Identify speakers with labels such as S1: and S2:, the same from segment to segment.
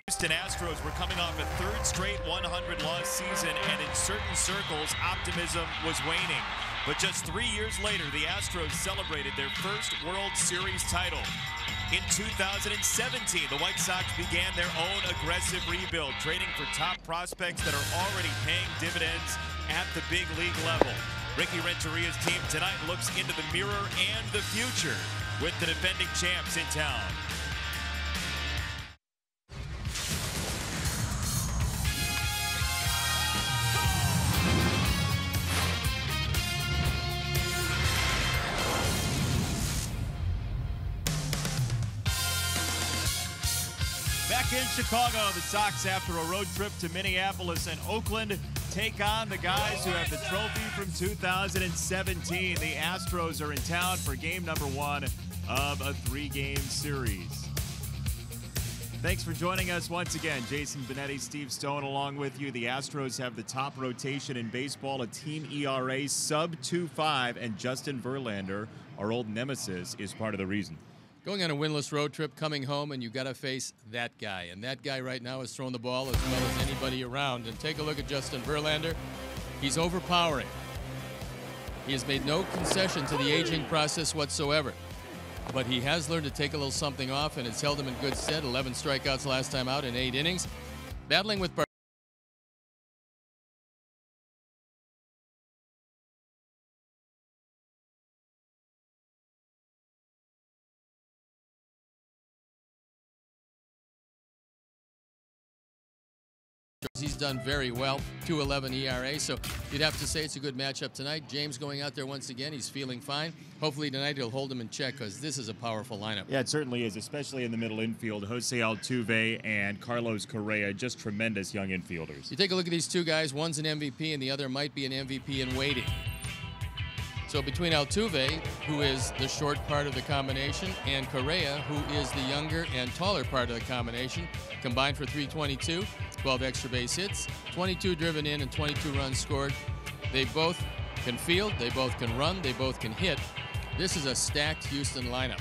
S1: Houston Astros were coming off a third straight 100-loss season, and in certain circles, optimism was waning. But just 3 years later, the Astros celebrated their first World Series title. In 2017, the White Sox began their own aggressive rebuild, trading for top prospects that are already paying dividends at the big league level. Ricky Renteria's team tonight looks into the mirror and the future with the defending champs in town. Back in Chicago, the Sox, after a road trip to Minneapolis and Oakland, take on the guys who have the trophy from 2017. The Astros are in town for game number 1 of a 3-game series. Thanks for joining us once again. Jason Benetti, Steve Stone along with you. The Astros have the top rotation in baseball, a team ERA sub 2.5, and Justin Verlander, our old nemesis, is part of the reason.
S2: Going on a winless road trip, coming home, and you got to face that guy. And that guy right now is throwing the ball as well as anybody around. And take a look at Justin Verlander. He's overpowering. He has made no concession to the aging process whatsoever. But he has learned to take a little something off, and it's held him in good stead. 11 strikeouts last time out in 8 innings. Battling with he's done very well, 2.11 ERA, so you'd have to say it's a good matchup tonight. James going out there once again. He's feeling fine. Hopefully tonight he'll hold him in check because this is a powerful lineup.
S1: Yeah, it certainly is, especially in the middle infield. Jose Altuve and Carlos Correa, just tremendous young infielders.
S2: You take a look at these two guys. One's an MVP and the other might be an MVP in waiting. So between Altuve, who is the short part of the combination, and Correa, who is the younger and taller part of the combination, combined for 322, 12 extra base hits, 22 driven in, and 22 runs scored. They both can field, they both can run, they both can hit. This is a stacked Houston lineup.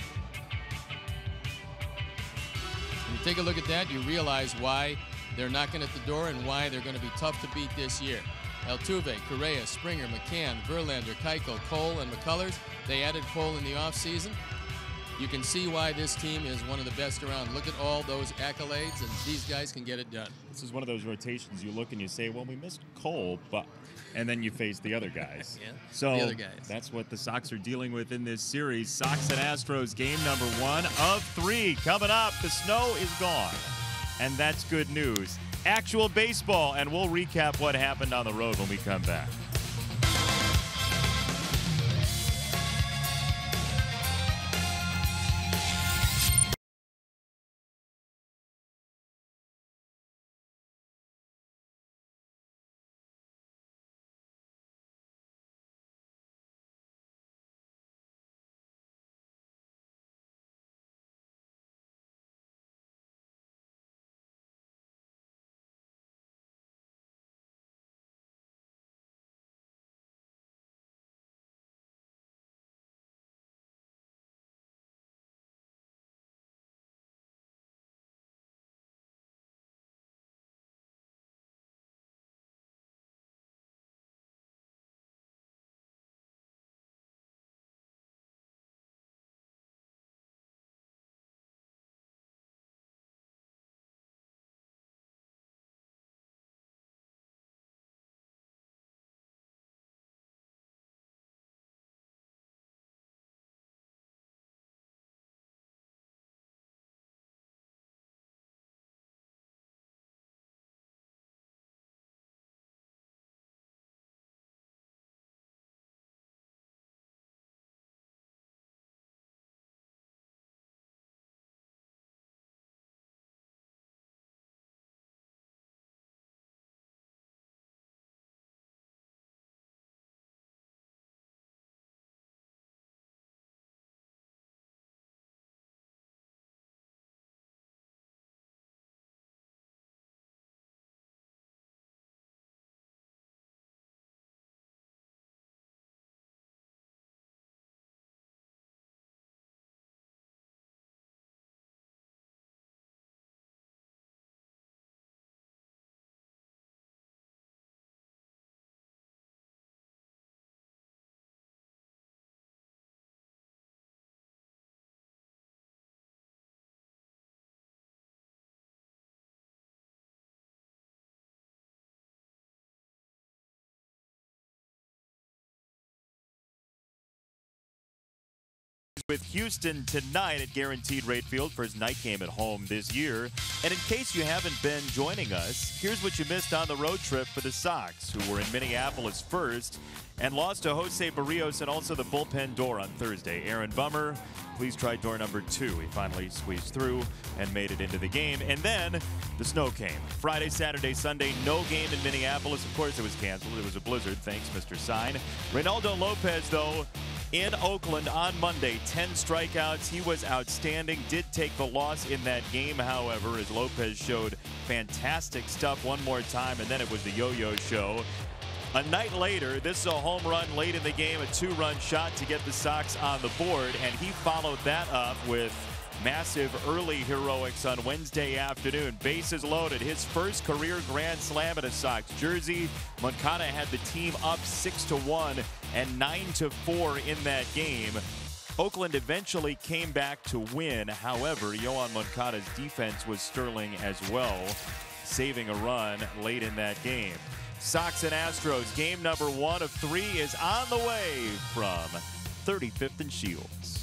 S2: When you take a look at that, you realize why they're knocking at the door and why they're going to be tough to beat this year. Altuve, Correa, Springer, McCann, Verlander, Keuchel, Cole, and McCullers. They added Cole in the offseason. You can see why this team is one of the best around. Look at all those accolades, and these guys can get it done.
S1: This is one of those rotations you look and you say, well, we missed Cole, but and then you face the other guys.
S2: Yeah,
S1: so
S2: the other guys.
S1: That's what the Sox are dealing with in this series. Sox and Astros, game number 1 of 3 coming up. The snow is gone, and that's good news. Actual baseball, and we'll recap what happened on the road when we come back. with Houston tonight at Guaranteed Rate Field for his night game at home this year. And in case you haven't been joining us, here's what you missed on the road trip for the Sox, who were in Minneapolis first and lost to Jose Barrios and also the bullpen door on Thursday. Aaron Bummer, please try door number 2. He finally squeezed through and made it into the game. And then the snow came. Friday, Saturday, Sunday, no game in Minneapolis. Of course, it was canceled. It was a blizzard. Thanks, Mr. Sign. Reynaldo Lopez, though, in Oakland on Monday, 10 strikeouts. He was outstanding. Did take the loss in that game, however, as Lopez showed fantastic stuff one more time, and then it was the yo-yo show. A night later, this is a home run late in the game, a 2-run shot to get the Sox on the board, and he followed that up with massive early heroics on Wednesday afternoon. Bases loaded, his first career grand slam in a Sox jersey. Moncada had the team up 6-1 and 9-4 in that game. Oakland eventually came back to win. However, Yohan Moncada's defense was sterling as well, saving a run late in that game. Sox and Astros, game number 1 of 3 is on the way from 35th and Shields.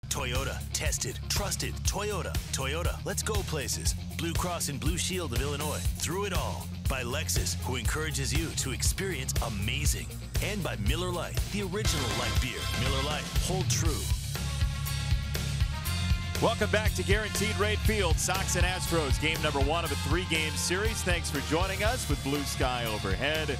S3: Toyota, tested, trusted, Toyota. Toyota, let's go places. Blue Cross and Blue Shield of Illinois, through it all. By Lexus, who encourages you to experience amazing. And by Miller Lite, the original light beer. Miller Lite, hold true.
S1: Welcome back to Guaranteed Rate Field. Sox and Astros, game number 1 of a 3-game series. Thanks for joining us with blue sky overhead.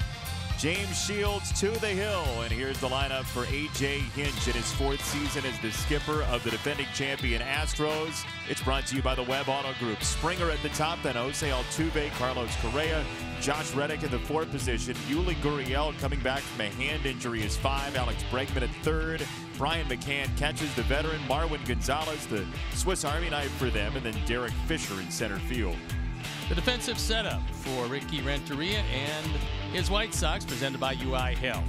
S1: James Shields to the hill, and here's the lineup for A.J. Hinch in his 4th season as the skipper of the defending champion Astros. It's brought to you by the Webb Auto Group. Springer at the top, then Jose Altuve, Carlos Correa, Josh Reddick in the 4th position. Yuli Gurriel coming back from a hand injury is 5. Alex Bregman at 3rd. Brian McCann catches the veteran. Marwin Gonzalez, the Swiss Army knife for them, and then Derek Fisher in center field.
S2: The defensive setup for Ricky Renteria and his White Sox, presented by UI Health.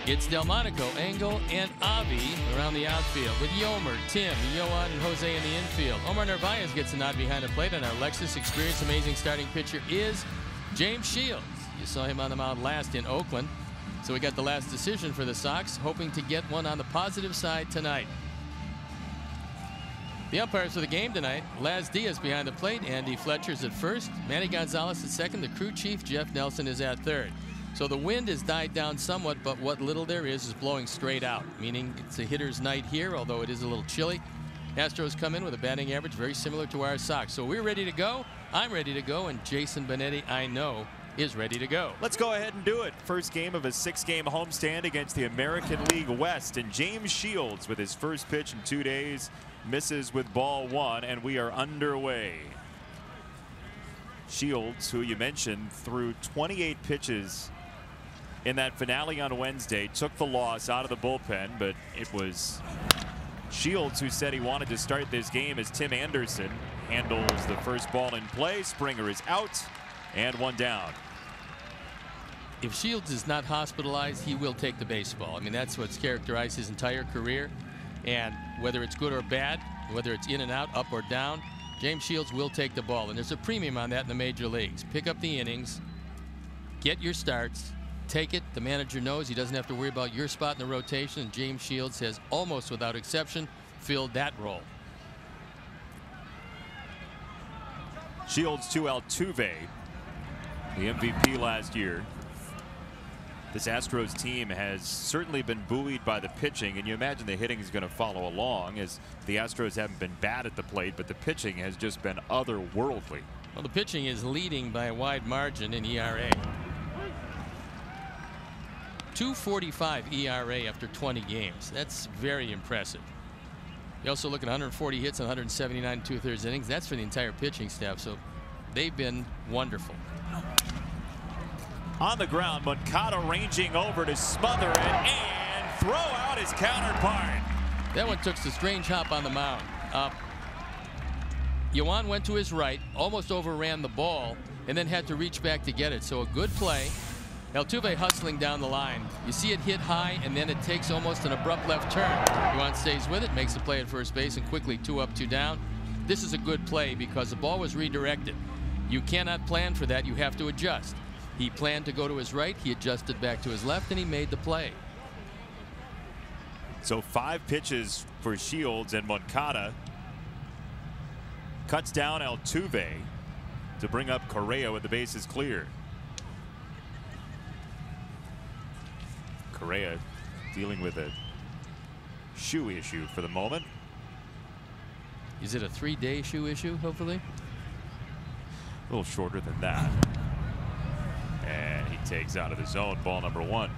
S2: It's Delmonico, Engel, and Avi around the outfield with Yomer, Tim, Yohan, and Jose in the infield. Omar Narvaez gets a nod behind the plate, and our Lexus Experience amazing starting pitcher is James Shields. You saw him on the mound last in Oakland. So we got the last decision for the Sox, hoping to get one on the positive side tonight. The umpires for the game tonight: Laz Diaz behind the plate, Andy Fletcher's at first, Manny Gonzalez at second, the crew chief Jeff Nelson is at third. So the wind has died down somewhat, but what little there is blowing straight out, meaning it's a hitter's night here, although it is a little chilly. Astros come in with a batting average very similar to our Sox. So we're ready to go. I'm ready to go, and Jason Benetti, I know, is ready to go.
S1: Let's go ahead and do it. First game of a 6-game homestand against the American League West, and James Shields with his first pitch in 2 days misses with ball 1, and we are underway. Shields, who you mentioned, threw 28 pitches in that finale on Wednesday, took the loss out of the bullpen, but it was Shields who said he wanted to start this game as Tim Anderson handles the first ball in play. Springer is out and 1 down.
S2: If Shields is not hospitalized, he will take the baseball. I mean, that's what's characterized his entire career. And whether it's good or bad, whether it's in and out, up or down, James Shields will take the ball. And there's a premium on that in the major leagues. Pick up the innings, get your starts, take it. The manager knows he doesn't have to worry about your spot in the rotation. And James Shields has, almost without exception, filled that role.
S1: Shields to Altuve, the MVP last year. This Astros team has certainly been buoyed by the pitching, and you imagine the hitting is going to follow along, as the Astros haven't been bad at the plate, but the pitching has just been otherworldly.
S2: Well, the pitching is leading by a wide margin in ERA. 2.45 ERA after 20 games. That's very impressive. You also look at 140 hits and 179 2/3 innings. That's for the entire pitching staff, so they've been wonderful.
S1: On the ground, Moncada ranging over to smother it and throw out his counterpart.
S2: That one took the strange hop on the mound. Yuan went to his right, almost overran the ball, and then had to reach back to get it. So a good play. Altuve hustling down the line. You see it hit high, and then it takes almost an abrupt left turn. Yuan stays with it, makes the play at first base, and quickly 2 up, 2 down. This is a good play because the ball was redirected. You cannot plan for that. You have to adjust. He planned to go to his right. He adjusted back to his left, and he made the play.
S1: So 5 pitches for Shields, and Moncada cuts down Altuve to bring up Correa with the bases clear. Correa dealing with a shoe issue for the moment.
S2: Is it a 3-day shoe issue, hopefully?
S1: A little shorter than that. And he takes out of the zone, ball number 1.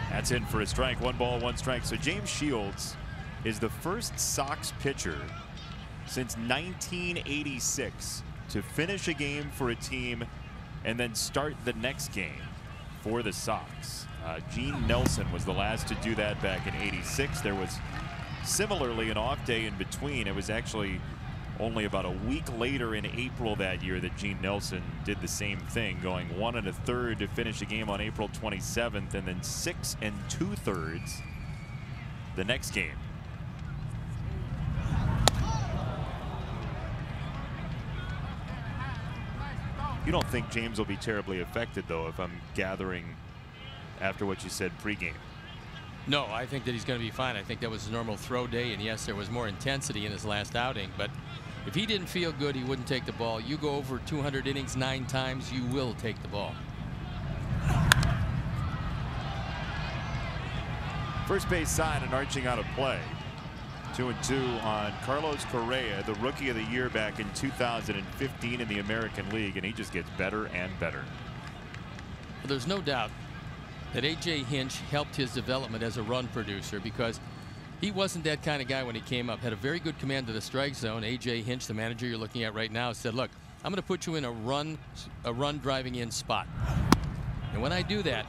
S1: That's in for a strike. 1 ball, 1 strike. So James Shields is the first Sox pitcher since 1986 to finish a game for a team and then start the next game for the Sox. Gene Nelson was the last to do that back in '86. There was similarly an off day in between. It was actually only about a week later in April that year that Gene Nelson did the same thing, going 1 1/3 to finish a game on April 27th, and then 6 2/3 the next game. You don't think James will be terribly affected, though, if I'm gathering after what you said pregame?
S2: No, I think that he's going to be fine. I think that was his normal throw day, and yes, there was more intensity in his last outing, but if he didn't feel good, he wouldn't take the ball. You go over 200 innings 9 times, you will take the ball.
S1: First base side and arching out of play. 2-2 on Carlos Correa, the Rookie of the Year back in 2015 in the American League, and he just gets better and better.
S2: Well, there's no doubt that A.J. Hinch helped his development as a run producer, because he wasn't that kind of guy when he came up. Had a very good command of the strike zone. A.J. Hinch, the manager you're looking at right now, said, look, I'm going to put you in a run driving in spot. And when I do that,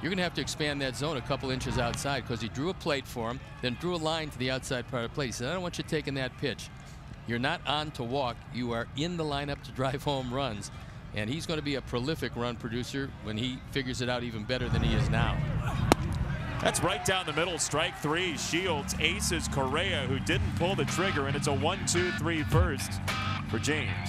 S2: you're going to have to expand that zone a couple inches outside, because he drew a plate for him, then drew a line to the outside part of the plate. He said, I don't want you taking that pitch. You're not on to walk. You are in the lineup to drive home runs. And he's going to be a prolific run producer when he figures it out even better than he is now.
S1: That's right down the middle, strike 3. Shields aces Correa, who didn't pull the trigger, and it's a 1-2-3 first for James.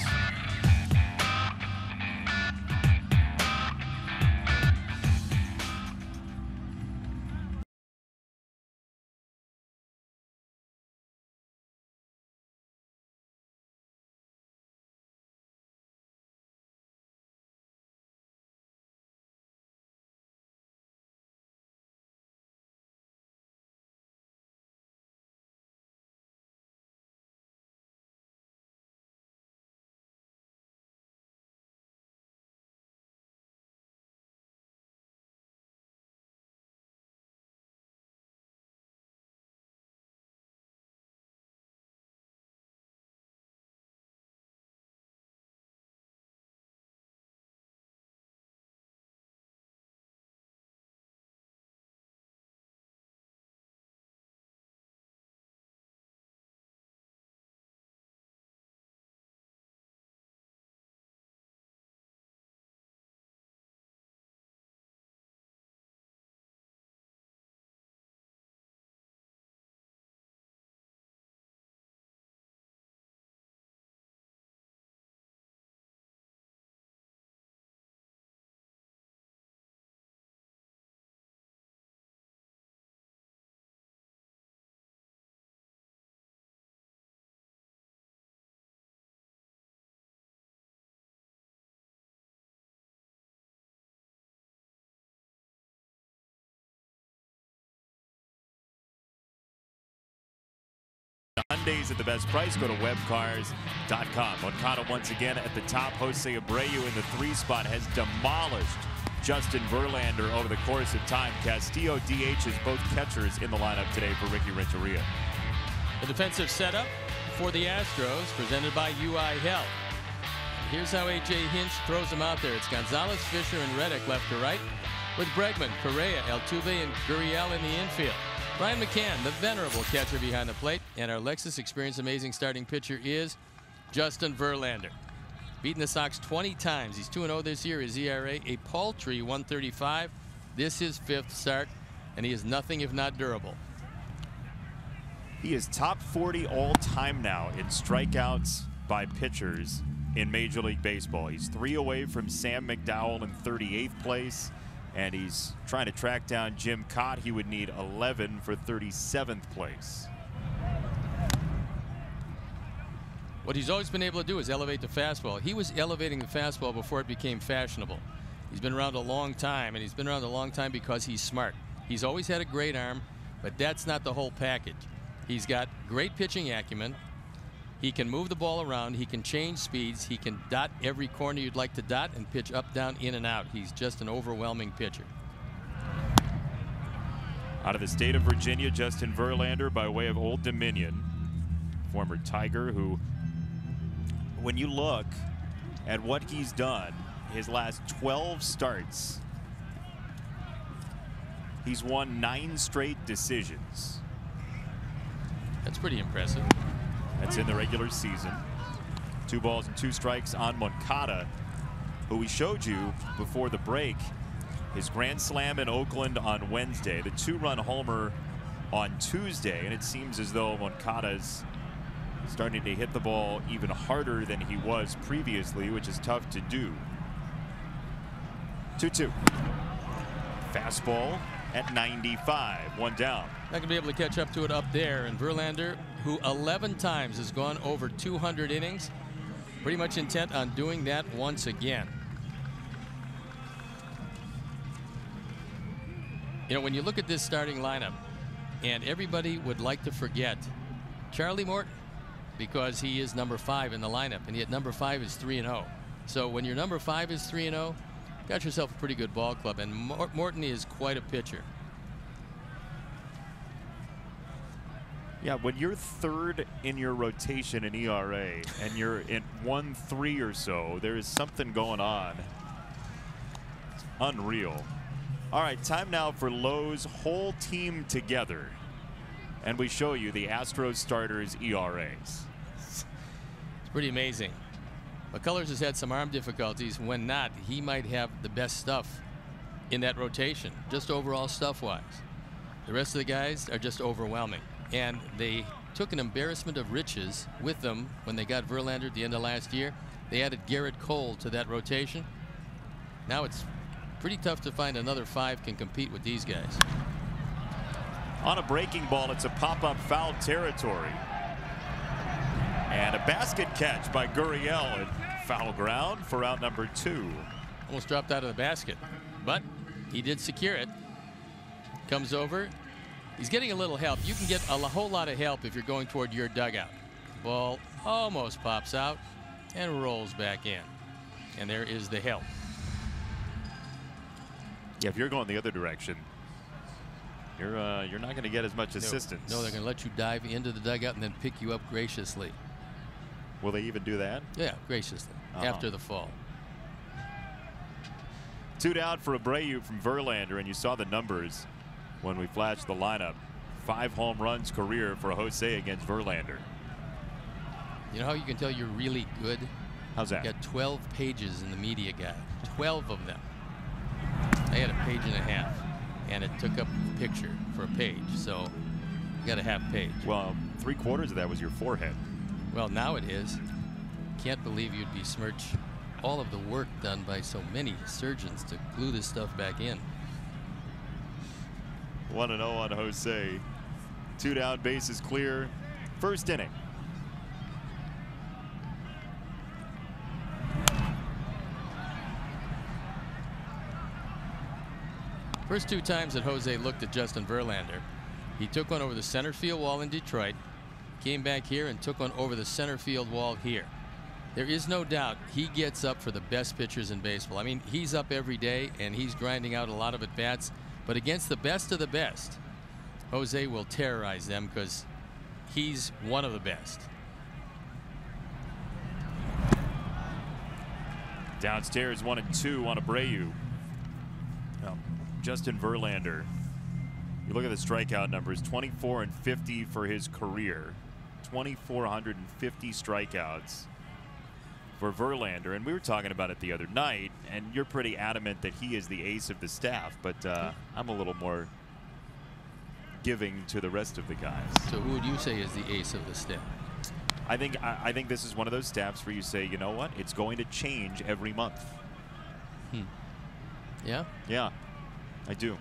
S1: Sundays at the best price. Go to webcars.com. Moncada once again at the top. Jose Abreu in the 3 spot has demolished Justin Verlander over the course of time. Castillo, DH is both catchers in the lineup today for Ricky Renteria.
S2: The defensive setup for the Astros, presented by UI Health. Here's how A.J. Hinch throws them out there. It's Gonzalez, Fisher, and Reddick left to right, with Bregman, Correa, Altuve, and Gurriel in the infield. Brian McCann, the venerable catcher behind the plate, and our Lexus Experience Amazing starting pitcher is Justin Verlander. Beaten the Sox 20 times. He's 2-0 this year. His ERA, a paltry 1.35. This is 5th start, and he is nothing if not durable.
S1: He is top 40 all-time now in strikeouts by pitchers in Major League Baseball. He's 3 away from Sam McDowell in 38th place, and he's trying to track down Jim Cott. He would need 11 for 37th place.
S2: What he's always been able to do is elevate the fastball. He was elevating the fastball before it became fashionable. He's been around a long time, and he's been around a long time because he's smart. He's always had a great arm, but that's not the whole package. He's got great pitching acumen. He can move the ball around. He can change speeds. He can dot every corner you'd like to dot and pitch up, down, in, and out. He's just an overwhelming pitcher.
S1: Out of the state of Virginia, Justin Verlander by way of Old Dominion, former Tiger, who, when you look at what he's done, his last 12 starts, he's won 9 straight decisions.
S2: That's pretty impressive.
S1: That's in the regular season. 2 balls and 2 strikes on Moncada, who we showed you before the break. His grand slam in Oakland on Wednesday, the 2-run homer on Tuesday, and it seems as though Moncada's starting to hit the ball even harder than he was previously, which is tough to do. 2-2. Fastball at 95, 1 down.
S2: Not going to be able to catch up to it up there. And Verlander, who 11 times has gone over 200 innings, pretty much intent on doing that once again. You know, when you look at this starting lineup, and everybody would like to forget Charlie Morton, because he is number 5 in the lineup, and yet number 5 is 3-0. So when your number 5 is 3-0, got yourself a pretty good ball club, and Morton is quite a pitcher.
S1: Yeah, when you're 3rd in your rotation in ERA and you're in 1-3 or so, there is something going on. It's unreal. All right, time now for Lowe's whole team together, and we show you the Astros starters' ERAs.
S2: It's pretty amazing. McCullers has had some arm difficulties. When not, he might have the best stuff in that rotation, just overall stuff-wise. The rest of the guys are just overwhelming. And they took an embarrassment of riches with them when they got Verlander at the end of last year. They added Garrett Cole to that rotation. Now it's pretty tough to find another 5 can compete with these guys.
S1: On a breaking ball, it's a pop-up foul territory. And a basket catch by Gurriel at foul ground for out number 2.
S2: Almost dropped out of the basket, but he did secure it. Comes over. He's getting a little help. You can get a whole lot of help if you're going toward your dugout. Ball almost pops out and rolls back in. And there is the help.
S1: Yeah, if you're going the other direction, you're not going to get as much assistance.
S2: No, they're going to let you dive into the dugout and then pick you up graciously.
S1: Will they even do that?
S2: Yeah, graciously, after the fall.
S1: 2 down for Abreu from Verlander, and you saw the numbers when we flashed the lineup. 5 home runs career for Jose against Verlander.
S2: You know how you can tell you're really good?
S1: How's that?
S2: You got 12 pages in the media guide. 12 of them. I had a page and a half, and it took up a picture for a page, so you got a half page.
S1: Well, 3/4 of that was your forehead.
S2: Well, now it is. Can't believe you'd besmirch all of the work done by so many surgeons to glue this stuff back in.
S1: 1-0 on Jose. 2 down, bases clear. First inning.
S2: First 2 times that Jose looked at Justin Verlander, he took one over the center field wall in Detroit, came back here and took one over the center field wall here. There is no doubt he gets up for the best pitchers in baseball. I mean, he's up every day and he's grinding out a lot of at-bats, but against the best of the best, Jose will terrorize them because he's one of the best.
S1: Downstairs, 1-2 on Abreu. Now, Justin Verlander. You look at the strikeout numbers, 24 and 50 for his career. 2,450 strikeouts for Verlander. And we were talking about it the other night, and you're pretty adamant that he is the ace of the staff, but I'm a little more giving to the rest of the guys.
S2: So who would you say is the ace of the staff?
S1: I think this is one of those staffs where you say, you know what, it's going to change every month.
S2: Yeah?
S1: Yeah, I do.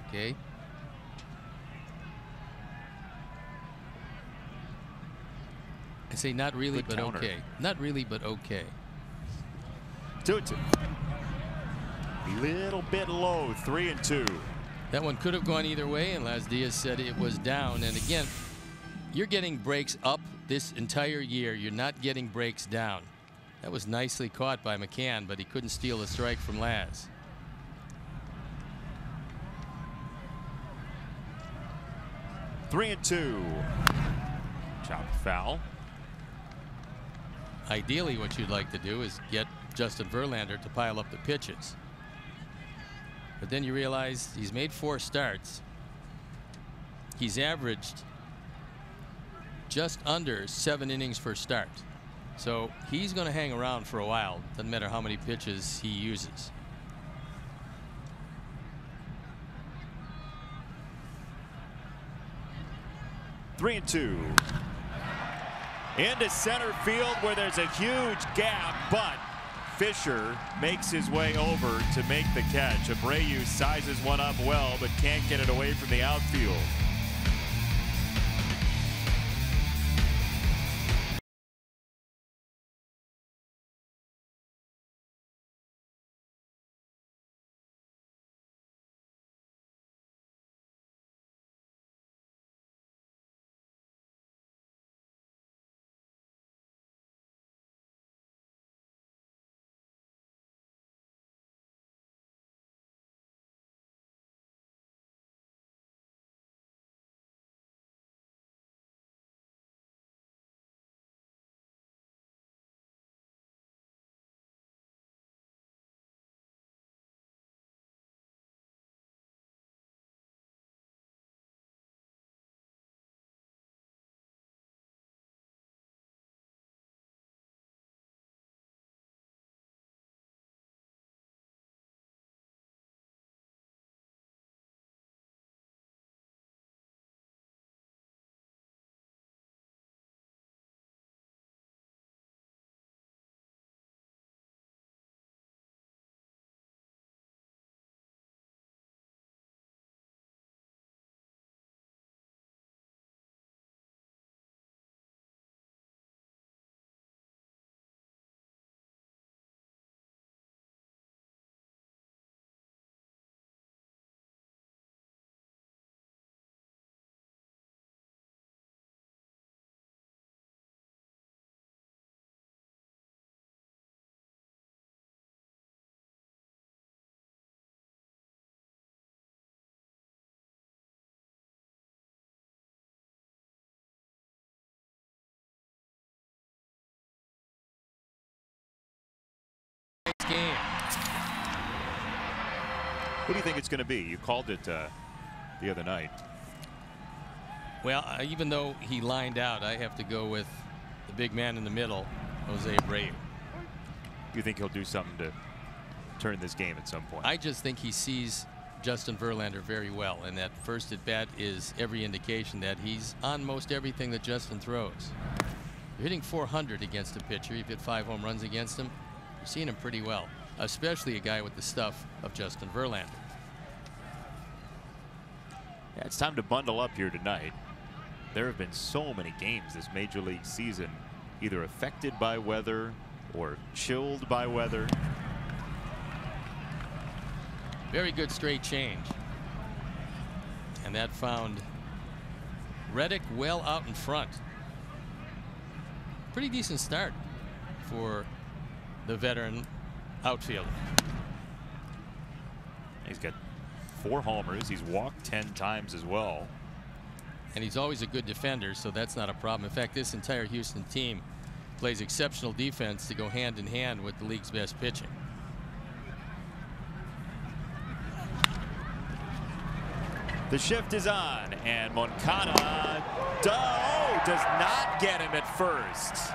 S2: Okay. I say not really, but okay. Not really, but okay.
S1: 2-2. A little bit low, 3-2.
S2: That one could have gone either way, and Las Diaz said it was down. And again, you're getting breaks up this entire year. You're not getting breaks down. That was nicely caught by McCann, but he couldn't steal the strike from Laz.
S1: Three and two. Chopped foul.
S2: Ideally, what you'd like to do is get Justin Verlander to pile up the pitches. But then you realize he's made 4 starts. He's averaged just under 7 innings per start. So he's going to hang around for a while. Doesn't matter how many pitches he uses.
S1: Three and two. Into center field where there's a huge gap, but Fisher makes his way over to make the catch. Abreu sizes one up well, but can't get it away from the outfield.
S2: Game.
S1: What do you think it's going to be? You called it the other night.
S2: Well, even though he lined out, I have to go with the big man in the middle, Jose Abreu.
S1: You think he'll do something to turn this game at some point?
S2: I just think he sees Justin Verlander very well, and that first at bat is every indication that he's on most everything that Justin throws. You're hitting 400 against a pitcher. You've hit 5 home runs against him. You're seeing him pretty well, especially a guy with the stuff of Justin Verlander.
S1: Yeah, it's time to bundle up here tonight. There have been so many games this Major League season either affected by weather or chilled by weather.
S2: Very good straight change. And that found Reddick well out in front. Pretty decent start for the veteran outfielder.
S1: He's got 4 homers. He's walked 10 times as well.
S2: And he's always a good defender, so that's not a problem. In fact, this entire Houston team plays exceptional defense to go hand in hand with the league's best pitching.
S1: The shift is on, and Moncada does not get him at first.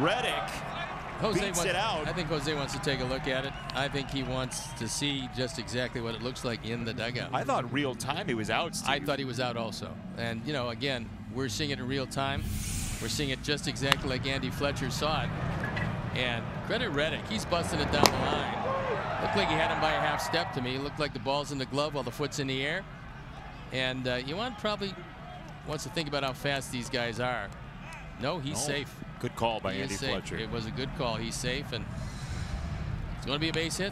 S1: Reddick beats it out.
S2: I think Jose wants to take a look at it. I think he wants to see just exactly what it looks like in the dugout.
S1: I thought real time he was out, Steve.
S2: I thought he was out also. And, you know, again, we're seeing it in real time. We're seeing it just exactly like Andy Fletcher saw it. And credit Reddick. He's busting it down the line. Looked like he had him by a half step to me. It looked like the ball's in the glove while the foot's in the air. And Yuan probably wants to think about how fast these guys are. No, he's safe.
S1: Good call by Andy Fletcher.
S2: It was a good call. He's safe, and it's going to be a base hit.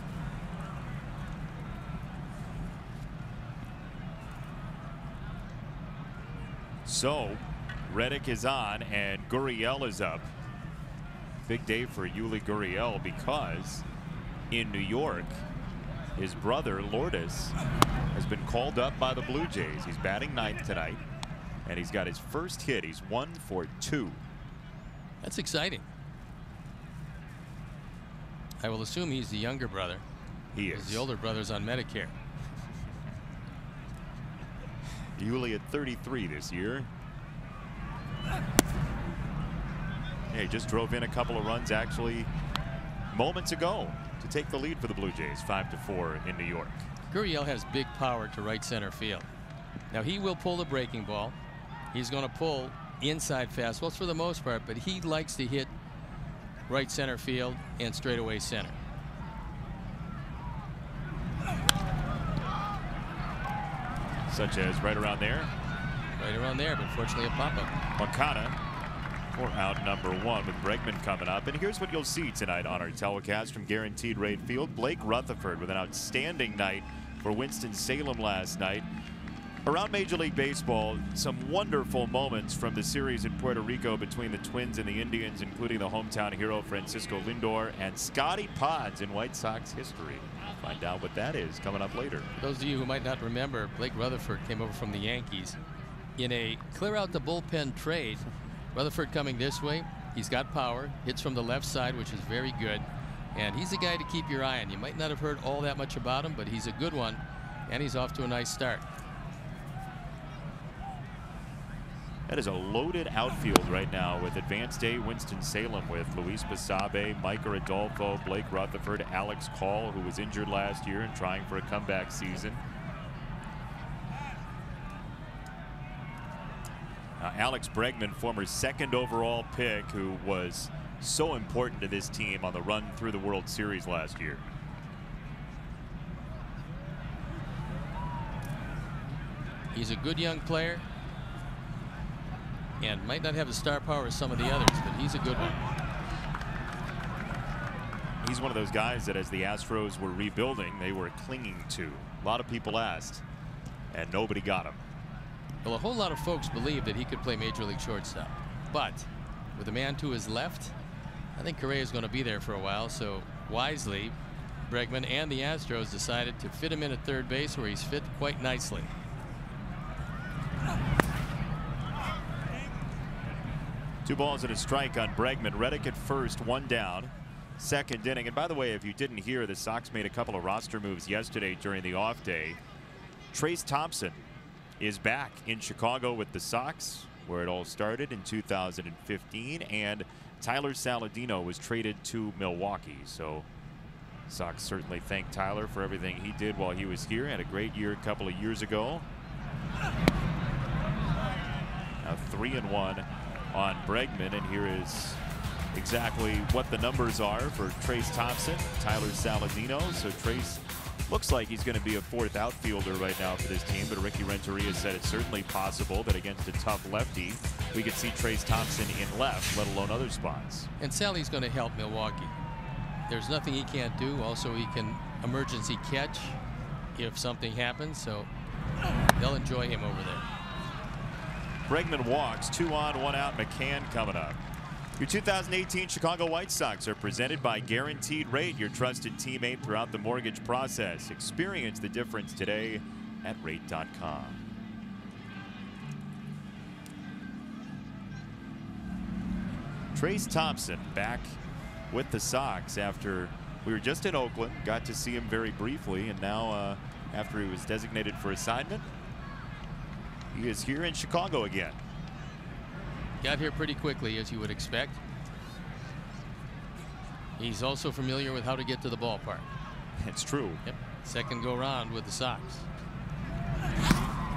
S1: So Reddick is on, and Gurriel is up. Big day for Yuli Gurriel because in New York, his brother Lourdes has been called up by the Blue Jays. He's batting 9th tonight, and he's got his first hit. He's 1 for 2.
S2: That's exciting. I will assume he's the younger brother.
S1: He is.
S2: The older brother's on Medicare.
S1: Yuli at 33 this year. Yeah, he just drove in a couple of runs actually moments ago to take the lead for the Blue Jays, 5-4 in New York.
S2: Gurriel has big power to right center field. Now he will pull the breaking ball. He's going to pull inside fastballs for the most part, but he likes to hit right center field and straightaway center.
S1: Such as right around there.
S2: Right around there, but fortunately a pop-up.
S1: Moncada for out number 1 with Bregman coming up. And here's what you'll see tonight on our telecast from Guaranteed Rate Field. Blake Rutherford with an outstanding night for Winston-Salem last night. Around Major League Baseball, some wonderful moments from the series in Puerto Rico between the Twins and the Indians, including the hometown hero Francisco Lindor and Scotty Pods in White Sox history. Find out what that is coming up later.
S2: For those of you who might not remember, Blake Rutherford came over from the Yankees in a clear out the bullpen trade. Rutherford coming this way. He's got power, hits from the left side, which is very good. And he's a guy to keep your eye on. You might not have heard all that much about him, but he's a good one, and he's off to a nice start.
S1: That is a loaded outfield right now with Advanced A Winston-Salem with Luis Basabe, Mike Adolfo, Blake Rutherford, Alex Call, who was injured last year and trying for a comeback season. Alex Bregman, former 2nd overall pick, who was so important to this team on the run through the World Series last year.
S2: He's a good young player and might not have the star power of some of the others, but he's a good one.
S1: He's one of those guys that as the Astros were rebuilding, they were clinging to. A lot of people asked, and nobody got him.
S2: Well, a whole lot of folks believe that he could play Major League shortstop, but with a man to his left, I think Correa is going to be there for a while. So wisely, Bregman and the Astros decided to fit him in at third base, where he's fit quite nicely.
S1: Two balls and a strike on Bregman. Reddick at first, 1 down. 2nd inning. And by the way, if you didn't hear, the Sox made a couple of roster moves yesterday during the off day. Trace Thompson is back in Chicago with the Sox, where it all started in 2015, and Tyler Saladino was traded to Milwaukee. So Sox certainly thank Tyler for everything he did while he was here. Had a great year a couple of years ago. Now 3-1 on Bregman, and here is exactly what the numbers are for Trace Thompson, Tyler Saladino. So Trace looks like he's going to be a 4th outfielder right now for this team, but Ricky Renteria said it's certainly possible that against a tough lefty, we could see Trace Thompson in left, let alone other spots.
S2: And Sally's going to help Milwaukee. There's nothing he can't do. Also, he can emergency catch if something happens, so they'll enjoy him over there.
S1: Bregman walks. 2 on, 1 out. McCann coming up. Your 2018 Chicago White Sox are presented by Guaranteed Rate, your trusted teammate throughout the mortgage process. Experience the difference today at rate.com. Trayce Thompson back with the Sox after we were just in Oakland, got to see him very briefly, and now after he was designated for assignment, he is here in Chicago again.
S2: Got here pretty quickly, as you would expect. He's also familiar with how to get to the ballpark.
S1: It's true.
S2: Yep. Second go round with the Sox.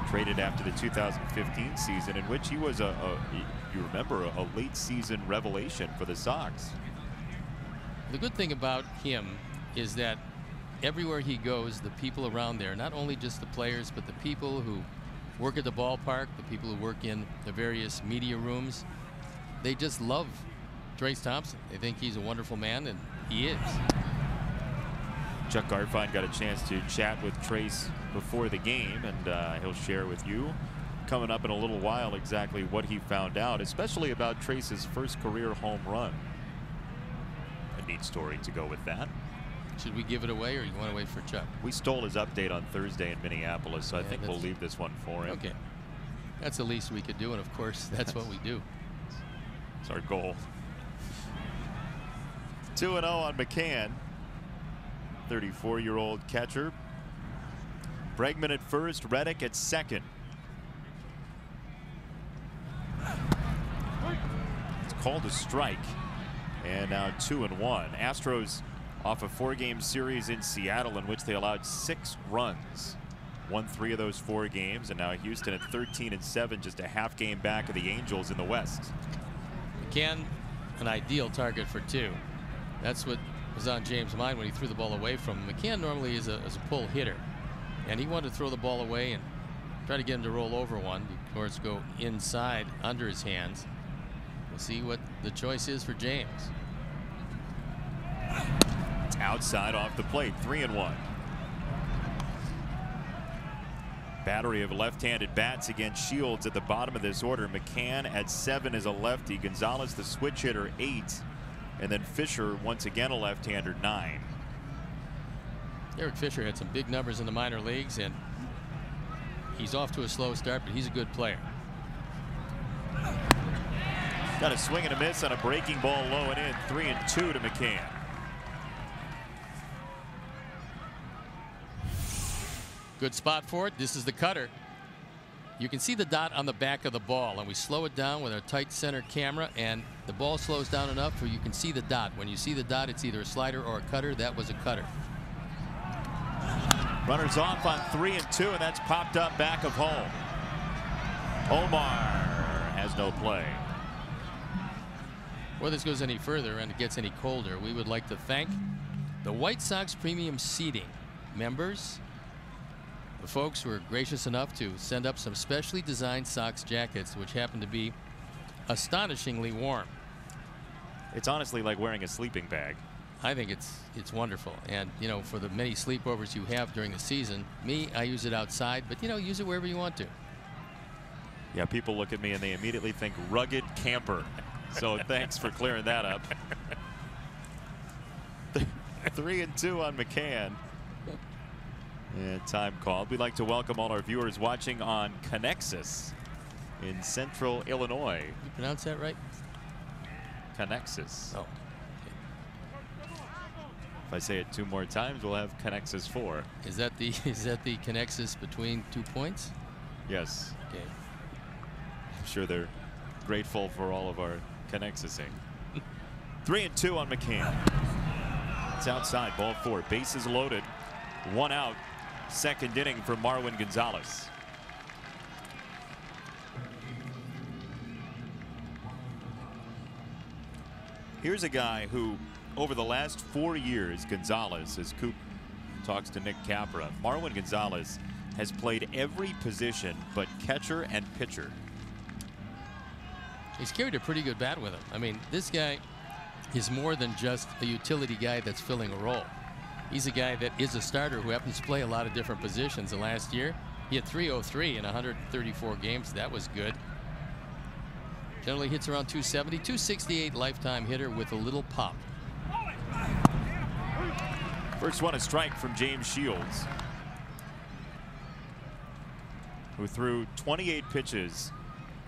S1: Traded after the 2015 season, in which he was you remember, a late season revelation for the Sox.
S2: The good thing about him is that everywhere he goes, the people around there, not only just the players, but the people who work at the ballpark, the people who work in the various media rooms, they just love Trayce Thompson. They think he's a wonderful man, and he is.
S1: Chuck Garfien got a chance to chat with Trayce before the game, and he'll share with you coming up in a little while exactly what he found out, especially about Trayce's first career home run. A neat story to go with that.
S2: Should we give it away, or you want to wait for Chuck?
S1: We stole his update on Thursday in Minneapolis, so I think we'll leave this one for him.
S2: Okay. That's the least we could do, and of course, that's what we do.
S1: It's our goal. 2-0 on McCann. 34-year-old catcher. Bregman at first, Reddick at second. It's called a strike. And now 2-1. Astros off a 4-game series in Seattle in which they allowed 6 runs. Won 3 of those 4 games, and now Houston at 13-7, just a half game back of the Angels in the West.
S2: McCann, an ideal target for 2. That's what was on James' mind when he threw the ball away from him. McCann normally is a pull hitter, and he wanted to throw the ball away and try to get him to roll over one. Of course, go inside under his hands. We'll see what the choice is for James.
S1: It's outside off the plate. 3-1. Battery of left-handed bats against Shields at the bottom of this order. McCann at 7 as a lefty. Gonzalez, the switch hitter, 8. And then Fisher, once again a left-hander, 9.
S2: Eric Fisher had some big numbers in the minor leagues, and he's off to a slow start, but he's a good player.
S1: Got a swing and a miss on a breaking ball low and in. 3-2 to McCann.
S2: Good spot for it. This is the cutter. You can see the dot on the back of the ball, and we slow it down with our tight center camera, and the ball slows down enough where you can see the dot. When you see the dot, it's either a slider or a cutter. That was a cutter.
S1: Runners off on 3-2, and that's popped up back of home. Omar has no play.
S2: Before this goes any further and it gets any colder, we would like to thank the White Sox Premium Seating members, the folks who were gracious enough to send up some specially designed Sox jackets, which happen to be astonishingly warm.
S1: It's honestly like wearing a sleeping bag.
S2: I think it's wonderful, and you know, for the many sleepovers you have during the season, I use it outside, but you know, use it wherever you want to.
S1: Yeah, people look at me and they immediately think rugged camper. So thanks for clearing that up. 3-2 on McCann. And time called. We'd like to welcome all our viewers watching on Connexus in central Illinois.
S2: You pronounce that right?
S1: Connexus.
S2: Oh.
S1: If I say it 2 more times, we'll have Connexus 4.
S2: Is that the Connexus between 2 points?
S1: Yes.
S2: Okay.
S1: I'm sure they're grateful for all of our Connexusing. 3-2 on McCann. It's outside, ball 4. Bases loaded. 1 out. Second inning for Marwin Gonzalez. Here's a guy who, over the last 4 years, Gonzalez, as Coop talks to Nick Capra, Marwin Gonzalez has played every position but catcher and pitcher.
S2: He's carried a pretty good bat with him. I mean, this guy is more than just a utility guy that's filling a role. He's a guy that is a starter who happens to play a lot of different positions. And last year, he had 303 in 134 games. That was good. Generally hits around 270, 268 lifetime hitter with a little pop.
S1: First one, a strike from James Shields, who threw 28 pitches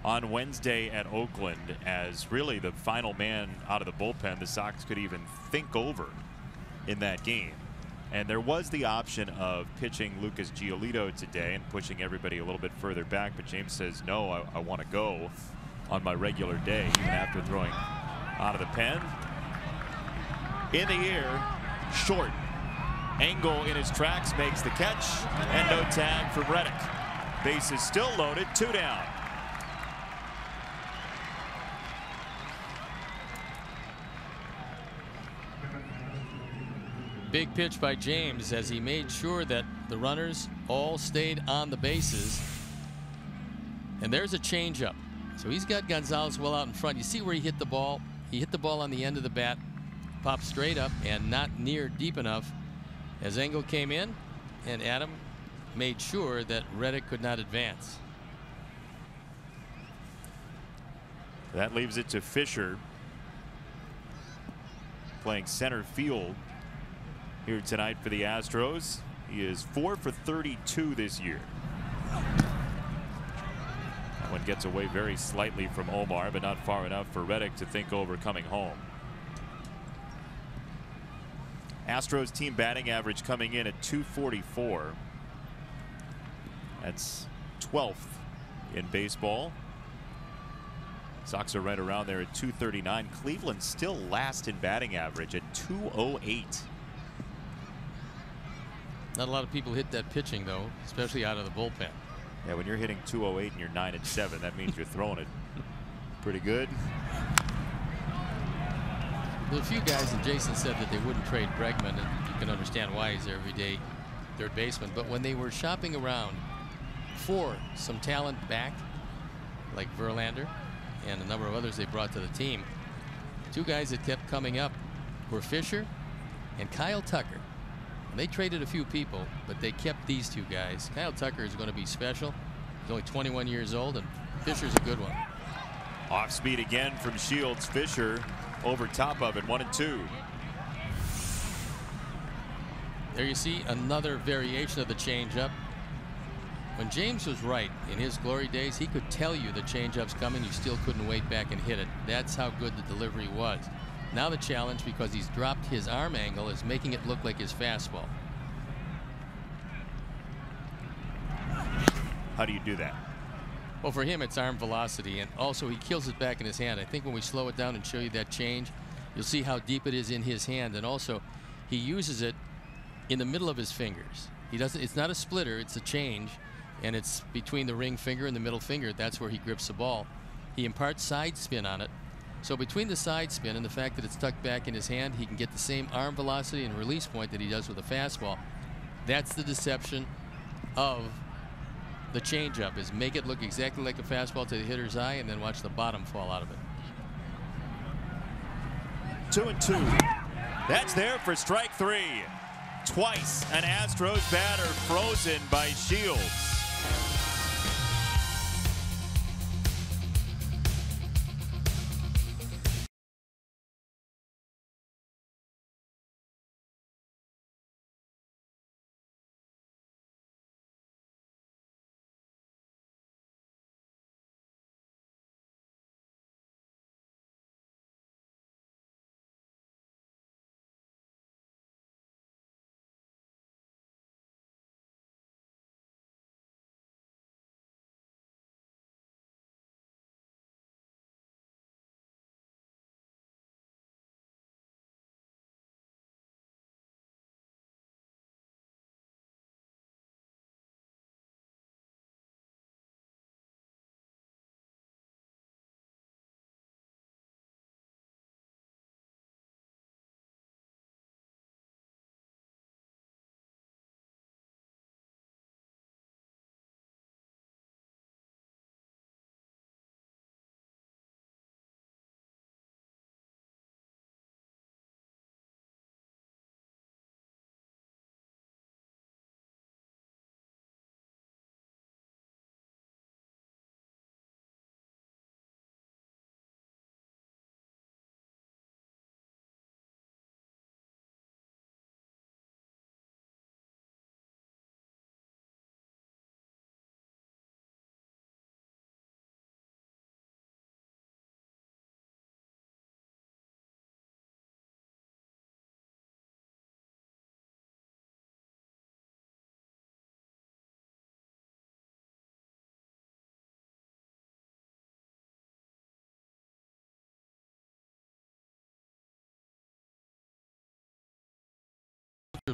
S1: on Wednesday at Oakland as really the final man out of the bullpen the Sox could even think over in that game. And there was the option of pitching Lucas Giolito today and pushing everybody a little bit further back, but James says, no, I want to go on my regular day, even after throwing out of the pen. In the air, short. Engel in his tracks makes the catch, and no tag for Reddick. Base is still loaded, 2 down.
S2: Big pitch by James as he made sure that the runners all stayed on the bases. And there's a changeup. So he's got Gonzalez well out in front. You see where he hit the ball? He hit the ball on the end of the bat, popped straight up and not near deep enough as Engel came in, and Adam made sure that Reddick could not advance.
S1: That leaves it to Fisher, playing center field here tonight for the Astros. He is 4 for 32 this year. That one gets away very slightly from Omar, but not far enough for Reddick to think over coming home. Astros team batting average coming in at 244. That's 12th in baseball. Sox are right around there at 239. Cleveland still last in batting average at 208.
S2: Not a lot of people hit that pitching, though, especially out of the bullpen.
S1: Yeah, when you're hitting 208 and you're 9-7, that means you're throwing it pretty good.
S2: There's a few guys, and Jason said that they wouldn't trade Bregman, and you can understand why. He's their everyday third baseman. But when they were shopping around for some talent back, like Verlander and a number of others they brought to the team, two guys that kept coming up were Fisher and Kyle Tucker. And they traded a few people, but they kept these two guys. Kyle Tucker is going to be special. He's only 21 years old, and Fisher's a good one.
S1: Off speed again from Shields. Fisher over top of it, 1-2.
S2: There you see another variation of the changeup. When James was right in his glory days, he could tell you the changeup's coming. You still couldn't wait back and hit it. That's how good the delivery was. Now the challenge, because he's dropped his arm angle, is making it look like his fastball.
S1: How do you do that?
S2: Well, for him, it's arm velocity, and also he kills it back in his hand. I think when we slow it down and show you that change, you'll see how deep it is in his hand, and also he uses it in the middle of his fingers. He doesn't. It's not a splitter. It's a change, and it's between the ring finger and the middle finger. That's where he grips the ball. He imparts side spin on it. So between the side spin and the fact that it's tucked back in his hand, he can get the same arm velocity and release point that he does with a fastball. That's the deception of the changeup, is make it look exactly like a fastball to the hitter's eye and then watch the bottom fall out of it.
S1: 2-2. That's there for strike 3. Twice an Astros batter frozen by Shields.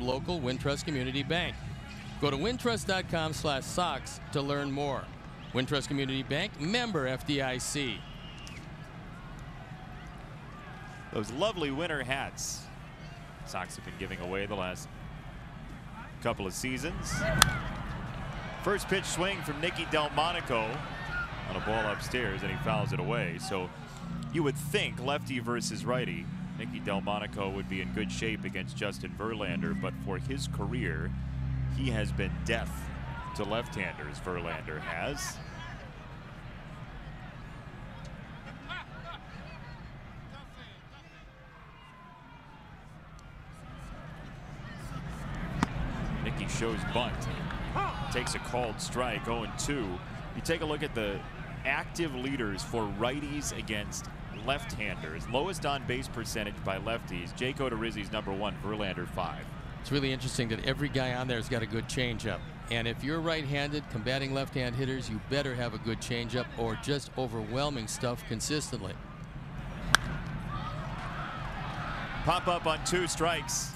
S2: local Wintrust Community Bank. Go to wintrust.com/Sox to learn more. Wintrust Community Bank, member FDIC.
S1: Those lovely winter hats Sox have been giving away the last couple of seasons. First pitch swing from Nicky Delmonico on a ball upstairs, and he fouls it away. So you would think lefty versus righty, Nicky Delmonico would be in good shape against Justin Verlander, but for his career, he has been deaf to left-handers. Verlander has. Nicky shows bunt. Takes a called strike, 0-2. You take a look at the active leaders for righties against left-handers. Lowest on-base percentage by lefties. Jake Odorizzi's #1, Verlander 5.
S2: It's really interesting that every guy on there has got a good changeup. And if you're right-handed combating left-hand hitters, you better have a good changeup or just overwhelming stuff consistently.
S1: Pop up on 2 strikes.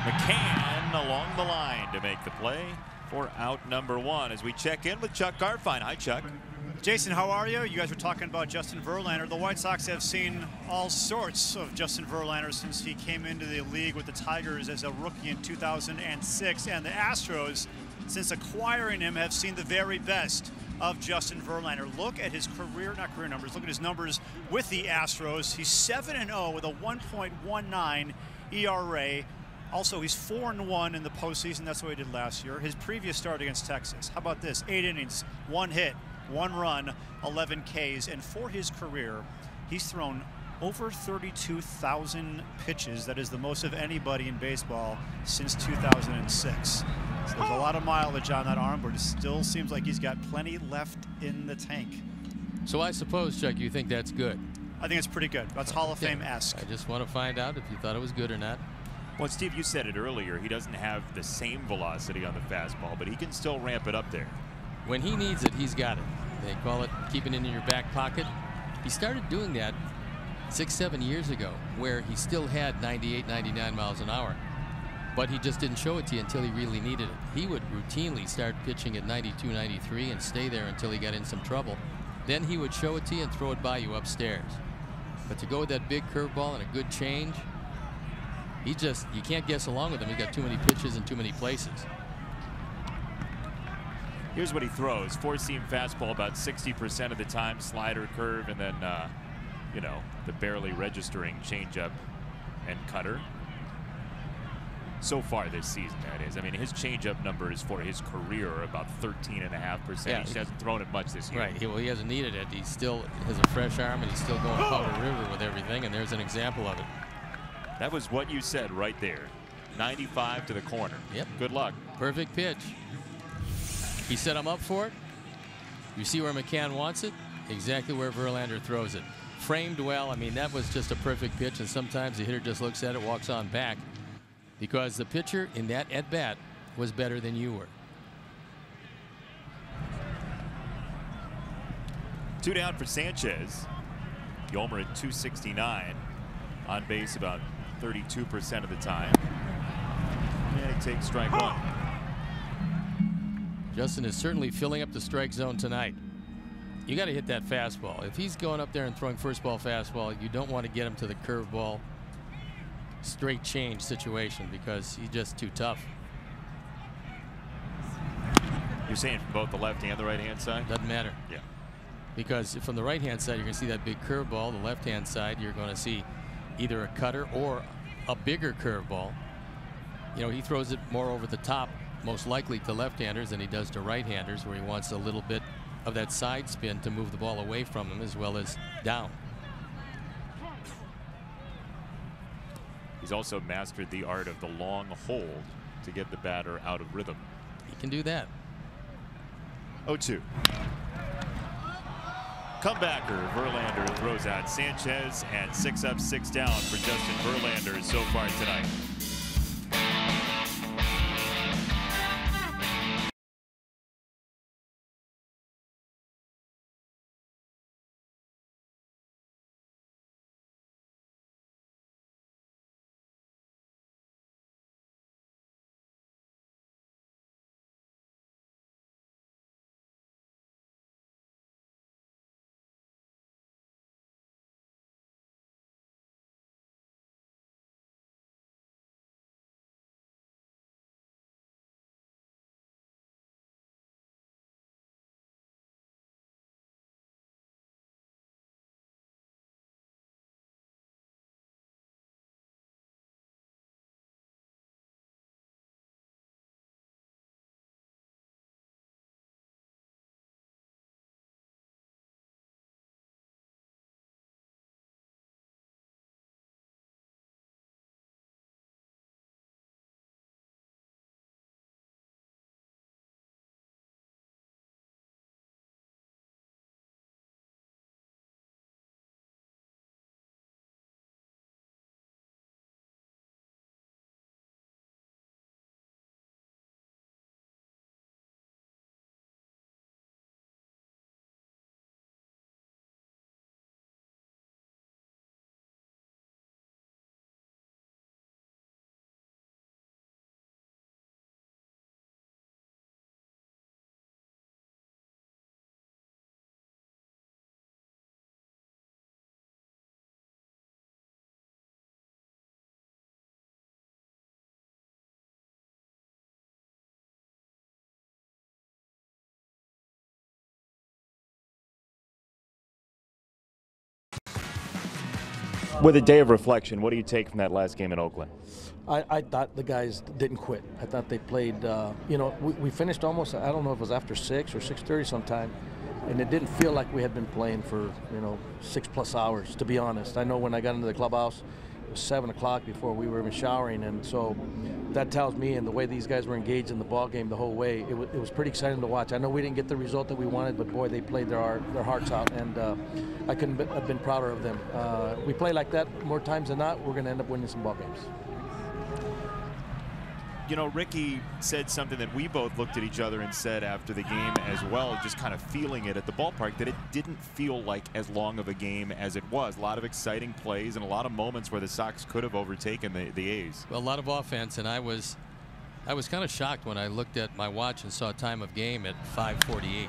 S1: McCann along the line to make the play for out #1 as we check in with Chuck Garfien. Hi, Chuck.
S4: Jason, how are you? You guys were talking about Justin Verlander. The White Sox have seen all sorts of Justin Verlander since he came into the league with the Tigers as a rookie in 2006. And the Astros, since acquiring him, have seen the very best of Justin Verlander. Look at his not career numbers, look at his numbers with the Astros. He's 7-0 with a 1.19 ERA. Also, he's 4-1 in the postseason. That's what he did last year. His previous start against Texas. How about this? 8 innings, 1 hit, 1 run, 11 Ks. And for his career, he's thrown over 32,000 pitches. That is the most of anybody in baseball since 2006. So there's a lot of mileage on that arm, but it still seems like he's got plenty left in the tank.
S2: So I suppose, Chuck, you think that's good?
S4: I think it's pretty good. That's Hall of Fame-esque.
S2: I just want to find out if you thought it was good or not.
S1: Well, Steve, you said it earlier. He doesn't have the same velocity on the fastball, but he can still ramp it up there.
S2: When he needs it, he's got it. They call it keeping it in your back pocket. He started doing that 6-7 years ago, where he still had 98, 99 miles an hour. But he just didn't show it to you until he really needed it. He would routinely start pitching at 92, 93 and stay there until he got in some trouble. Then he would show it to you and throw it by you upstairs. But to go with that big curveball and a good change, you can't guess along with him. He's got too many pitches in too many places.
S1: Here's what he throws. 4-seam fastball about 60% of the time, slider, curve, and then, you know, the barely registering changeup and cutter. So far this season, that is. I mean, his changeup numbers for his career are about 13.5%.
S2: Yeah,
S1: he just hasn't thrown it much this year.
S2: Right. He hasn't needed it. He still has a fresh arm, and he's still going Powder River with everything, and there's an example of it.
S1: That was what you said right there. 95 to the corner.
S2: Yep.
S1: Good luck.
S2: Perfect pitch. He set him up for it. You see where McCann wants it? Exactly where Verlander throws it. Framed well. I mean, that was just a perfect pitch, and sometimes the hitter just looks at it, walks on back, because the pitcher in that at-bat was better than you were.
S1: 2 down for Sanchez. Yolmer at 269. On base about 32% of the time. And he takes strike 1.
S2: Justin is certainly filling up the strike zone tonight. You got to hit that fastball. If he's going up there and throwing first ball fastball, you don't want to get him to the curveball straight change situation because he's just too tough.
S1: You're saying from both the left and the right hand side?
S2: Doesn't matter.
S1: Yeah.
S2: Because from the right hand side, you're going to see that big curveball. The left hand side, you're going to see either a cutter or a bigger curveball. You know, he throws it more over the top, most likely to left-handers than he does to right-handers, where he wants a little bit of that side spin to move the ball away from him as well as down.
S1: He's also mastered the art of the long hold to get the batter out of rhythm.
S2: He can do that.
S1: 0-2. Comebacker. Verlander throws out Sanchez, and 6 up, 6 down for Justin Verlander so far tonight. With a day of reflection, what do you take from that last game in Oakland?
S5: I thought the guys didn't quit. I thought they played, we finished almost, I don't know if it was after 6 or 6:30 sometime, and it didn't feel like we had been playing for, 6+ hours, to be honest. I know when I got into the clubhouse, it was 7 o'clock before we were even showering, and so that tells me, and the way these guys were engaged in the ball game the whole way, it was pretty exciting to watch. I know we didn't get the result that we wanted, but boy, they played their hearts out, and I couldn't have been prouder of them. We play like that more times than not, we're going to end up winning some ball games.
S1: Ricky said something that we both looked at each other and said after the game as well, just kind of feeling it at the ballpark, that it didn't feel like as long of a game as it was. A lot of exciting plays and a lot of moments where the Sox could have overtaken the A's.
S2: Well, a lot of offense, and I was kind of shocked when I looked at my watch and saw time of game at 5:48.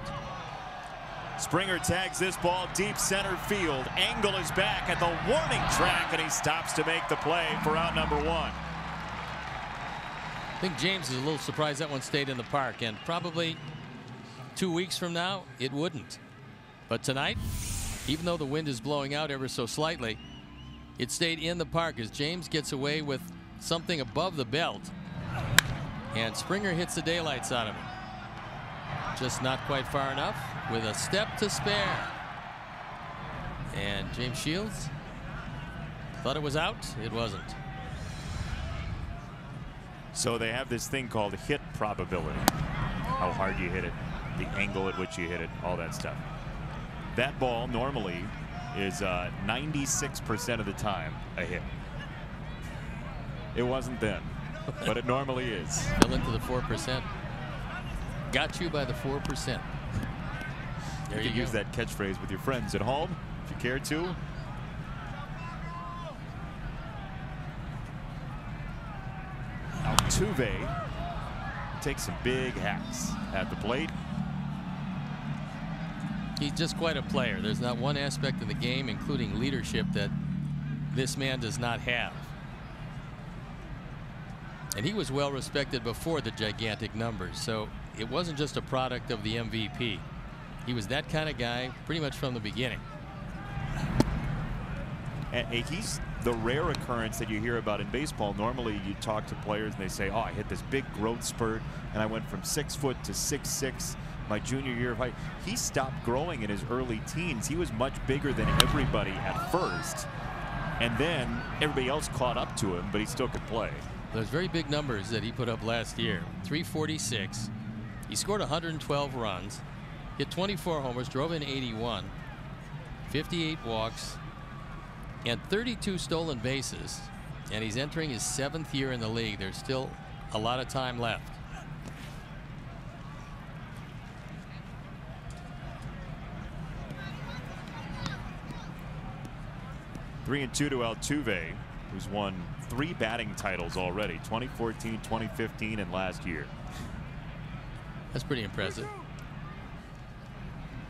S1: Springer tags this ball deep center field. Engel is back at the warning track, and he stops to make the play for out number 1.
S2: I think James is a little surprised that one stayed in the park, and probably 2 weeks from now it wouldn't. But tonight, even though the wind is blowing out ever so slightly, it stayed in the park as James gets away with something above the belt, and Springer hits the daylights out of him. Just not quite far enough with a step to spare. And James Shields thought it was out. It wasn't.
S1: So they have this thing called hit probability. How hard you hit it, the angle at which you hit it, all that stuff. That ball normally is 96% of the time a hit. It wasn't then, but it normally is.
S2: Fell into the 4%. Got you by the 4%. There
S1: you can use that catchphrase with your friends at home if you care to. Altuve takes some big hacks at the plate.
S2: He's just quite a player. There's not one aspect of the game, including leadership, that this man does not have. And he was well respected before the gigantic numbers, so it wasn't just a product of the MVP. He was that kind of guy pretty much from the beginning.
S1: And he's the rare occurrence that you hear about in baseball. Normally you talk to players and they say, oh, I hit this big growth spurt and I went from 6 foot to 6'6" my junior year of height. He stopped growing in his early teens. He was much bigger than everybody at first, and then everybody else caught up to him, but he still could play.
S2: Those very big numbers that he put up last year. 346. He scored 112 runs, hit 24 homers, drove in 81, 58 walks, and 32 stolen bases, and he's entering his 7th year in the league. There's still a lot of time left.
S1: Three and 2 to Altuve, who's won 3 batting titles already, 2014, 2015, and last year.
S2: That's pretty impressive.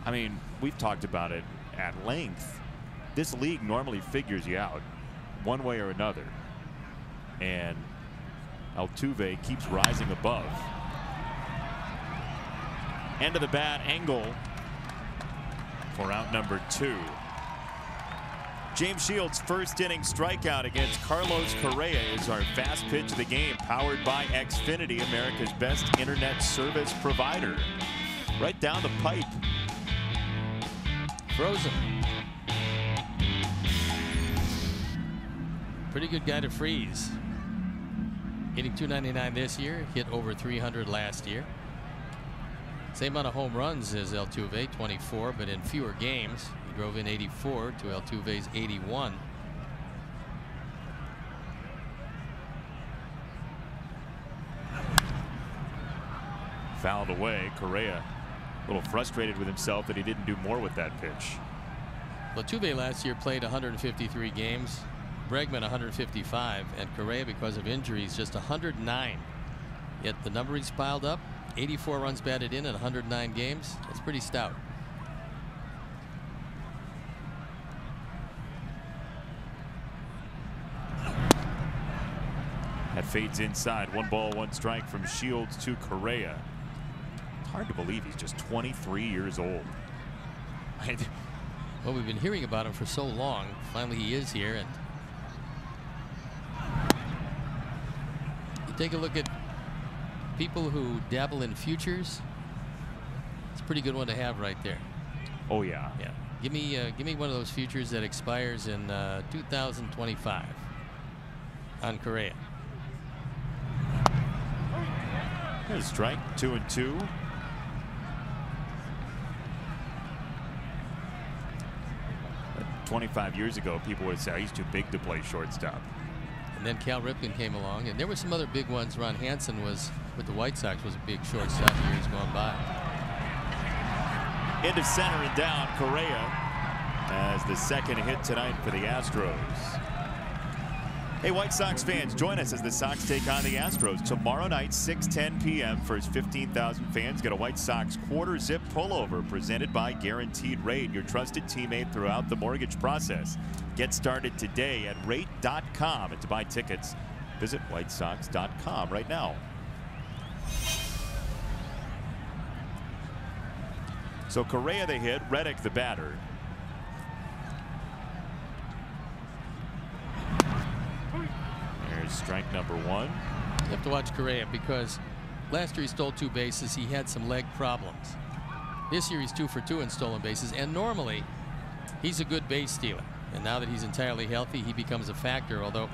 S1: I mean, we've talked about it at length. This league normally figures you out one way or another, and Altuve keeps rising above. End of the bat, Engel for out number 2. James Shields' first inning strikeout against Carlos Correa is our fast pitch of the game, powered by Xfinity, America's best internet service provider. Right down the pipe.
S2: Frozen. Pretty good guy to freeze. Hitting .299 this year, hit over 300 last year. Same amount of home runs as Altuve, 24, but in fewer games. He drove in 84 to Altuve's 81.
S1: Fouled away. Correa a little frustrated with himself that he didn't do more with that pitch.
S2: Altuve last year played 153 games. Bregman 155, and Correa, because of injuries, just 109. Yet the number he's piled up, 84 runs batted in 109 games. That's pretty stout.
S1: That fades inside. 1 ball, 1 strike from Shields to Correa. It's hard to believe he's just 23 years old.
S2: Well, we've been hearing about him for so long. Finally, he is here, and take a look at people who dabble in futures. It's a pretty good one to have right there.
S1: Oh, yeah.
S2: Yeah. Give me one of those futures that expires in 2025 on Correa.
S1: Here's a strike, 2-2. But 25 years ago, people would say, he's too big to play shortstop.
S2: And then Cal Ripken came along, and there were some other big ones. Ron Hansen was with the White Sox, was a big shortstop years gone by.
S1: Into center and down, Correa as the second hit tonight for the Astros. Hey, White Sox fans, join us as the Sox take on the Astros tomorrow night, 6:10 p.m. First 15,000 fans get a White Sox quarter zip pullover presented by Guaranteed Rate, your trusted teammate throughout the mortgage process. Get started today at rate.com, and to buy tickets, visit whitesox.com right now. So Correa the hit, Reddick the batter. There's strike number one.
S2: You have to watch Correa because last year he stole 2 bases. He had some leg problems. This year he's 2 for 2 in stolen bases, and normally he's a good base stealer. And now that he's entirely healthy, he becomes a factor, although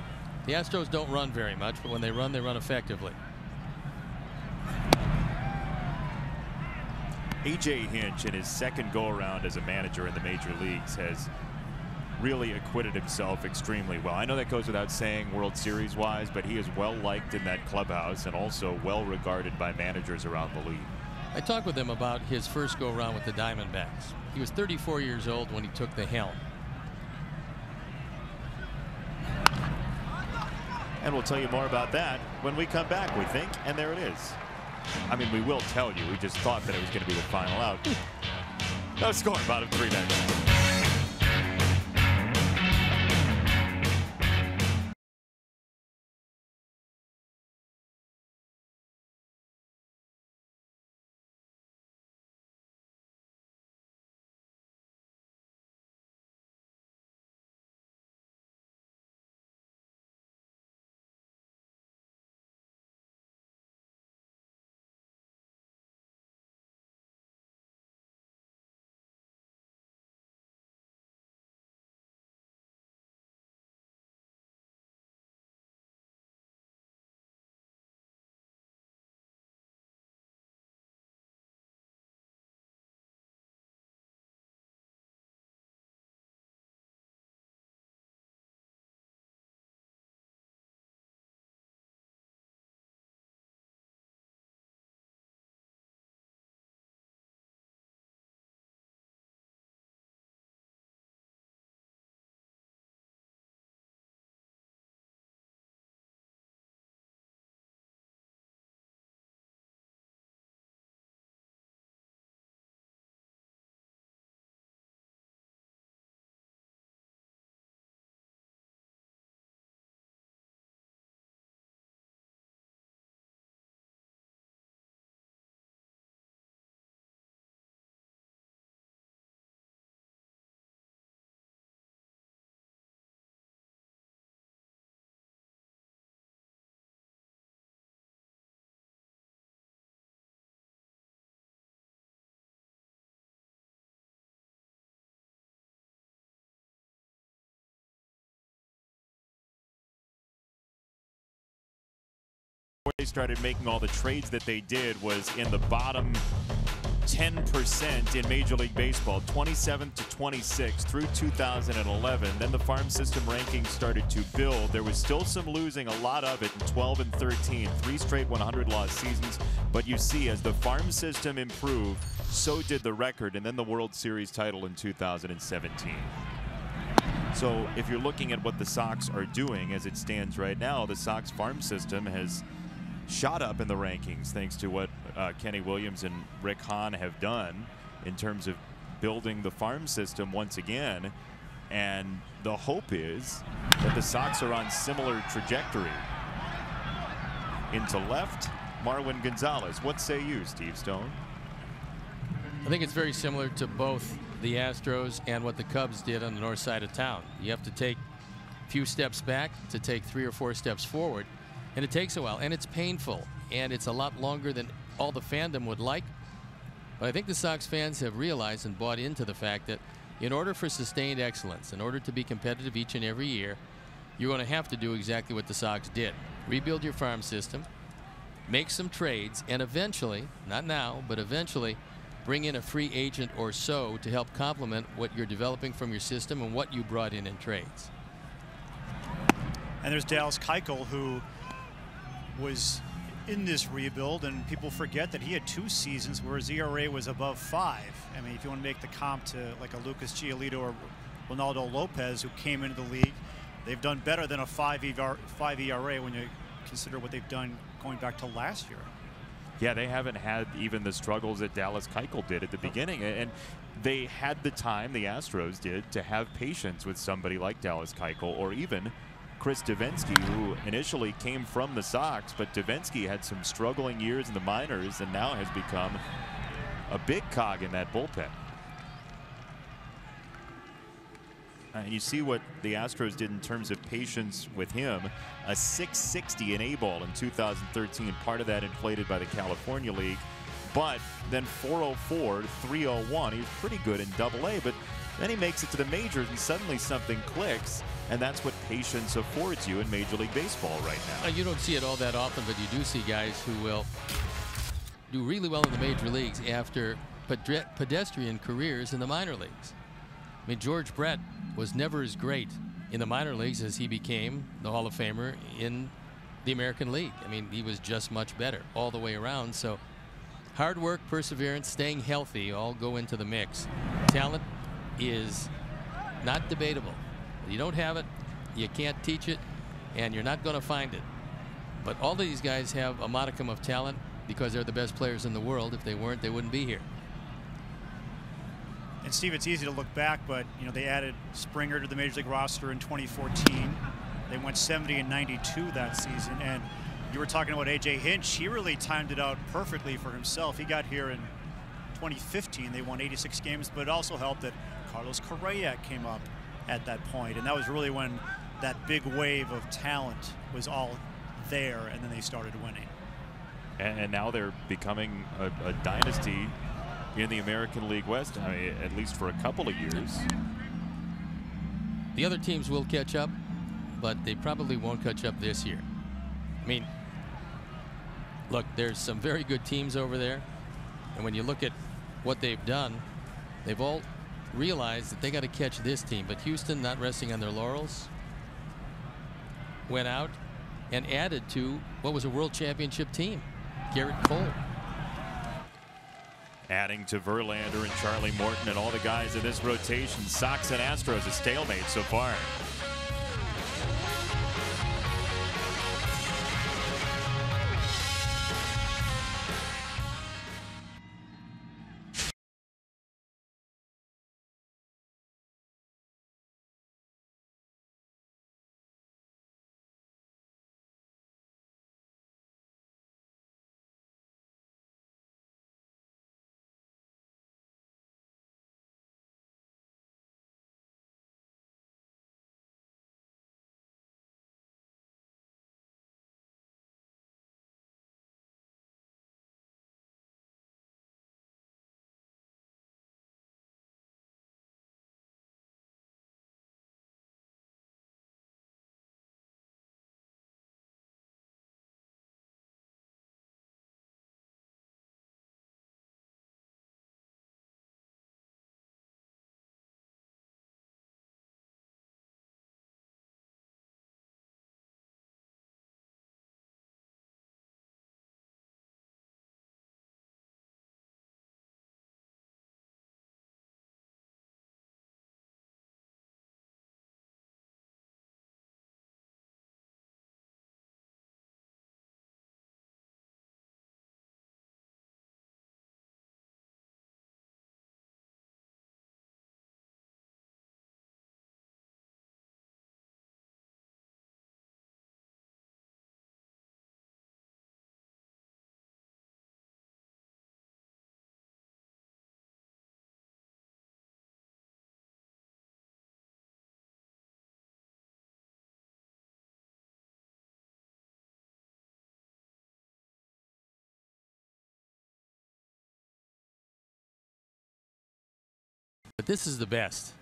S2: the Astros don't run very much, but when they run effectively.
S1: A.J. Hinch, in his second go-around as a manager in the major leagues, has really acquitted himself extremely well. I know that goes without saying World Series wise, but he is well liked in that clubhouse and also well regarded by managers around the league.
S2: I talked with him about his first go-around with the Diamondbacks. He was 34 years old when he took the helm.
S1: And we'll tell you more about that when we come back, we think. And there it is. I mean, we will tell you. We just thought that it was going to be the final out. No score, bottom 3 next. They started making all the trades that they did was in the bottom 10% in Major League Baseball, 27th to 26th through 2011. Then the farm system rankings started to build. There was still some losing, a lot of it in 12 and 13, 3 straight 100-loss seasons. But you see, as the farm system improved, so did the record, and then the World Series title in 2017. So if you're looking at what the Sox are doing as it stands right now, the Sox farm system has shot up in the rankings thanks to what Kenny Williams and Rick Hahn have done in terms of building the farm system once again. And the hope is that the Sox are on similar trajectory. Into left, Marwin Gonzalez. What say you, Steve Stone?
S2: I think it's very similar to both the Astros and what the Cubs did on the north side of town. You have to take a few steps back to take 3 or 4 steps forward. And it takes a while, and it's painful, and it's a lot longer than all the fandom would like. But I think the Sox fans have realized and bought into the fact that in order for sustained excellence, in order to be competitive each and every year, you're going to have to do exactly what the Sox did. Rebuild your farm system, make some trades, and eventually, not now, but eventually, bring in a free agent or so to help complement what you're developing from your system and what you brought in trades.
S4: And there's Dallas Keuchel, who was in this rebuild, and people forget that he had 2 seasons where his ERA was above 5. I mean, if you want to make the comp to like a Lucas Giolito or Ronaldo Lopez, who came into the league, they've done better than a 5 ERA when you consider what they've done going back to last year.
S1: Yeah, they haven't had even the struggles that Dallas Keuchel did at the beginning, and they had the time, the Astros did, to have patience with somebody like Dallas Keuchel, or even Chris Davinsky, who initially came from the Sox, but Davinsky had some struggling years in the minors and now has become a big cog in that bullpen. And you see what the Astros did in terms of patience with him. A .660 in A-ball in 2013, part of that inflated by the California League. But then .404, .301, he was pretty good in Double-A, but then he makes it to the majors and suddenly something clicks, and that's what patience affords you in Major League Baseball right now.
S2: You don't see it all that often, but you do see guys who will do really well in the major leagues after pedestrian careers in the minor leagues. I mean, George Brett was never as great in the minor leagues as he became the Hall of Famer in the American League. I mean, he was just much better all the way around. So hard work, perseverance, staying healthy all go into the mix. Talent is not debatable. You don't have it, you can't teach it, and you're not going to find it. But all of these guys have a modicum of talent because they're the best players in the world. If they weren't, they wouldn't be here.
S4: And Steve, it's easy to look back, but you know, they added Springer to the Major League roster in 2014. They went 70-92 that season, and you were talking about A.J. Hinch. He really timed it out perfectly for himself. He got here in 2015. They won 86 games, but it also helped that Carlos Correa came up at that point, and that was really when that big wave of talent was all there, and then they started winning.
S1: And now they're becoming a dynasty in the American League West, I mean, at least for a couple of years.
S2: The other teams will catch up, but they probably won't catch up this year. I mean, look, there's some very good teams over there, and when you look at what they've done, they've all realized that they got to catch this team. But Houston, not resting on their laurels, went out and added to what was a world championship team, Garrett Cole.
S1: Adding to Verlander and Charlie Morton and all the guys in this rotation. Sox and Astros a stalemate so far.
S2: But this is the best.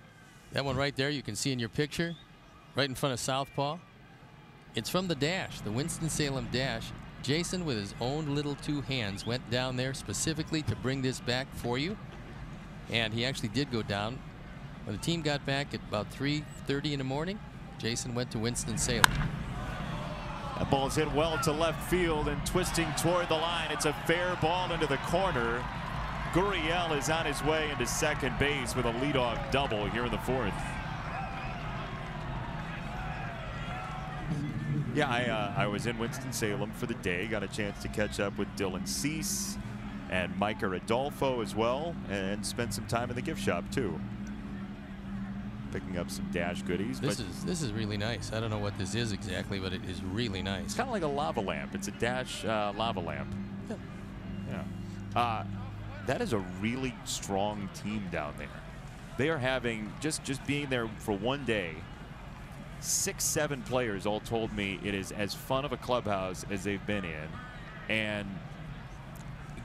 S2: That one right there you can see in your picture, right in front of Southpaw. It's from the dash, the Winston-Salem dash. Jason, with his own little 2 hands, went down there specifically to bring this back for you. And he actually did go down. When the team got back at about 3:30 in the morning, Jason went to Winston-Salem.
S1: That ball's hit well to left field and twisting toward the line. It's a fair ball into the corner. Gurriel is on his way into second base with a leadoff double here in the 4th. Yeah, I was in Winston-Salem for the day. Got a chance to catch up with Dylan Cease and Micah Rodolfo as well, and spent some time in the gift shop too, picking up some dash goodies.
S2: This is really nice. I don't know what this is exactly, but it is really nice.
S1: It's kind of like a lava lamp. It's a dash lava lamp. Yeah. That is a really strong team down there. They are having, just being there for one day, 6-7 players all told me it is as fun of a clubhouse as they've been in. And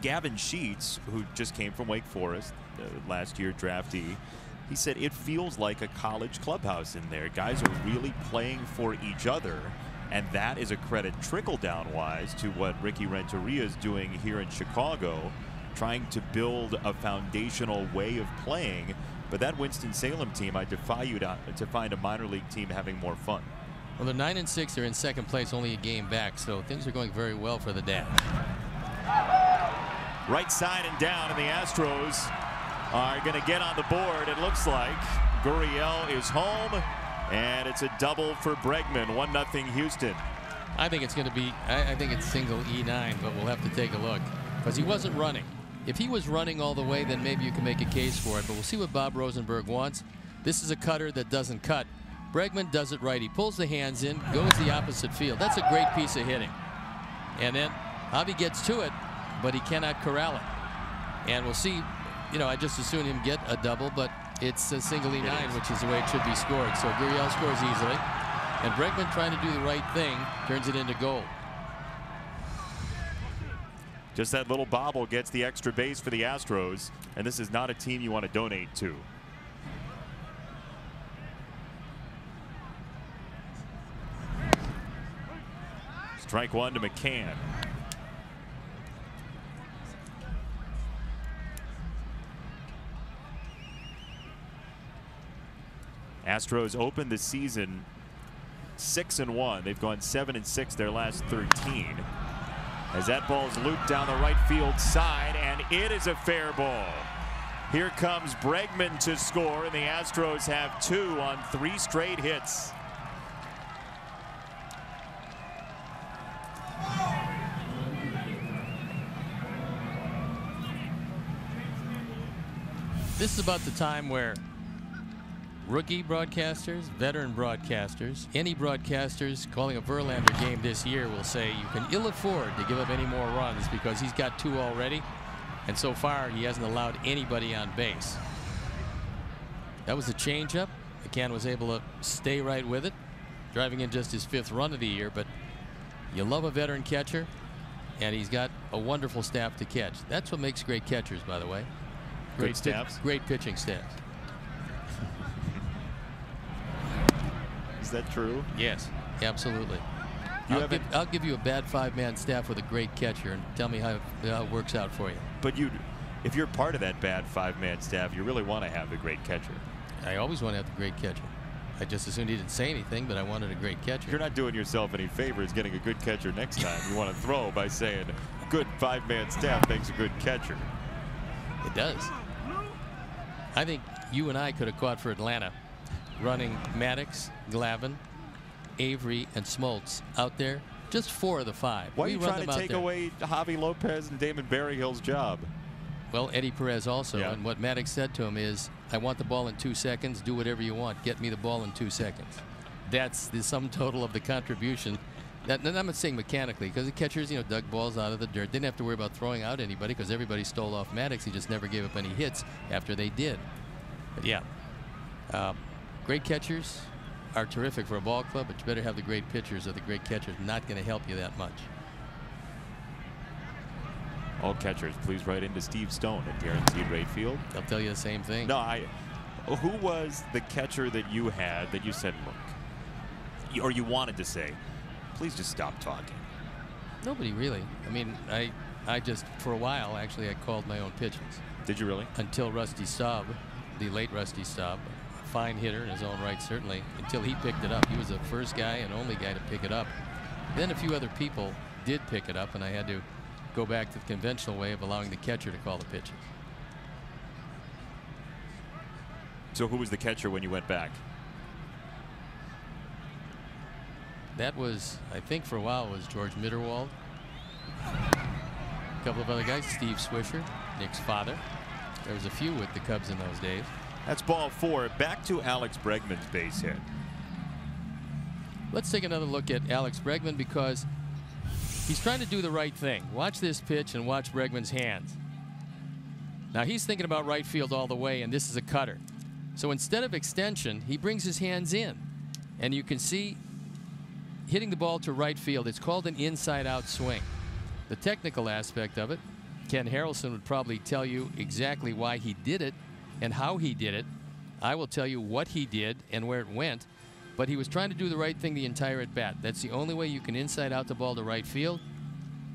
S1: Gavin Sheets, who just came from Wake Forest, last year draftee, he said it feels like a college clubhouse in there. Guys are really playing for each other, and that is a credit trickle-down wise to what Ricky Renteria is doing here in Chicago, trying to build a foundational way of playing. But that Winston-Salem team, I defy you to find a minor league team having more fun.
S2: Well, they're 9-6. They're in second place, only a game back, so things are going very well for the Dash.
S1: Right side and down, and the Astros are going to get on the board. It looks like Gurriel is home, and it's a double for Bregman. 1-0 Houston.
S2: I think it's going to be, I think it's single E9, but we'll have to take a look because he wasn't running. If he was running all the way, then maybe you can make a case for it, but we'll see what Bob Rosenberg wants. This is a cutter that doesn't cut. Bregman does it right. He pulls the hands in, goes the opposite field. That's a great piece of hitting. And then Javi gets to it, but he cannot corral it. And we'll see, you know, I just assume him get a double, but it's a single E9, which is the way it should be scored. So Gurriel scores easily. And Bregman, trying to do the right thing, turns it into goal.
S1: Just that little bobble gets the extra base for the Astros, and this is not a team you want to donate to. Strike one to McCann. Astros opened the season 6-1. They've gone 7-6 their last 13. As that ball's looped down the right field side, and it is a fair ball. Here comes Bregman to score, and the Astros have 2 on 3 straight hits.
S2: This is about the time where rookie broadcasters, veteran broadcasters, any broadcasters calling a Verlander game this year will say you can ill afford to give up any more runs because he's got 2 already, and so far he hasn't allowed anybody on base. That was a changeup. McCann was able to stay right with it, driving in just his 5th run of the year, but you love a veteran catcher, and he's got a wonderful staff to catch. That's what makes great catchers, by the way.
S1: Great staffs?
S2: Great pitching staffs.
S1: Is that true?
S2: Yes, absolutely. I'll give you a bad 5-man staff with a great catcher and tell me how it works out for you.
S1: But if you're part of that bad 5-man staff, you really want to have the great catcher.
S2: I always want to have the great catcher. I just assumed he didn't say anything, but I wanted a great catcher.
S1: You're not doing yourself any favors getting a good catcher next time. You want to throw by saying good 5-man staff makes a good catcher.
S2: It does. I think you and I could have caught for Atlanta, running Maddox, Glavine, Avery, and Smoltz out there. Just 4 of the 5.
S1: Why are you trying to take away Javi Lopez and Damon Berryhill's job?
S2: Well, Eddie Perez also.
S1: Yeah.
S2: And what Maddox said to him is, I want the ball in 2 seconds. Do whatever you want. Get me the ball in 2 seconds. That's the sum total of the contribution. And I'm not saying mechanically, because the catchers, dug balls out of the dirt. Didn't have to worry about throwing out anybody because everybody stole off Maddox. He just never gave up any hits after they did. But yeah, great catchers are terrific for a ball club, but you better have the great pitchers, or the great catchers not going to help you that much.
S1: All catchers, please write into Steve Stone at Guaranteed Rate Field.
S2: They'll tell you the same thing.
S1: No, Who was the catcher that you had that you said, look, or you wanted to say, please just stop talking?
S2: Nobody really. I mean, I just, for a while, actually, I called my own pitches.
S1: Did you really?
S2: Until Rusty Staub, the late Rusty Staub, fine hitter in his own right, certainly, until he picked it up. He was the first guy and only guy to pick it up. Then a few other people did pick it up, and I had to go back to the conventional way of allowing the catcher to call the pitches.
S1: So who was the catcher when you went back?
S2: That was, I think for a while, was George Mitterwald. A couple of other guys, Steve Swisher, Nick's father. There was a few with the Cubs in those days.
S1: That's ball 4. Back to Alex Bregman's base hit.
S2: Let's take another look at Alex Bregman because he's trying to do the right thing. Watch this pitch and watch Bregman's hands. Now he's thinking about right field all the way, and this is a cutter. So instead of extension, he brings his hands in, and you can see hitting the ball to right field. It's called an inside-out swing. The technical aspect of it, Ken Harrelson would probably tell you exactly why he did it and how he did it. I will tell you what he did and where it went, but he was trying to do the right thing the entire at-bat. That's the only way you can inside out the ball to right field,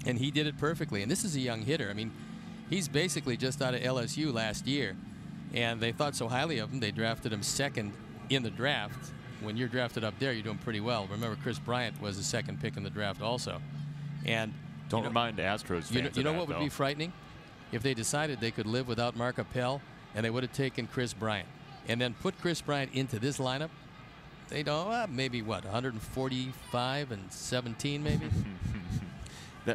S2: and he did it perfectly. And this is a young hitter. I mean, he's basically just out of LSU last year, and they thought so highly of him, they drafted him second in the draft. When you're drafted up there, you're doing pretty well. Remember, Chris Bryant was the second pick in the draft also. And
S1: don't remind Astros fans.
S2: You know what would be frightening? If they decided they could live without Mark Appel, and they would have taken Chris Bryant, and then put Chris Bryant into this lineup, they'd maybe what, 145 and 17 maybe?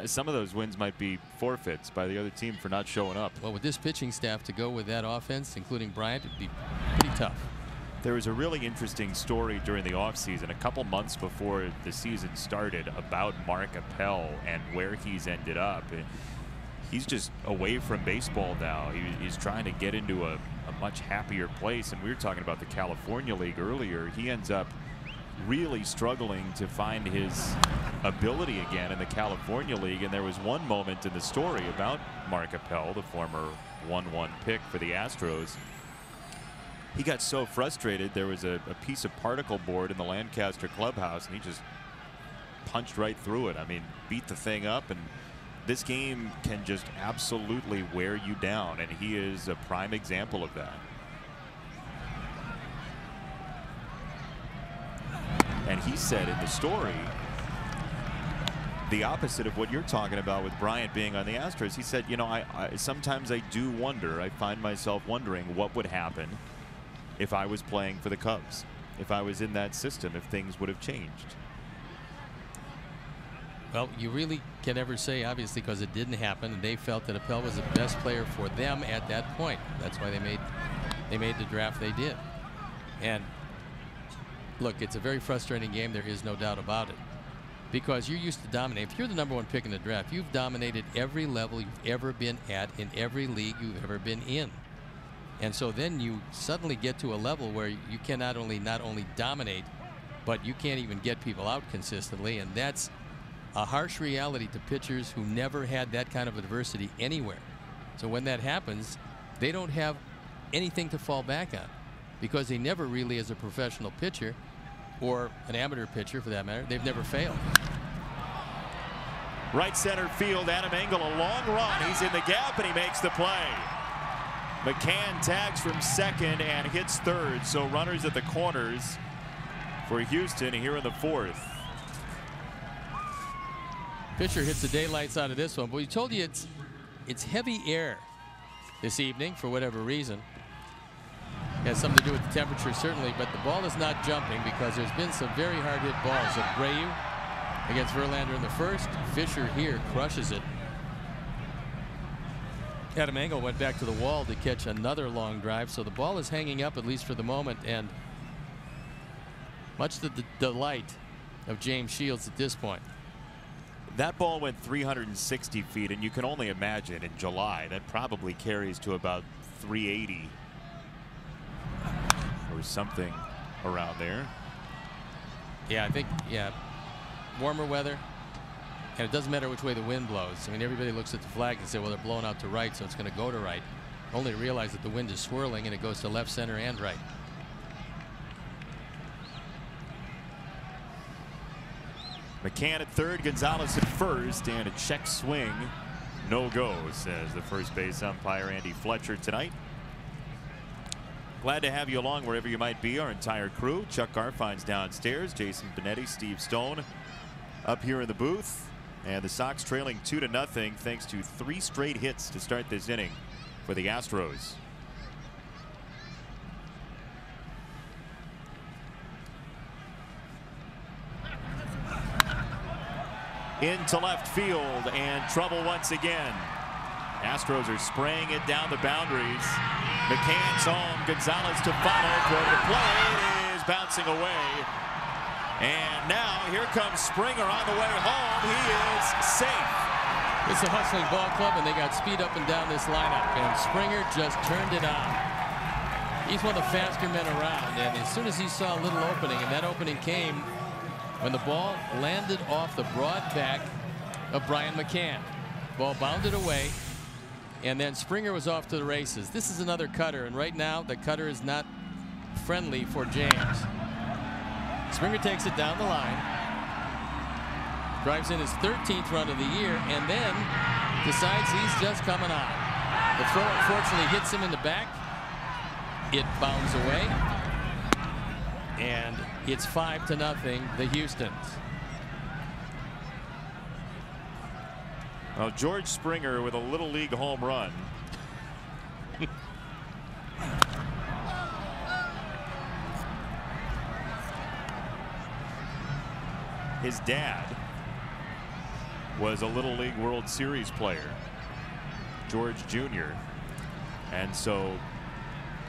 S1: Some of those wins might be forfeits by the other team for not showing up.
S2: Well, with this pitching staff to go with that offense, including Bryant, it'd be pretty tough.
S1: There was a really interesting story during the offseason, a couple months before the season started, about Mark Appel and where he's ended up. He's just away from baseball now. He's trying to get into a much happier place. And we were talking about the California League earlier. He ends up really struggling to find his ability again in the California League. And there was one moment in the story about Mark Appel, the former 1-1 pick for the Astros. He got so frustrated, there was a piece of particle board in the Lancaster clubhouse, and he just punched right through it. I mean, beat the thing up, and this game can just absolutely wear you down, and he is a prime example of that. And he said in the story the opposite of what you're talking about with Bryant being on the Astros. He said, you know, I sometimes I do wonder, I find myself wondering what would happen if I was playing for the Cubs, if I was in that system, if things would have changed.
S2: Well, you really can never say, obviously, because it didn't happen, and they felt that Appel was the best player for them at that point. That's why they made the draft they did. And look, it's a very frustrating game. There is no doubt about it, because you're used to dominate. If you're the #1 pick in the draft, you've dominated every level you've ever been at in every league you've ever been in. And so then you suddenly get to a level where you can not only dominate, but you can't even get people out consistently, and that's a harsh reality to pitchers who never had that kind of adversity anywhere. So when that happens, they don't have anything to fall back on, because they never really, as a professional pitcher or an amateur pitcher for that matter, they've never failed.
S1: Right center field, Adam Engel, a long run. He's in the gap, and he makes the play. McCann tags from second and hits third, so runners at the corners for Houston here in the 4th.
S2: Pitcher hits the daylights out of this one, but we told you it's heavy air this evening for whatever reason. It has something to do with the temperature, certainly, but the ball is not jumping because there's been some very hard hit balls. Abreu against Verlander in the 1st. Fisher here crushes it. Adam Engel went back to the wall to catch another long drive, so the ball is hanging up, at least for the moment, and much to the delight of James Shields at this point.
S1: That ball went 360 feet, and you can only imagine in July that probably carries to about 380 or something around there.
S2: Yeah, I think, yeah, warmer weather. And it doesn't matter which way the wind blows. I mean, everybody looks at the flag and say, well, they're blowing out to right, so it's going to go to right. Only to realize that the wind is swirling and it goes to left, center, and right.
S1: McCann at third, Gonzalez at first, and a check swing. No go, says the first base umpire, Andy Fletcher, tonight. Glad to have you along wherever you might be. Our entire crew. Chuck Garfine's downstairs. Jason Benetti, Steve Stone up here in the booth. And the Sox trailing 2-0 thanks to 3 straight hits to start this inning for the Astros. Into left field, and trouble once again. Astros are spraying it down the boundaries. McCann's home. Gonzalez to follow. Throw to plate. It is bouncing away. And now here comes Springer on the way home. He is safe.
S2: It's a hustling ball club, and they got speed up and down this lineup. And Springer just turned it on. He's one of the faster men around. And as soon as he saw a little opening, and that opening came when the ball landed off the broad back of Brian McCann. Ball bounded away, and then Springer was off to the races. This is another cutter, and right now the cutter is not friendly for James. Springer takes it down the line, drives in his 13th run of the year, and then decides he's just coming on. The throw unfortunately hits him in the back. It bounds away, and it's 5-0, the Houstons.
S1: Well, George Springer with a Little League home run. His dad was a Little League World Series player, George Jr. And so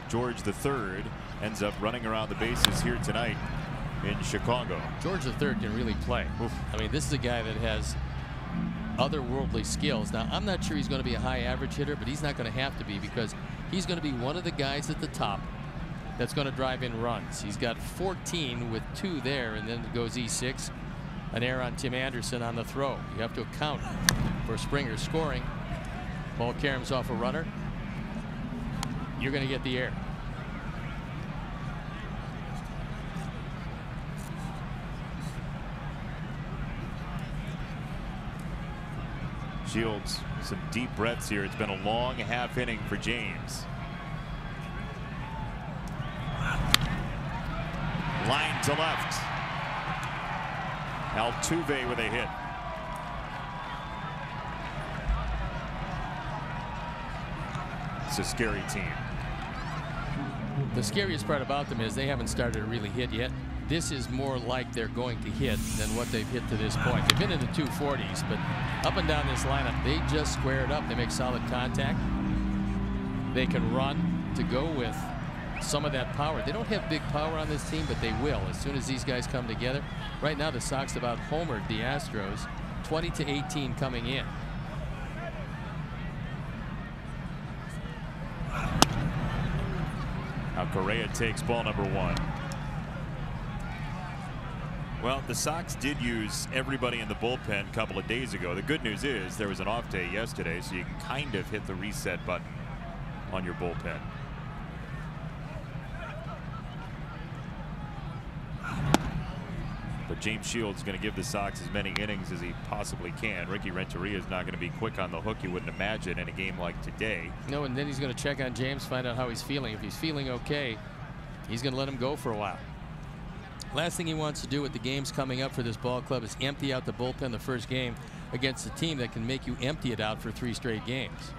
S1: George III ends up running around the bases here tonight in Chicago.
S2: George III can really play. Oof. I mean, this is a guy that has otherworldly skills. Now, I'm not sure he's going to be a high average hitter, but he's not going to have to be, because he's going to be one of the guys at the top that's going to drive in runs. He's got 14 with 2 there, and then it goes E6. An error on Tim Anderson on the throw. You have to account for Springer scoring. Ball caroms off a runner. You're going to get the error.
S1: Shields, some deep breaths here. It's been a long half inning for James. Line to left. Altuve with a hit. It's a scary team.
S2: The scariest part about them is they haven't started to really hit yet. This is more like they're going to hit than what they've hit to this point. They've been in the 240s, but up and down this lineup, they just square it up. They make solid contact. They can run to go with some of that power. They don't have big power on this team, but they will as soon as these guys come together. Right now, the Sox about homered the Astros, 20-18 coming in.
S1: Now Correa takes ball number 1. Well, the Sox did use everybody in the bullpen a couple of days ago. The good news is there was an off day yesterday, so you can kind of hit the reset button on your bullpen. But James Shields is going to give the Sox as many innings as he possibly can. Ricky Renteria is not going to be quick on the hook, you wouldn't imagine, in a game like today.
S2: No, and then he's going to check on James, find out how he's feeling. If he's feeling okay, he's going to let him go for a while. Last thing he wants to do with the games coming up for this ball club is empty out the bullpen the first game against a team that can make you empty it out for 3 straight games.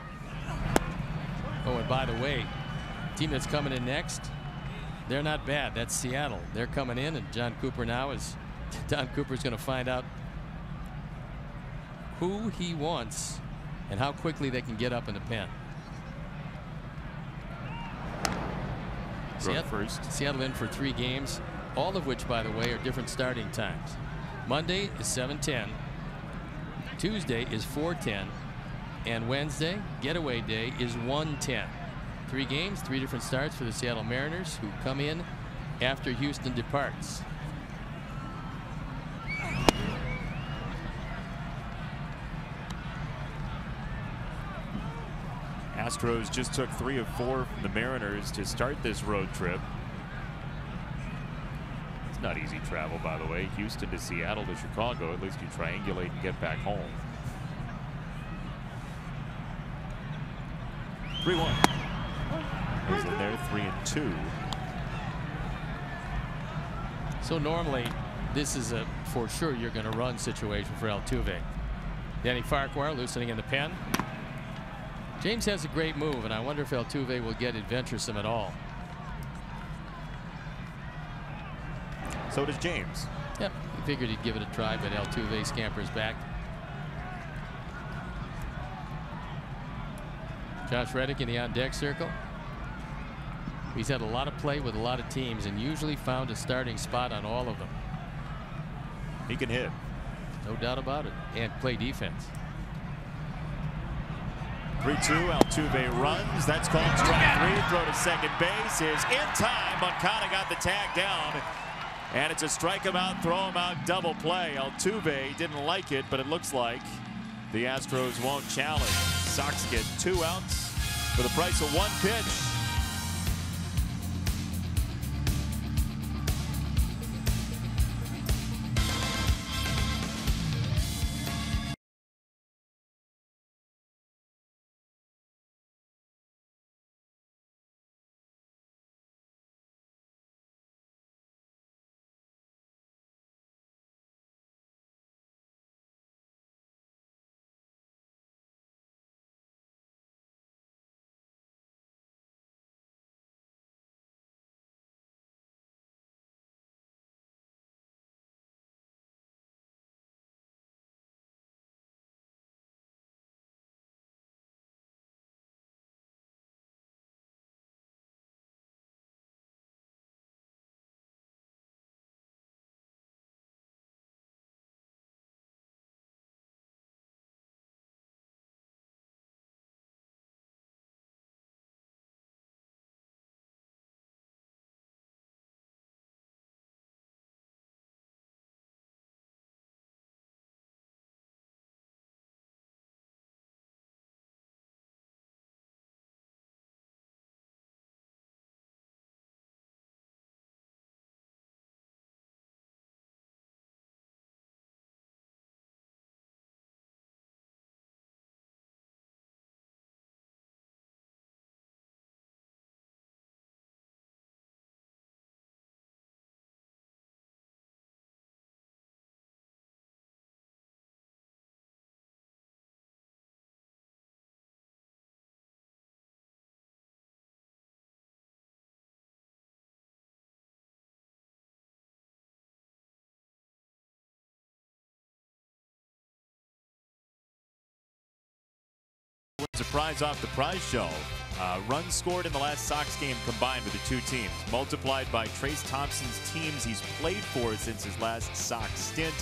S2: Oh, and by the way, team that's coming in next, they're not bad. That's Seattle. They're coming in, and Don Cooper's going to find out who he wants and how quickly they can get up in the pen. Seattle in for 3 games, all of which, by the way, are different starting times. Monday is 7:10. Tuesday is 4:10. And Wednesday, getaway day, is 1:10. 3 games, 3 different starts for the Seattle Mariners, who come in after Houston departs.
S1: Astros just took 3 of 4 from the Mariners to start this road trip. It's not easy travel, by the way. Houston to Seattle to Chicago. At least you triangulate and get back home. 3-1. He's in there, 3-2.
S2: So normally, this is a for sure you're going to run situation for Altuve. Danny Farquhar loosening in the pen. James has a great move, and I wonder if Altuve will get adventuresome at all.
S1: So does James.
S2: Yep, he figured he'd give it a try, but Altuve scampers back. Josh Reddick in the on-deck circle. He's had a lot of play with a lot of teams and usually found a starting spot on all of them.
S1: He can hit.
S2: No doubt about it. And play defense.
S1: 3-2. Altuve runs. That's called strike 3. Throw to second base is in time. Moncada got the tag down. And it's a strike him out, throw him out, double play. Altuve didn't like it, but it looks like the Astros won't challenge. Sox get 2 outs for the price of 1 pitch. Surprise off the prize show. Runs scored in the last Sox game combined with the 2 teams, multiplied by Trace Thompson's teams he's played for since his last Sox stint.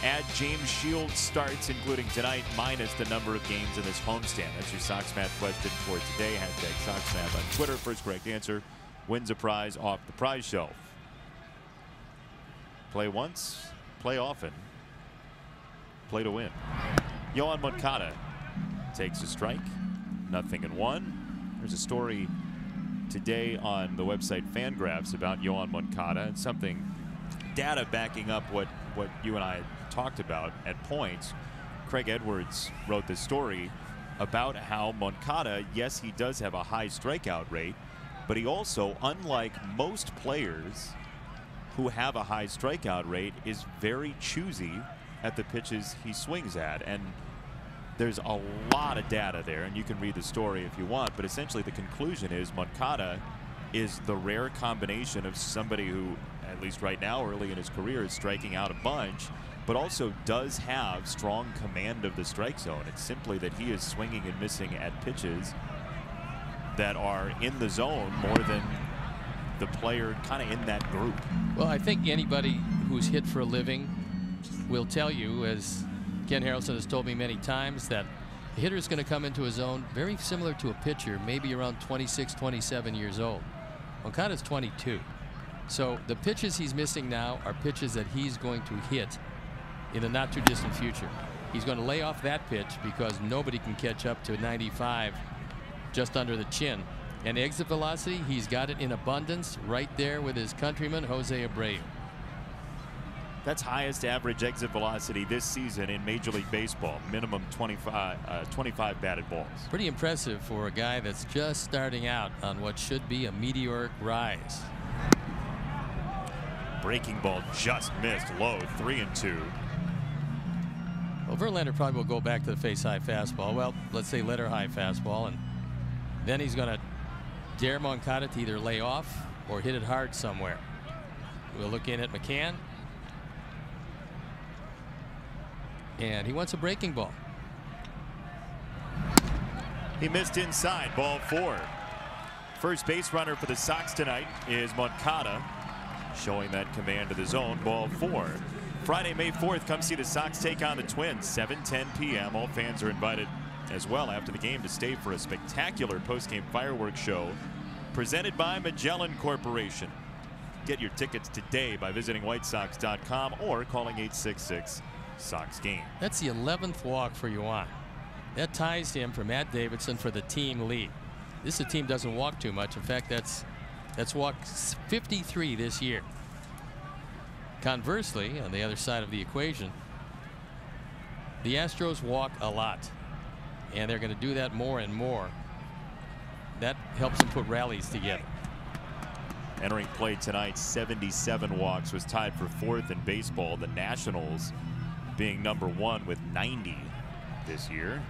S1: Add James Shields starts, including tonight, minus the number of games in this homestand. That's your Sox Math question for today. Hashtag Sox Math on Twitter. First correct answer wins a prize off the prize show. Play once, play often, play to win. Yohan Moncada takes a strike. 0-1. There's a story today on the website Fangraphs about Yohan Moncada and something, data backing up what you and I had talked about at points. Craig Edwards wrote this story about how Moncada, yes, he does have a high strikeout rate, but he also, unlike most players who have a high strikeout rate, is very choosy at the pitches he swings at. And there's a lot of data there, and you can read the story if you want, but essentially the conclusion is Moncada is the rare combination of somebody who, at least right now, early in his career, is striking out a bunch, but also does have strong command of the strike zone. It's simply that he is swinging and missing at pitches that are in the zone more than the player kind of in that group.
S2: Well, I think anybody who's hit for a living will tell you, as Ken Harrelson has told me many times, that a hitter is going to come into a zone very similar to a pitcher, maybe around 26, 27 years old. Moncada's 22. So the pitches he's missing now are pitches that he's going to hit in the not too distant future. He's going to lay off that pitch because nobody can catch up to 95 just under the chin. And exit velocity, he's got it in abundance right there with his countryman, Jose Abreu.
S1: That's highest average exit velocity this season in Major League Baseball. Minimum 25 batted balls.
S2: Pretty impressive for a guy that's just starting out on what should be a meteoric rise.
S1: Breaking ball just missed low, 3-2.
S2: Well, Verlander probably will go back to the face-high fastball. Well, let's say letter-high fastball, and then he's going to dare Moncada to either lay off or hit it hard somewhere. We'll look in at McCann. And he wants a breaking ball.
S1: He missed inside, ball 4. First base runner for the Sox tonight is Moncada, showing that command of the zone, ball 4. Friday, May 4th, come see the Sox take on the Twins, 7:10 p.m. All fans are invited as well after the game to stay for a spectacular post-game fireworks show presented by Magellan Corporation. Get your tickets today by visiting WhiteSox.com or calling 866-SOX game.
S2: That's the 11th walk for Yuan. That ties him for Matt Davidson for the team lead. This team doesn't walk too much. In fact, that's walked 53 this year. Conversely, on the other side of the equation, the Astros walk a lot, and they're going to do that more and more. That helps them put rallies together.
S1: Entering play tonight, 77 walks, was tied for 4th in baseball. The Nationals being number 1 with 90 this year.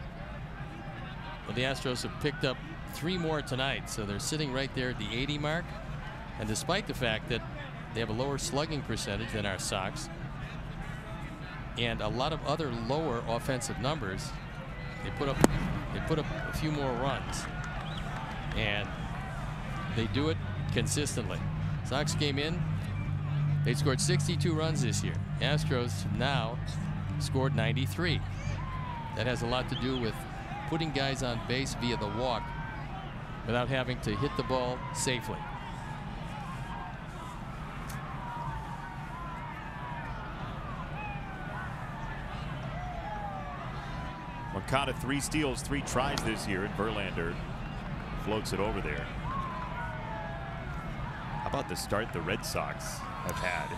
S2: Well, the Astros have picked up 3 more tonight, so they're sitting right there at the 80 mark. And despite the fact that they have a lower slugging percentage than our Sox and a lot of other lower offensive numbers, they put up a few more runs, and they do it consistently. Sox came in, they scored 62 runs this year. Astros now scored 93. That has a lot to do with putting guys on base via the walk without having to hit the ball safely.
S1: Moncada 3 steals, 3 tries this year, and Verlander floats it over there. How about the start the Red Sox have had?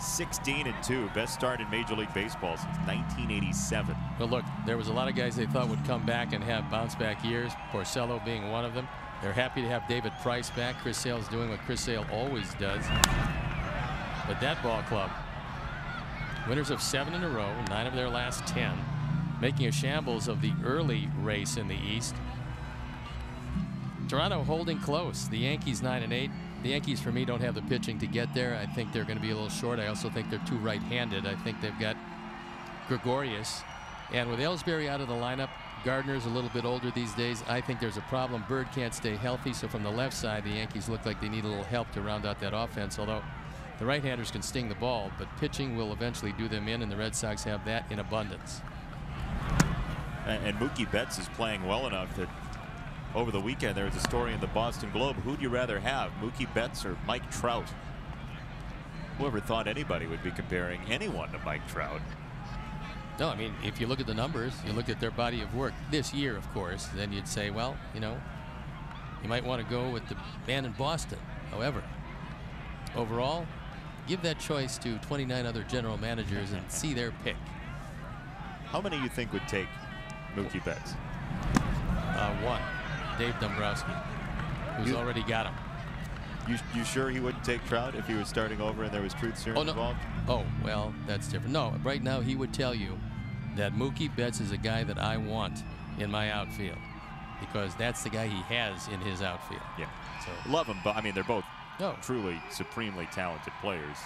S1: 16-2, best start in Major League Baseball since 1987.
S2: Well, look, there was a lot of guys they thought would come back and have bounce-back years, Porcello being one of them. They're happy to have David Price back. Chris Sale's doing what Chris Sale always does. But that ball club, winners of 7 in a row, 9 of their last 10, making a shambles of the early race in the East. Toronto holding close. The Yankees 9-8. The Yankees, for me, don't have the pitching to get there. I think they're going to be a little short. I also think they're too right-handed. I think they've got Gregorius. And with Ellsbury out of the lineup, Gardner's a little bit older these days. I think there's a problem. Bird can't stay healthy. So from the left side, the Yankees look like they need a little help to round out that offense. Although the right-handers can sting the ball, but pitching will eventually do them in, and the Red Sox have that in abundance.
S1: And Mookie Betts is playing well enough that over the weekend there was a story in the Boston Globe. Who'd you rather have, Mookie Betts or Mike Trout? Whoever thought anybody would be comparing anyone to Mike Trout?
S2: No, I mean, if you look at the numbers, you look at their body of work this year, of course, then you'd say, well, you know, you might want to go with the man in Boston. However, overall, give that choice to 29 other general managers and see their pick.
S1: How many you think would take Mookie Betts?
S2: 1, Dave Dombrowski, who's already got him.
S1: You sure he wouldn't take Trout if he was starting over and there was truth serum involved?
S2: Oh, well, that's different. No, right now he would tell you that Mookie Betts is a guy that I want in my outfield because that's the guy he has in his outfield.
S1: Yeah, so love him, but I mean they're both truly supremely talented players.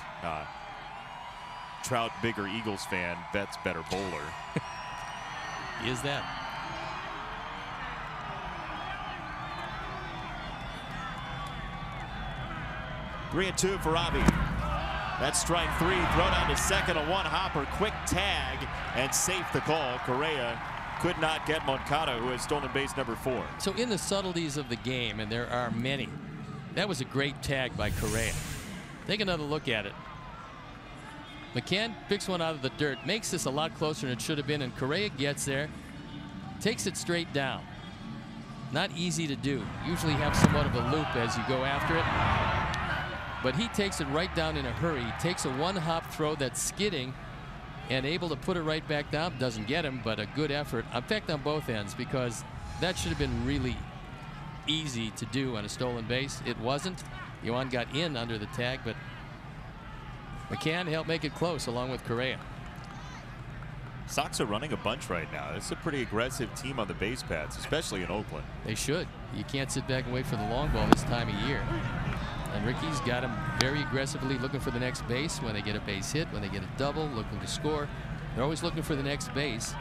S1: Trout, bigger Eagles fan. Betts, better bowler.
S2: He is that.
S1: 3-2 for Avi. That's strike 3. Thrown out to second, a one-hopper. Quick tag and safe the call. Correa could not get Moncada, who has stolen base number 4.
S2: So in the subtleties of the game, and there are many, that was a great tag by Correa. Take another look at it. McCann picks one out of the dirt, makes this a lot closer than it should have been, and Correa gets there, takes it straight down. not easy to do. Usually have somewhat of a loop as you go after it. But he takes it right down in a hurry. He takes a one-hop throw that's skidding and able to put it right back down. Doesn't get him, but a good effort. In fact, on both ends, because that should have been really easy to do on a stolen base. It wasn't. Yohan got in under the tag, but McCann helped make it close along with Correa.
S1: Sox are running a bunch right now. It's a pretty aggressive team on the base paths, especially in Oakland.
S2: They should. You can't sit back and wait for the long ball this time of year. And Ricky's got them very aggressively looking for the next base. When they get a base hit, when they get a double, looking to score. They're always looking for the next base,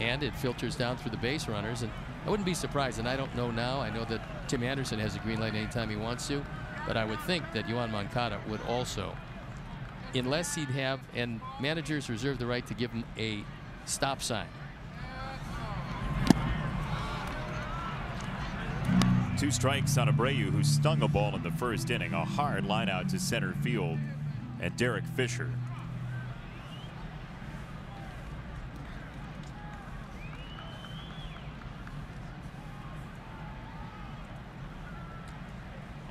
S2: and it filters down through the base runners. And I wouldn't be surprised, and I don't know now. I know that Tim Anderson has a green light anytime he wants to, but I would think that Yohan Moncada would also, unless he'd have, and managers reserve the right to give him a stop sign.
S1: 2 strikes on Abreu, who stung a ball in the first inning. A hard line out to center field, and Derek Fisher.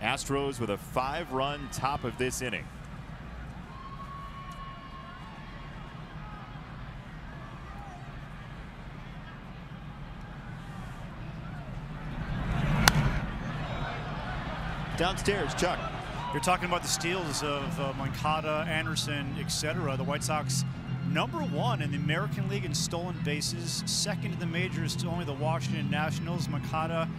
S1: Astros with a 5-run top of this inning. Downstairs, Chuck.
S4: You're talking about the steals of Moncada, Anderson, etc. The White Sox #1 in the American League in stolen bases. Second in the majors to only the Washington Nationals. Moncada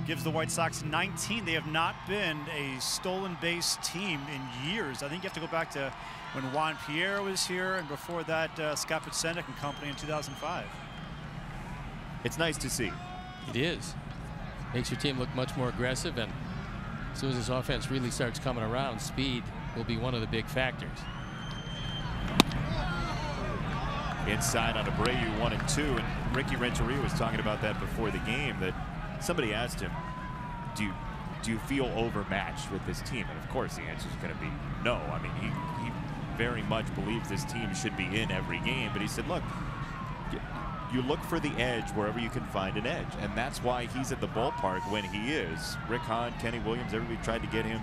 S4: gives the White Sox 19. They have not been a stolen base team in years. I think you have to go back to when Juan Pierre was here, and before that, Scott Podsednik and company in 2005.
S1: It's nice to see.
S2: It is. Makes your team look much more aggressive, and as soon as this offense really starts coming around, speed will be one of the big factors.
S1: Inside on Abreu, 1 and 2, and Ricky Renteria was talking about that before the game, that somebody asked him, do you feel overmatched with this team? And of course the answer is going to be no. I mean, he very much believes this team should be in every game, but he said, look, you look for the edge wherever you can find an edge, and that's why he's at the ballpark when he is. Rick Hahn, Kenny Williams, everybody tried to get him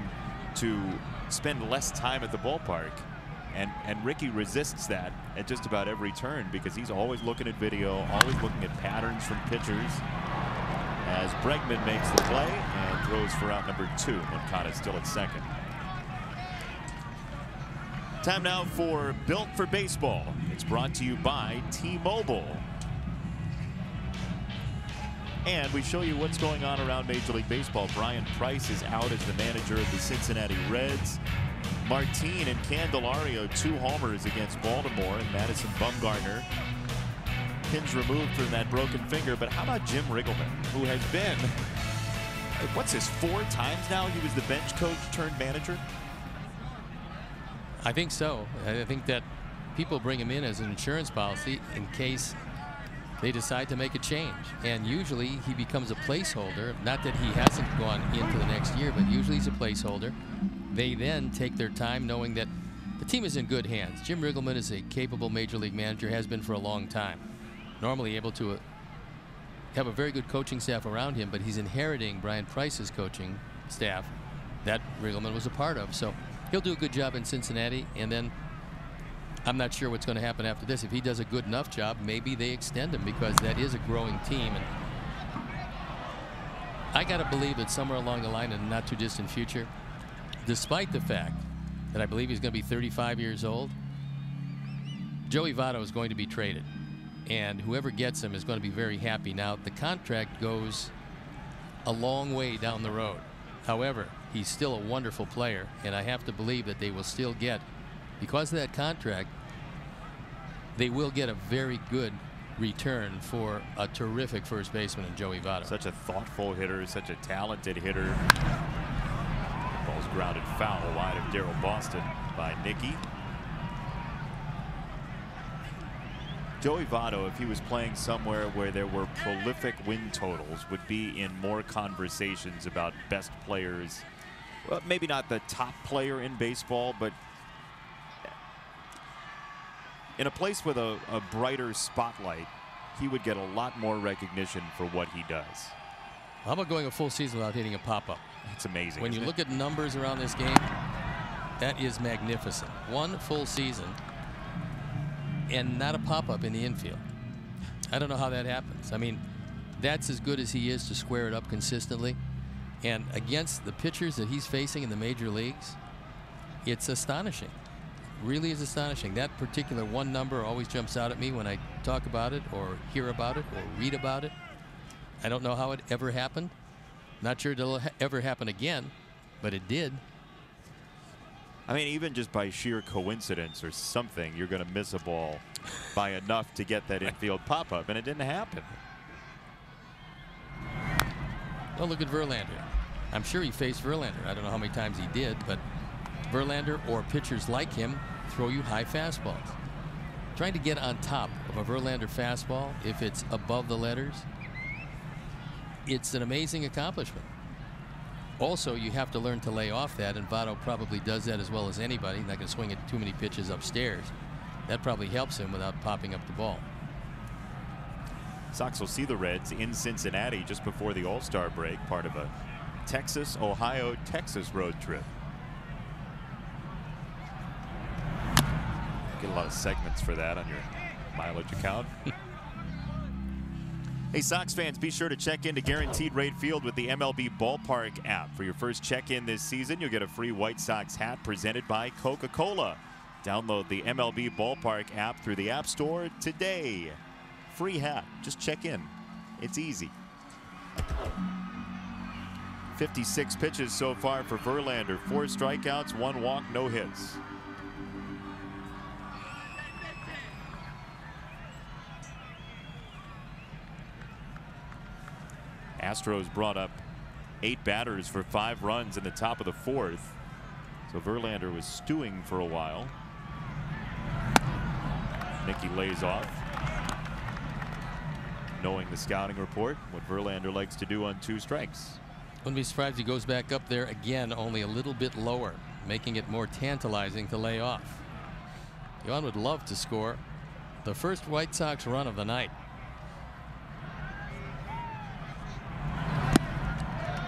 S1: to spend less time at the ballpark, and Ricky resists that at just about every turn because he's always looking at video, always looking at patterns from pitchers. As Bregman makes the play and throws for out number 2. Moncada still at second. Time now for Built for Baseball. It's brought to you by T-Mobile. And we show you what's going on around Major League Baseball. Brian Price is out as the manager of the Cincinnati Reds. Martin and Candelario, 2 homers against Baltimore, and Madison Bumgarner, pins removed from that broken finger. But how about Jim Riggleman, who has been, what's this, 4 times now he was the bench coach turned manager?
S2: I think so. I think that people bring him in as an insurance policy in case they decide to make a change. And usually he becomes a placeholder. Not that he hasn't gone into the next year, but usually he's a placeholder. They then take their time knowing that the team is in good hands. Jim Riggleman is a capable Major League manager, has been for a long time. Normally able to have a very good coaching staff around him, but he's inheriting Brian Price's coaching staff that Riggleman was a part of. So he'll do a good job in Cincinnati, and then I'm not sure what's going to happen after this. If he does a good enough job, maybe they extend him, because that is a growing team. And I got to believe that somewhere along the line in the not too distant future, despite the fact that I believe he's going to be 35 years old, Joey Votto is going to be traded. And whoever gets him is going to be very happy. Now, the contract goes a long way down the road. However, he's still a wonderful player, and I have to believe that they will still get, because of that contract, they will get a very good return for a terrific first baseman in Joey Votto.
S1: Such a thoughtful hitter, such a talented hitter. Ball's grounded foul wide of Darryl Boston by Nicky. Joey Votto, if he was playing somewhere where there were prolific win totals, would be in more conversations about best players. Well, maybe not the top player in baseball, but in a place with a brighter spotlight, he would get a lot more recognition for what he does.
S2: How about going a full season without hitting a pop-up?
S1: It's amazing.
S2: When you look at numbers around this game, that is magnificent. One full season and not a pop-up in the infield. I don't know how that happens. I mean, that's as good as he is to square it up consistently. And against the pitchers that he's facing in the major leagues, it's astonishing. Really is astonishing. That particular one number always jumps out at me when I talk about it or hear about it or read about it. I don't know how it ever happened. Not sure it'll ever happen again, but it did.
S1: I mean, even just by sheer coincidence or something, you're going to miss a ball by enough to get that infield pop-up, and it didn't happen.
S2: Well, look at Verlander. I'm sure he faced Verlander. I don't know how many times he did, but Verlander or pitchers like him throw you high fastballs. Trying to get on top of a Verlander fastball, if it's above the letters, it's an amazing accomplishment. Also, you have to learn to lay off that, and Votto probably does that as well as anybody. Not going to swing at too many pitches upstairs. That probably helps him without popping up the ball.
S1: Sox will see the Reds in Cincinnati just before the All-Star break, part of a Texas, Ohio, Texas road trip. Get a lot of segments for that on your mileage account. Hey, Sox fans, be sure to check into Guaranteed Rate Field with the MLB Ballpark app. For your first check-in this season, you'll get a free White Sox hat presented by Coca-Cola. Download the MLB Ballpark app through the App Store today. Free hat. Just check in. It's easy. 56 pitches so far for Verlander. 4 strikeouts, 1 walk, no hits. Astros brought up 8 batters for 5 runs in the top of the 4th. So Verlander was stewing for a while. Nicky lays off. Knowing the scouting report, what Verlander likes to do on 2 strikes.
S2: Wouldn't be surprised if he goes back up there again, only a little bit lower, making it more tantalizing to lay off. Yohan would love to score the first White Sox run of the night.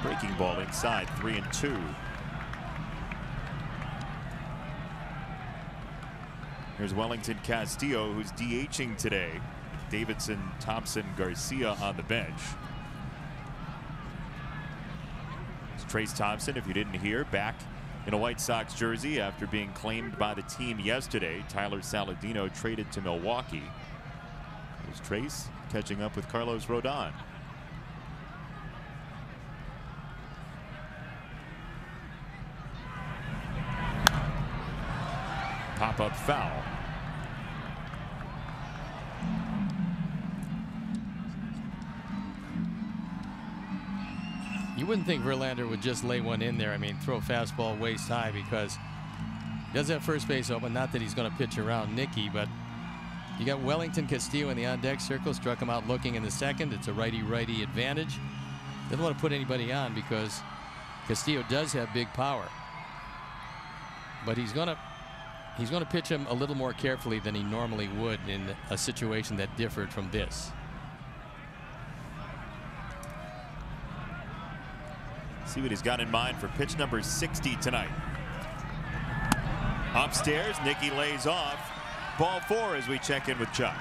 S1: Breaking ball inside, 3-2. Here's Wellington Castillo, who's DHing today. Davidson, Thompson, Garcia on the bench. It's Trace Thompson, if you didn't hear, back in a White Sox jersey after being claimed by the team yesterday. Tyler Saladino traded to Milwaukee. Here's Trace catching up with Carlos Rodon. Pop-up foul.
S2: You wouldn't think Verlander would just lay one in there. I mean, throw a fastball waist high, because he does have first base open. Not that he's going to pitch around Nicky, but you got Wellington Castillo in the on-deck circle. Struck him out looking in the second. It's a righty-righty advantage. Doesn't want to put anybody on because Castillo does have big power. But he's going to pitch him a little more carefully than he normally would in a situation that differed from this.
S1: See what he's got in mind for pitch number 60 tonight. Upstairs, Nicky lays off. Ball 4 as we check in with Chuck.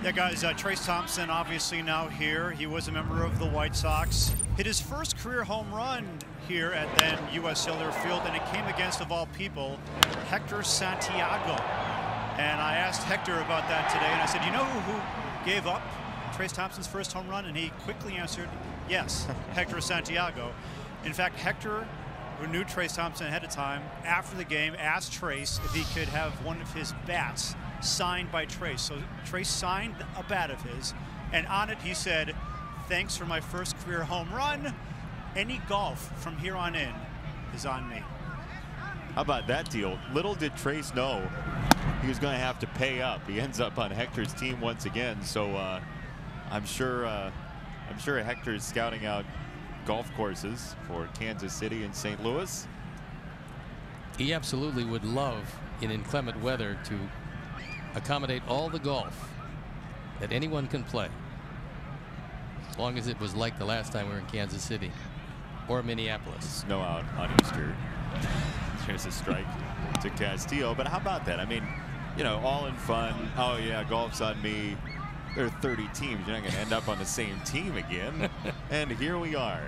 S4: Yeah, guys, Trace Thompson obviously now here. He was a member of the White Sox. Hit his first career home run here at then U.S. Cellular Field, and it came against, of all people, Hector Santiago. And I asked Hector about that today, and I said, you know who gave up Trace Thompson's first home run? And he quickly answered, yes, Hector Santiago. In fact, Hector, who knew Trace Thompson ahead of time, after the game asked Trace if he could have one of his bats signed by Trace. So Trace signed a bat of his, and on it he said, thanks for my first career home run. Any golf from here on in is on me.
S1: How about that deal? Little did Trace know he was going to have to pay up. He ends up on Hector's team once again. So I'm sure Hector's scouting out golf courses for Kansas City and St. Louis.
S2: He absolutely would love, in inclement weather, to accommodate all the golf that anyone can play. as long as it was like the last time we were in Kansas City or Minneapolis.
S1: Snow out on Easter. There's a strike to Castillo. But how about that? I mean, you know, all in fun. Oh, yeah, golf's on me. There are 30 teams. You're not going to end up on the same team again. And here we are.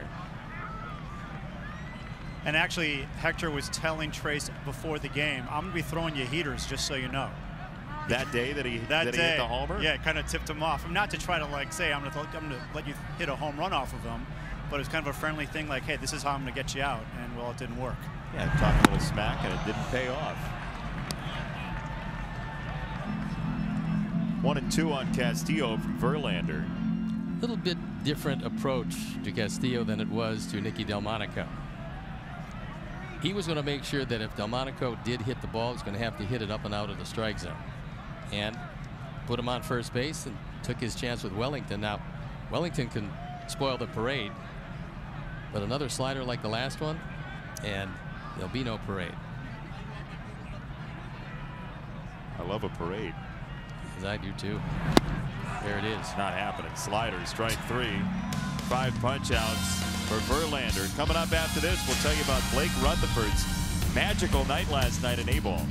S4: And actually, Hector was telling Trace before the game, I'm going to be throwing you heaters, just so you know.
S1: That day that he hit the homer?
S4: Yeah, it kind of tipped him off. Not to try to, like, say, I'm going to let you hit a home run off of him, but it was kind of a friendly thing, like, hey, this is how I'm going to get you out. And, well, it didn't work.
S1: Yeah, talking a little smack, and it didn't pay off. 1-2 on Castillo from Verlander.
S2: A little bit different approach to Castillo than it was to Nicky Delmonico. He was going to make sure that if Delmonico did hit the ball, he was going to have to hit it up and out of the strike zone. And put him on first base and took his chance with Wellington. Now, Wellington can spoil the parade, but another slider like the last one, and there'll be no parade.
S1: I love a parade.
S2: As I do too. There it is.
S1: Not happening. Slider, strike 3. 5 punch outs for Verlander. Coming up after this, we'll tell you about Blake Rutherford's magical night last night in A-ball.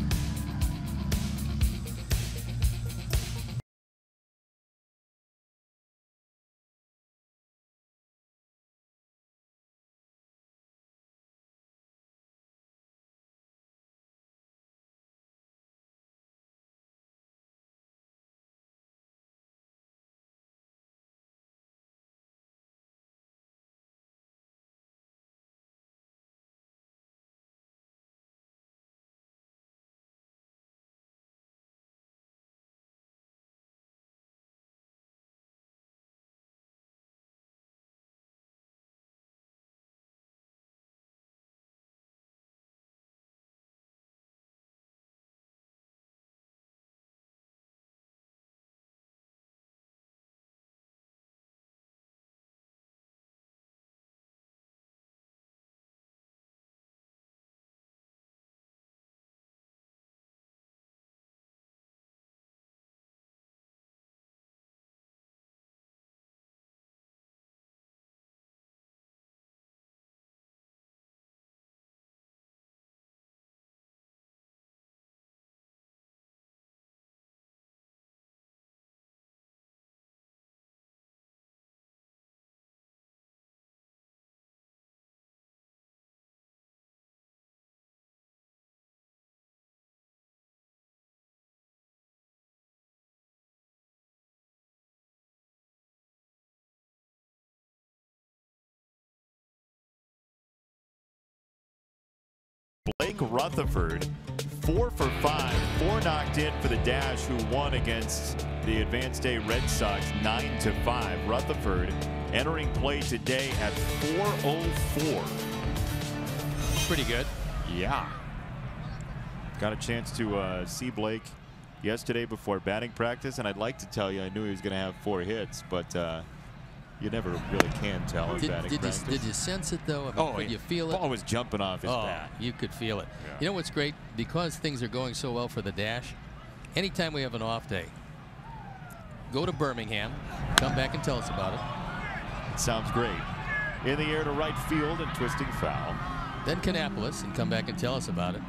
S1: Blake Rutherford, 4 for 5, 4 knocked in for the Dash, who won against the Advanced Day Red Sox 9-5. Rutherford entering play today at 404.
S2: Pretty good.
S1: Yeah. Got a chance to see Blake yesterday before batting practice, and I'd like to tell you I knew he was going to have 4 hits, but you never really can tell in batting practice.
S2: Did you sense it, though? I mean, could you feel it?
S1: The ball was jumping off his bat.
S2: You could feel it.
S1: Yeah.
S2: You know what's great? Because things are going so well for the Dash, anytime we have an off day, go to Birmingham, come back and tell us about it.
S1: It sounds great. In the air to right field and twisting foul.
S2: Then Kannapolis and come back and tell us about it.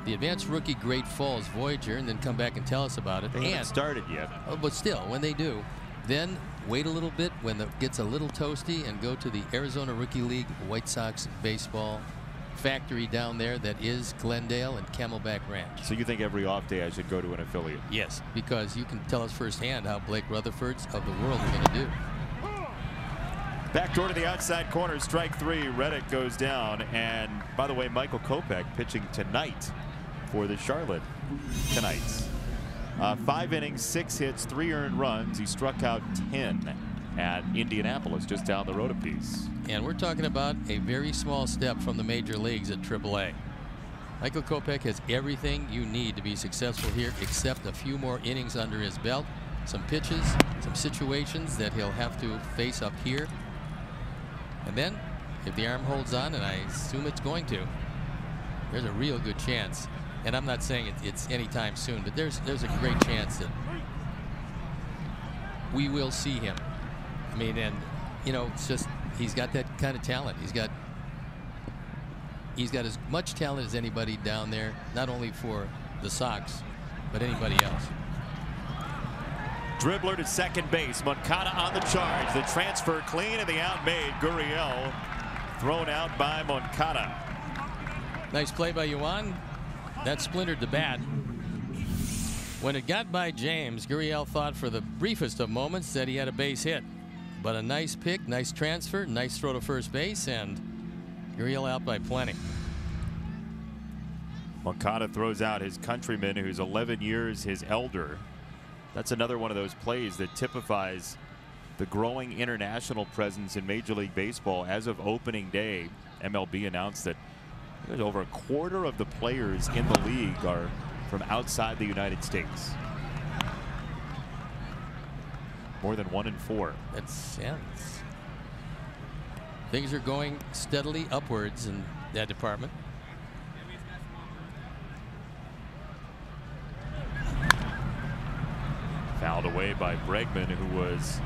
S2: The Advanced Rookie Great Falls Voyager, and then come back and tell us about it.
S1: They haven't started yet.
S2: But still, when they do, then wait a little bit when it gets a little toasty and go to the Arizona Rookie League White Sox baseball factory down there that is Glendale and Camelback Ranch.
S1: So you think every off day I should go to an affiliate?
S2: Yes, because you can tell us firsthand how Blake Rutherford's of the world are going to do.
S1: Backdoor to the outside corner, strike 3. Reddick goes down. And by the way, Michael Kopech pitching tonight for the Charlotte Knights. 5 innings, 6 hits, 3 earned runs. He struck out 10 at Indianapolis, just down the road a piece.
S2: And we're talking about a very small step from the major leagues at AAA. Michael Kopech has everything you need to be successful here, except a few more innings under his belt, some pitches, some situations that he'll have to face up here. And then, if the arm holds on, and I assume it's going to, there's a real good chance. And I'm not saying it's anytime soon, but there's a great chance that we will see him. I mean, and you know, it's just he's got that kind of talent. He's got as much talent as anybody down there, not only for the Sox, but anybody else.
S1: Dribbler to second base. Moncada on the charge. The transfer clean and the out made. Gurriel thrown out by Moncada.
S2: Nice play by Yuan. That splintered the bat. When it got by James, Gurriel thought for the briefest of moments that he had a base hit. But a nice pick, nice transfer, nice throw to first base, and Gurriel out by plenty.
S1: Moncada throws out his countryman, who's 11 years his elder. That's another one of those plays that typifies the growing international presence in Major League Baseball. As of opening day, MLB announced that there's over a quarter of the players in the league are from outside the United States. More than 1 in 4.
S2: That's, yeah, things are going steadily upwards in that department.
S1: Fouled away by Bregman, who was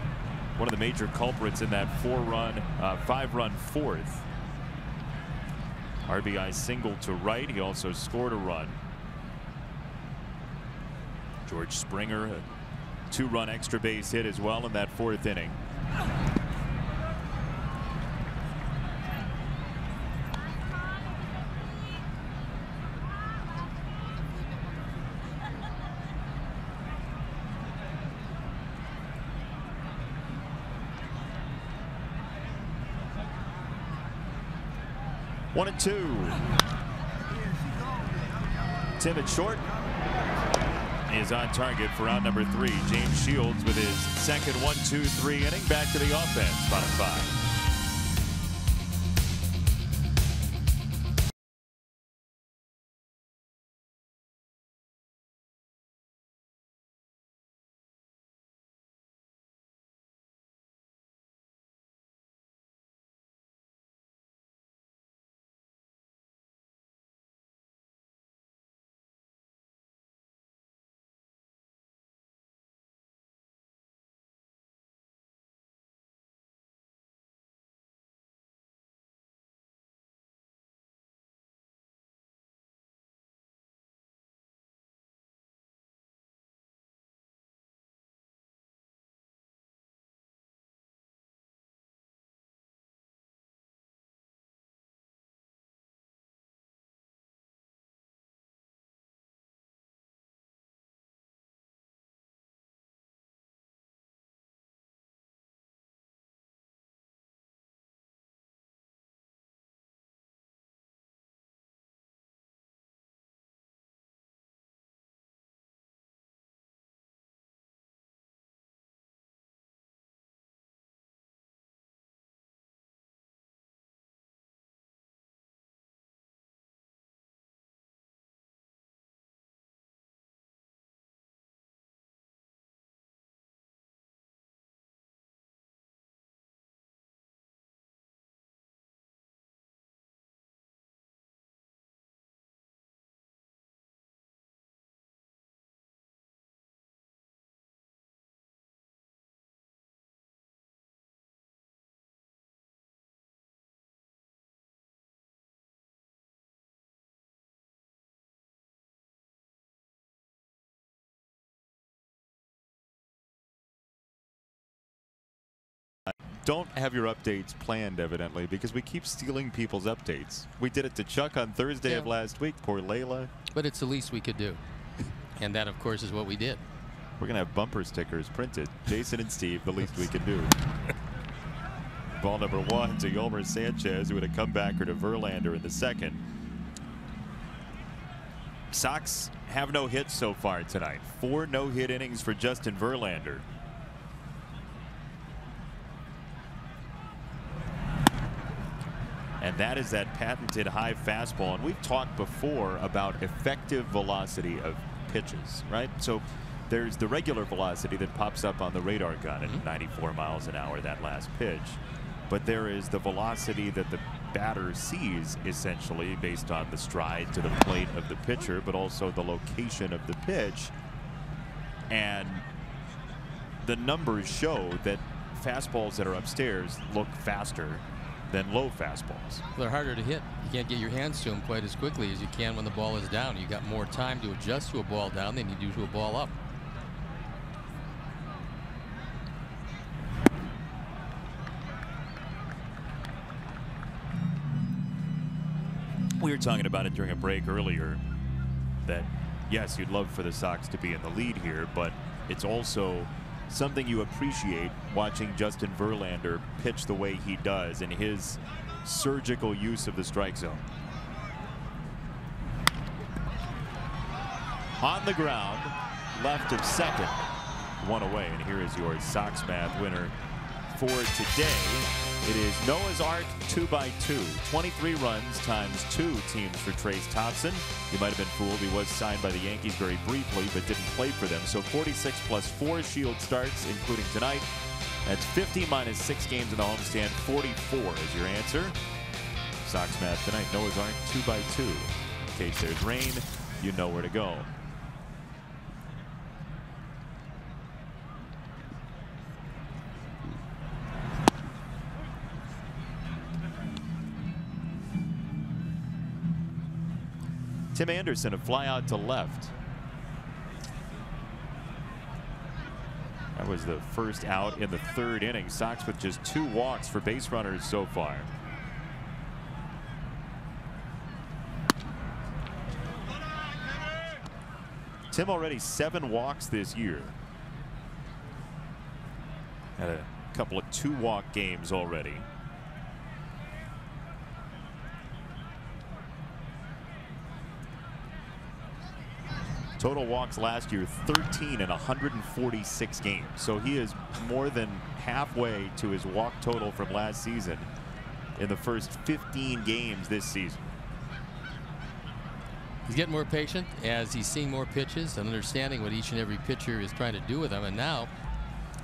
S1: one of the major culprits in that 5-run fourth. RBI single to right. He also scored a run. George Springer, a 2-run extra base hit as well in that 4th inning. One and 2. Tim at short is on target for out number 3. James Shields with his second 1-2-3 inning. Back to the offense. Bottom 5. Don't have your updates planned, evidently, because we keep stealing people's updates. We did it to Chuck on Thursday of last week. Poor Layla.
S2: But it's the least we could do. And that, of course, is what we did.
S1: We're going to have bumper stickers printed. Jason and Steve, the least we can do. Ball number 1 to Yolmer Sanchez, who had a comebacker to Verlander in the second. Sox have no hits so far tonight. 4 no-hit innings for Justin Verlander. And that is that patented high fastball. And we've talked before about effective velocity of pitches, right? So there's the regular velocity that pops up on the radar gun at 94 miles an hour, that last pitch. But there is the velocity that the batter sees, essentially, based on the stride to the plate of the pitcher, but also the location of the pitch. And the numbers show that fastballs that are upstairs look faster than low fastballs.
S2: They're harder to hit. You can't get your hands to them quite as quickly as you can when the ball is down. You got more time to adjust to a ball down than you do to a ball up.
S1: We were talking about it during a break earlier that, yes, you'd love for the Sox to be in the lead here, but it's also something you appreciate watching Justin Verlander pitch the way he does and his surgical use of the strike zone. On the ground, left of second, one away, and here is your Sox Math winner for today. It is Noah's Ark 2x2. 23 runs times 2 teams for Trace Thompson. You might have been fooled. He was signed by the Yankees very briefly, but didn't play for them. So 46 plus 4 Shield starts, including tonight. That's 50 minus 6 games in the homestand. 44 is your answer. Sox Math tonight. Noah's Ark 2x2. In case there's rain, you know where to go. Tim Anderson, a fly out to left. That was the first out in the 3rd inning. Sox with just 2 walks for base runners so far. Tim already 7 walks this year. Had a couple of 2-walk games already. Total walks last year 13 in 146 games. So he is more than halfway to his walk total from last season in the first 15 games this season.
S2: He's getting more patient as he's seeing more pitches and understanding what each and every pitcher is trying to do with them. And now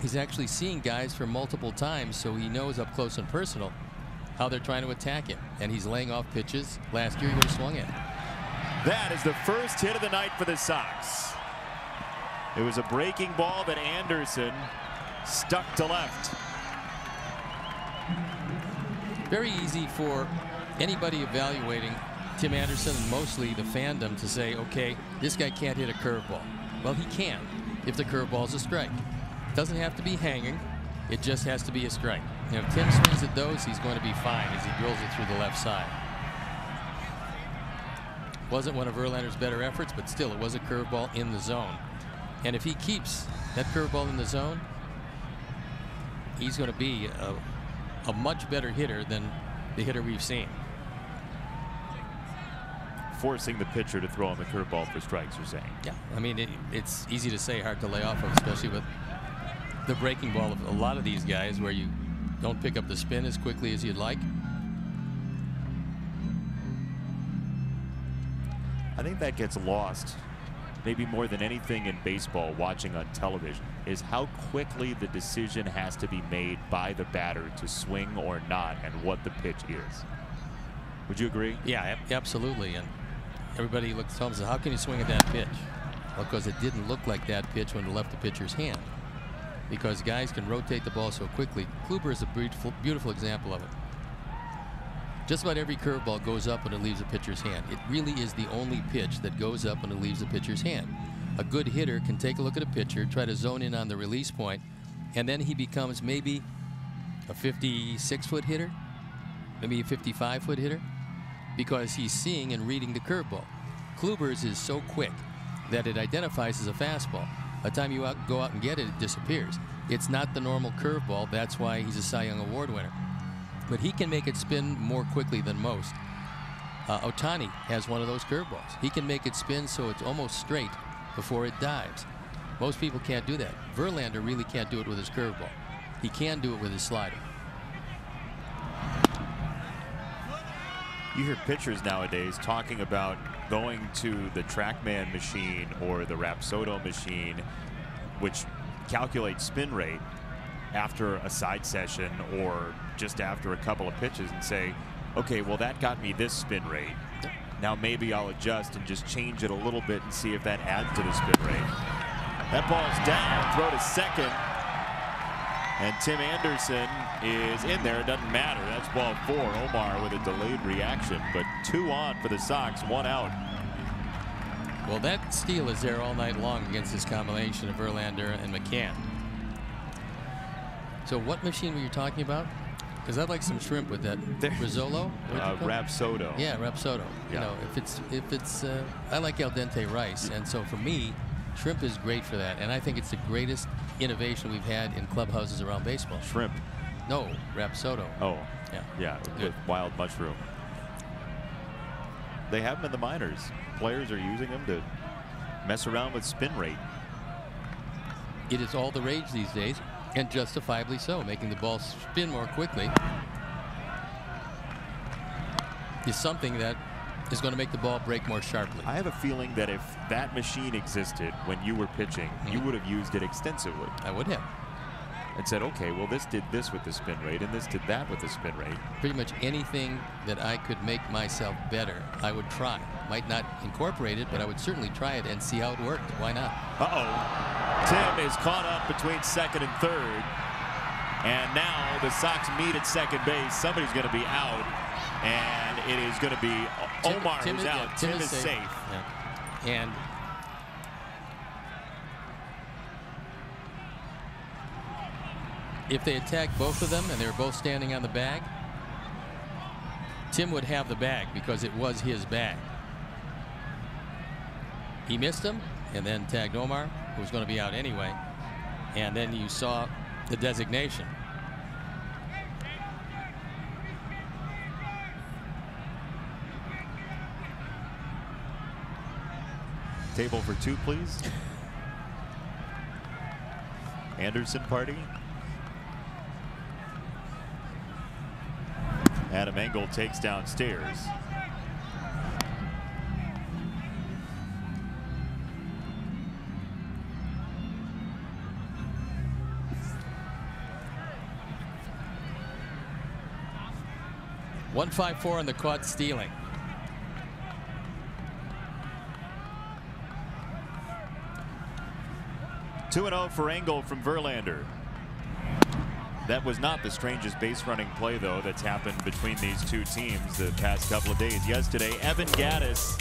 S2: he's actually seeing guys for multiple times, so he knows up close and personal how they're trying to attack him. And he's laying off pitches last year he would have swung at.
S1: That is the first hit of the night for the Sox. It was a breaking ball that Anderson stuck to left.
S2: Very easy for anybody evaluating Tim Anderson and mostly the fandom to say, okay, this guy can't hit a curveball. Well, he can if the curveball's a strike. It doesn't have to be hanging. It just has to be a strike. You know, if Tim swings at those, he's going to be fine as he drills it through the left side. Wasn't one of Verlander's better efforts, but still it was a curveball in the zone. And if he keeps that curveball in the zone, he's going to be a much better hitter than the hitter we've seen.
S1: Forcing the pitcher to throw him the curveball for strikes, you're saying?
S2: Yeah, I mean, it's easy to say, hard to lay off of, especially with the breaking ball of a lot of these guys where you don't pick up the spin as quickly as you'd like.
S1: I think that gets lost, maybe more than anything in baseball watching on television, is how quickly the decision has to be made by the batter to swing or not and what the pitch is. Would you agree?
S2: Yeah, absolutely. And everybody tells us, how can you swing at that pitch? Well, because it didn't look like that pitch when it left the pitcher's hand. Because guys can rotate the ball so quickly. Kluber is a beautiful, beautiful example of it. Just about every curveball goes up when it leaves the pitcher's hand. It really is the only pitch that goes up when it leaves the pitcher's hand. A good hitter can take a look at a pitcher, try to zone in on the release point, and then he becomes maybe a 56-foot hitter, maybe a 55-foot hitter, because he's seeing and reading the curveball. Kluber's is so quick that it identifies as a fastball. By the time you go out and get it, it disappears. It's not the normal curveball. That's why he's a Cy Young Award winner. But he can make it spin more quickly than most. Ohtani has one of those curveballs. He can make it spin so it's almost straight before it dives. Most people can't do that. Verlander really can't do it with his curveball. He can do it with his slider.
S1: You hear pitchers nowadays talking about going to the TrackMan machine or the Rapsodo machine, which calculates spin rate after a side session or just after a couple of pitches, and say, okay, well, that got me this spin rate. Now maybe I'll adjust and just change it a little bit and see if that adds to the spin rate. That ball's down. Throw to second. And Tim Anderson is in there. It doesn't matter. That's ball 4. Omar with a delayed reaction, but 2 on for the Sox, 1 out.
S2: Well, that steal is there all night long against this combination of Verlander and McCann. So what machine were you talking about? Because I'd like some shrimp with that. Rizzolo?
S1: Rapsodo.
S2: Yeah, Rapsodo.
S1: Yeah.
S2: You know, if it's I like al dente rice, and so for me, shrimp is great for that, and I think it's the greatest innovation we've had in clubhouses around baseball.
S1: Shrimp.
S2: No, Rapsodo.
S1: Oh.
S2: Yeah.
S1: Yeah,
S2: Good.
S1: with wild mushroom. They have them in the minors. Players are using them to mess around with spin rate.
S2: It is all the rage these days, and justifiably so. Making the ball spin more quickly is something that is going to make the ball break more sharply.
S1: I have a feeling that if that machine existed when you were pitching, you would have used it extensively.
S2: I would have.
S1: And said, okay, well, this did this with the spin rate, and this did that with the spin rate.
S2: Pretty much anything that I could make myself better, I would try. Might not incorporate it, but I would certainly try it and see how it worked. Why not?
S1: Tim is caught up between second and third. And now the Sox meet at second base. Somebody's going to be out. And it is going to be Omar who's out.
S2: Yeah,
S1: Tim is safe.
S2: Yeah. And if they attack both of them and they were both standing on the bag, Tim would have the bag because it was his bag. He missed him and then tagged Omar, who was going to be out anyway. And then you saw the designation.
S1: Table for 2, please. Anderson party. Adam Engel takes downstairs.
S2: .154 on the caught stealing.
S1: Two 2-0 for Engel from Verlander. That was not the strangest base running play, though, that's happened between these two teams the past couple of days. Yesterday, Evan Gattis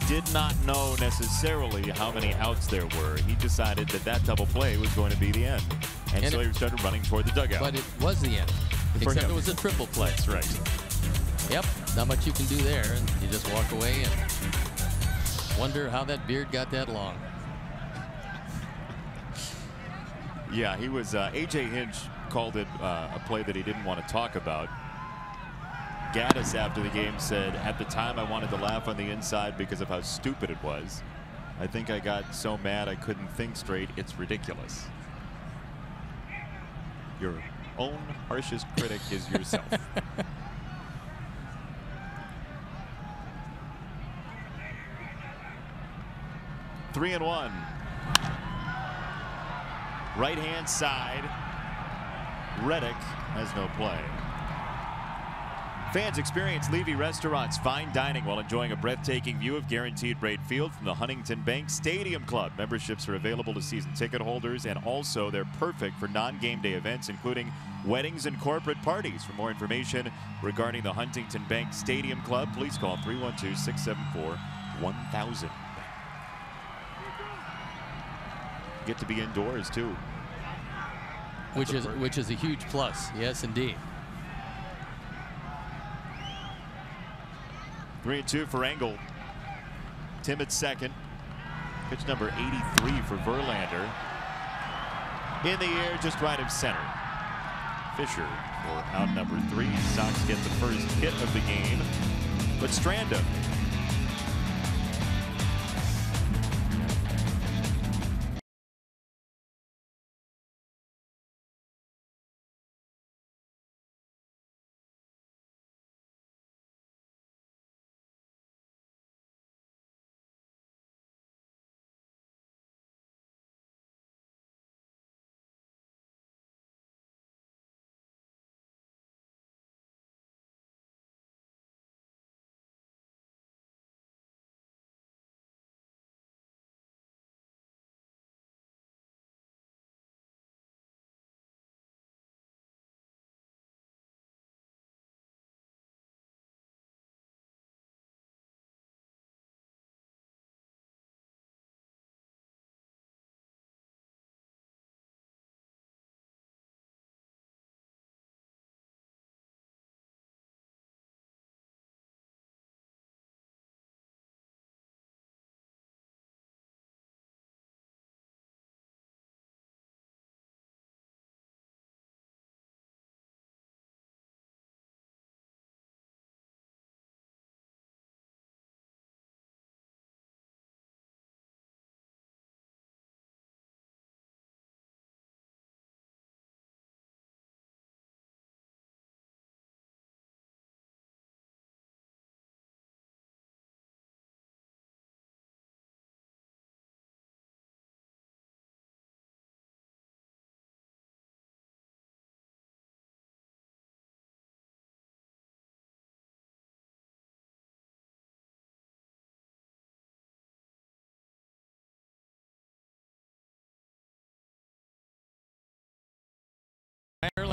S1: did not know necessarily how many outs there were. He decided that that double play was going to be the end. And so he started running toward the dugout.
S2: But it was the end. Except it was a triple play.
S1: That's right.
S2: Yep, not much you can do there. And you just walk away and wonder how that beard got that long.
S1: Yeah, he was. A.J. Hinch called it a play that he didn't want to talk about. Gattis, after the game, said, at the time I wanted to laugh on the inside because of how stupid it was. I think I got so mad I couldn't think straight. It's ridiculous. Your own harshest critic is yourself. Three and one. Right-hand side. Reddick has no play. Fans experience Levy Restaurant's fine dining while enjoying a breathtaking view of guaranteed rate field from the Huntington Bank Stadium Club. Memberships are available to season ticket holders, and also they're perfect for non-game day events, including weddings and corporate parties. For more information regarding the Huntington Bank Stadium Club, please call 312-674-1000. Get to be indoors too,
S2: which is a huge plus. Yes, indeed.
S1: 3-2 for Engel. Tim at second. Pitch number 83 for Verlander. In the air, just right of center. Fisher for out number 3. Sox get the first hit of the game, but Stranda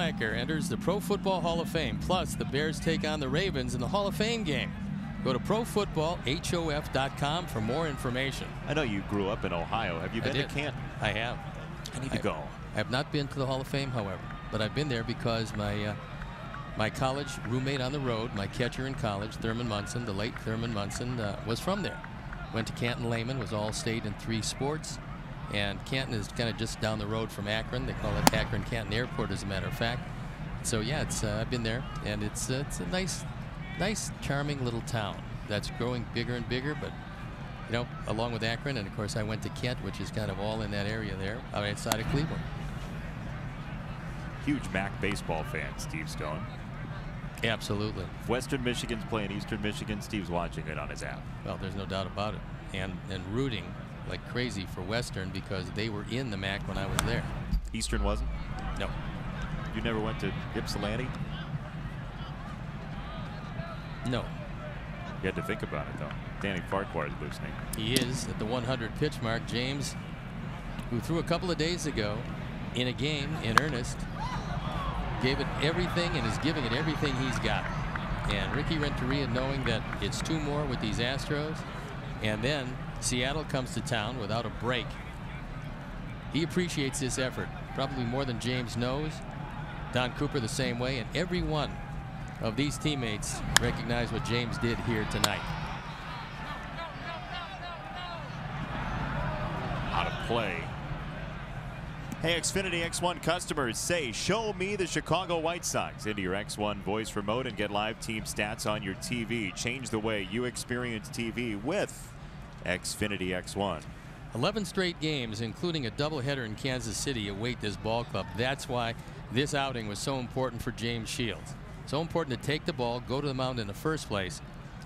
S2: Schumacher enters the Pro Football Hall of Fame. Plus, the Bears take on the Ravens in the Hall of Fame game. Go to profootballhof.com for more information.
S1: I know you grew up in Ohio. Have you been to Canton?
S2: I have.
S1: I need to go.
S2: I have not been to the Hall of Fame, however, but I've been there because my college roommate on the road, my catcher in college, Thurman Munson, the late Thurman Munson, was from there. Went to Canton Lehman, was all-state in 3 sports. And Canton is kind of just down the road from Akron. They call it Akron-Canton Airport, as a matter of fact. So yeah, I've been there, and it's a nice, charming little town that's growing bigger and bigger. But you know, along with Akron, and of course I went to Kent, which is kind of all in that area there, outside of Cleveland.
S1: Huge MAC baseball fan, Steve Stone.
S2: Absolutely.
S1: If Western Michigan's playing Eastern Michigan, Steve's watching it on his app.
S2: Well, there's no doubt about it, and rooting like crazy for Western because they were in the MAC when I was there.
S1: Eastern wasn't?
S2: No.
S1: You never went to Ypsilanti?
S2: No.
S1: You had to think about it, though. Danny Farquhar is listening.
S2: He is at the 100 pitch mark. James, who threw a couple of days ago in a game in earnest, gave it everything and is giving it everything he's got. And Ricky Renteria, knowing that it's 2 more with these Astros, and then Seattle comes to town without a break. He appreciates this effort probably more than James knows. Don Cooper the same way, and every one of these teammates recognize what James did here tonight.
S1: Out of play. Hey, Xfinity X1 customers, say, show me the Chicago White Sox into your X1 voice remote and get live team stats on your TV. Change the way you experience TV with Xfinity X1.
S2: 11 straight games, including a doubleheader in Kansas City, await this ball club. That's why this outing was so important for James Shields. So important to take the ball, go to the mound in the first place.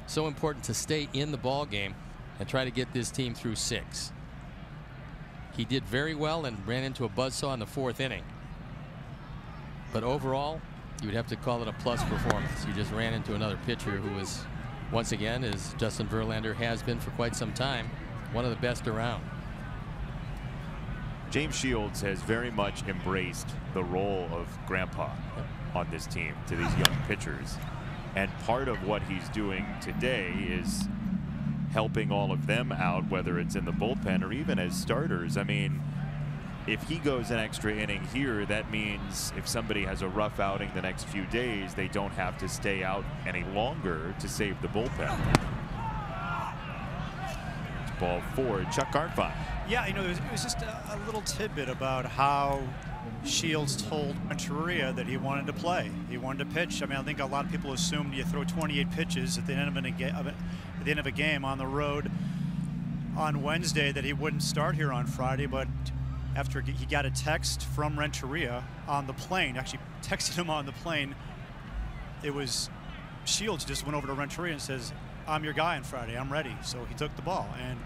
S2: So important to stay in the ball game and try to get this team through 6. He did very well and ran into a buzzsaw in the 4th inning. But overall, you would have to call it a plus performance. You just ran into another pitcher who was, once again, as Justin Verlander has been for quite some time, one of the best around.
S1: James Shields has very much embraced the role of grandpa on this team to these young pitchers. And part of what he's doing today is helping all of them out, whether it's in the bullpen or even as starters. I mean, if he goes an extra inning here, that means if somebody has a rough outing the next few days, they don't have to stay out any longer to save the bullpen. It's ball 4, Chuck Garfien.
S4: Yeah, you know, it was just a little tidbit about how Shields told Renteria that he wanted to play. He wanted to pitch. I mean, I think a lot of people assumed you throw 28 pitches at the end of a game on the road on Wednesday that he wouldn't start here on Friday, but after he got a text from Renteria on the plane, actually texted him on the plane, it was Shields just went over to Renteria and says, I'm your guy on Friday, I'm ready. So he took the ball. And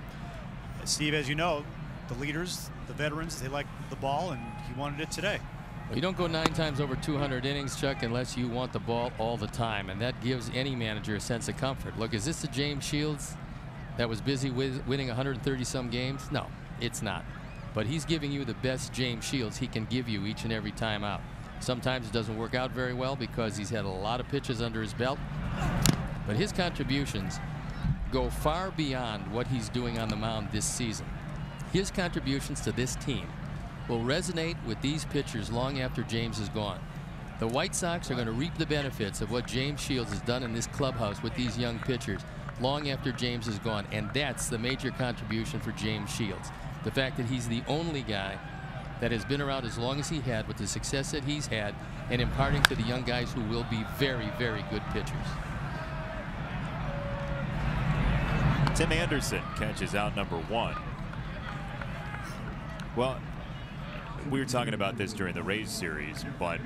S4: Steve, as you know, the leaders, the veterans, they like the ball, and he wanted it today.
S2: Well, you don't go 9 times over 200 innings, Chuck, unless you want the ball all the time, and that gives any manager a sense of comfort. Look, is this the James Shields that was busy with winning 130-some games? No, it's not. But he's giving you the best James Shields he can give you each and every time out. Sometimes it doesn't work out very well because he's had a lot of pitches under his belt, but his contributions go far beyond what he's doing on the mound this season. His contributions to this team will resonate with these pitchers long after James is gone. The White Sox are going to reap the benefits of what James Shields has done in this clubhouse with these young pitchers long after James is gone, and that's the major contribution for James Shields. The fact that he's the only guy that has been around as long as he had with the success that he's had and imparting to the young guys who will be very, very good pitchers.
S1: Tim Anderson catches out number 1. Well, we were talking about this during the Rays series, but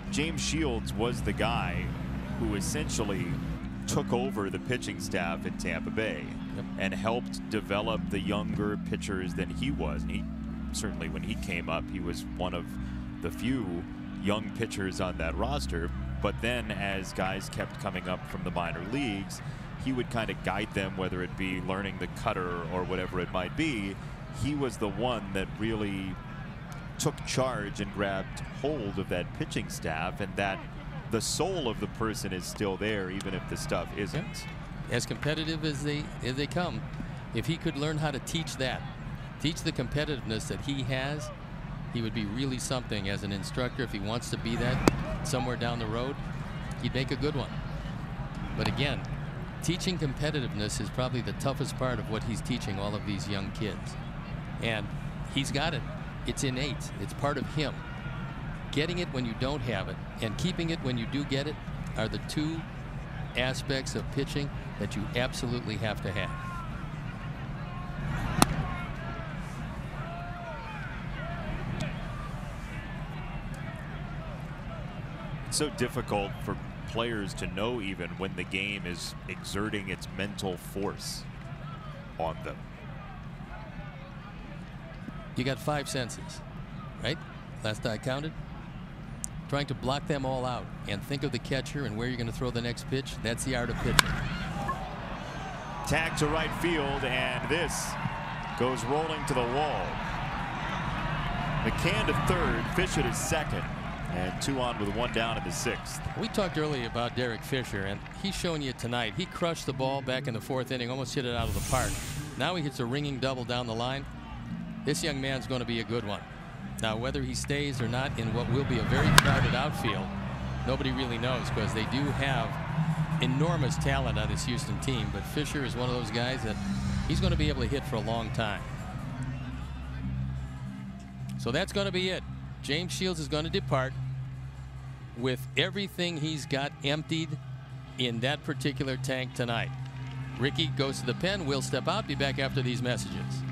S1: James Shields was the guy who essentially took over the pitching staff in Tampa Bay and helped develop the younger pitchers than he was. He certainly, when he came up, he was one of the few young pitchers on that roster. But then as guys kept coming up from the minor leagues, he would kind of guide them, whether it be learning the cutter or whatever it might be. He was the one that really took charge and grabbed hold of that pitching staff, and that the soul of the person is still there, even if the stuff isn't.
S2: Yeah. As competitive as they come, if he could learn how to teach that, teach the competitiveness that he has, he would be really something as an instructor. If he wants to be that somewhere down the road, he'd make a good one. But again, teaching competitiveness is probably the toughest part of what he's teaching all of these young kids. And he's got it. It's innate. It's part of him. Getting it when you don't have it and keeping it when you do get it are the two aspects of pitching that you absolutely have to have.
S1: It's so difficult for players to know even when the game is exerting its mental force on them.
S2: You got 5 senses, right? Last I counted. Trying to block them all out and think of the catcher and where you're going to throw the next pitch. That's the art of pitching.
S1: Tag to right field, and this goes rolling to the wall. McCann to third, Fisher to second, and 2 on with 1 down in the 6th.
S2: We talked earlier about Derek Fisher, and he's showing you tonight. He crushed the ball back in the 4th inning, almost hit it out of the park. Now he hits a ringing double down the line. This young man's going to be a good one. Now, whether he stays or not in what will be a very crowded outfield, nobody really knows, because they do have enormous talent on this Houston team. But Fisher is one of those guys that he's going to be able to hit for a long time. So that's going to be it. James Shields is going to depart with everything he's got emptied in that particular tank tonight. Ricky goes to the pen. We'll step out. Be back after these messages.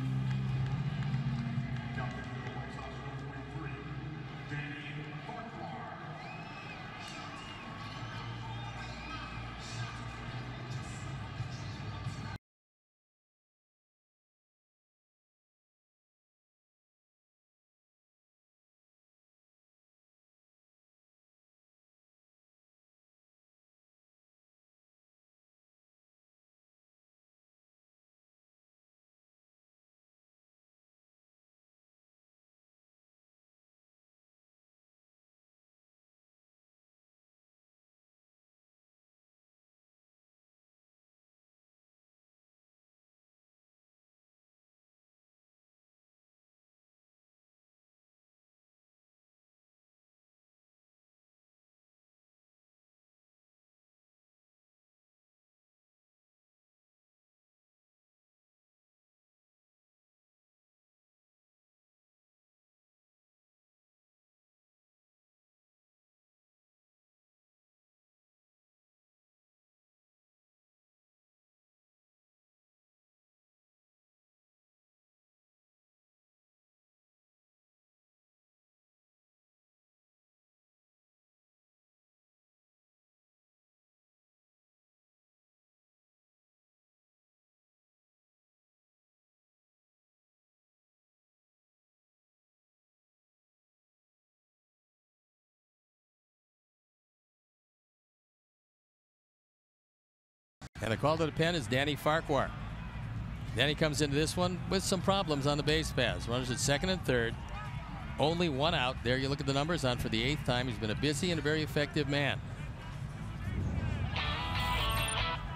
S2: And the call to the pen is Danny Farquhar. Danny comes into this one with some problems on the base paths. Runners at second and third. Only 1 out. There you look at the numbers. On for the 8th time. He's been a busy and a very effective man.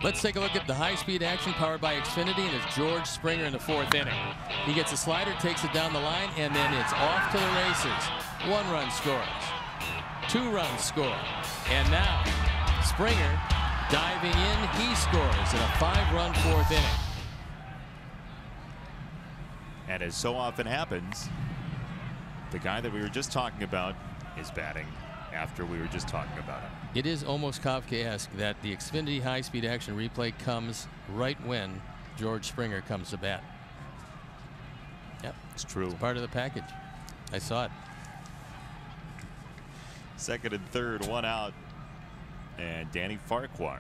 S2: Let's take a look at the high-speed action powered by Xfinity, and it's George Springer in the 4th inning. He gets a slider, takes it down the line, and then it's off to the races. 1 run scores. 2 runs score. And now Springer diving in, he scores in a 5-run 4th inning.
S1: And as so often happens, the guy that we were just talking about is batting after we were just talking about him.
S2: It is almost Kafkaesque that the Xfinity high-speed action replay comes right when George Springer comes to bat. Yep,
S1: it's true.
S2: It's part of the package. I saw it.
S1: Second and third, 1 out. And Danny Farquhar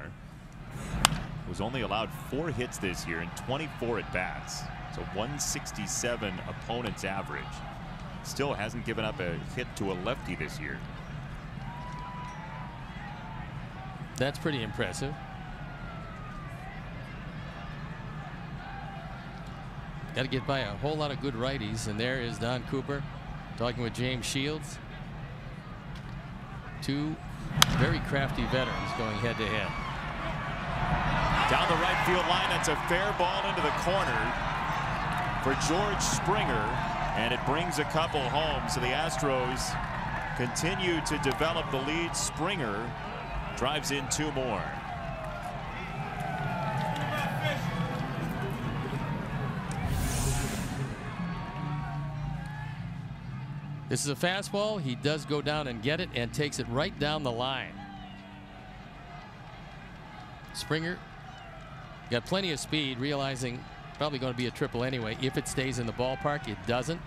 S1: was only allowed 4 hits this year in 24 at-bats. So 167 opponent's average. Still hasn't given up a hit to a lefty this year.
S2: That's pretty impressive. Got to get by a whole lot of good righties, and there is Don Cooper talking with James Shields. Two very crafty veterans going head to head.
S1: Down the right field line, that's a fair ball into the corner for George Springer, and it brings a couple home. So the Astros continue to develop the lead. Springer drives in 2 more.
S2: This is a fastball. He does go down and get it and takes it right down the line. Springer got plenty of speed, realizing probably going to be a triple anyway. If it stays in the ballpark, it doesn't,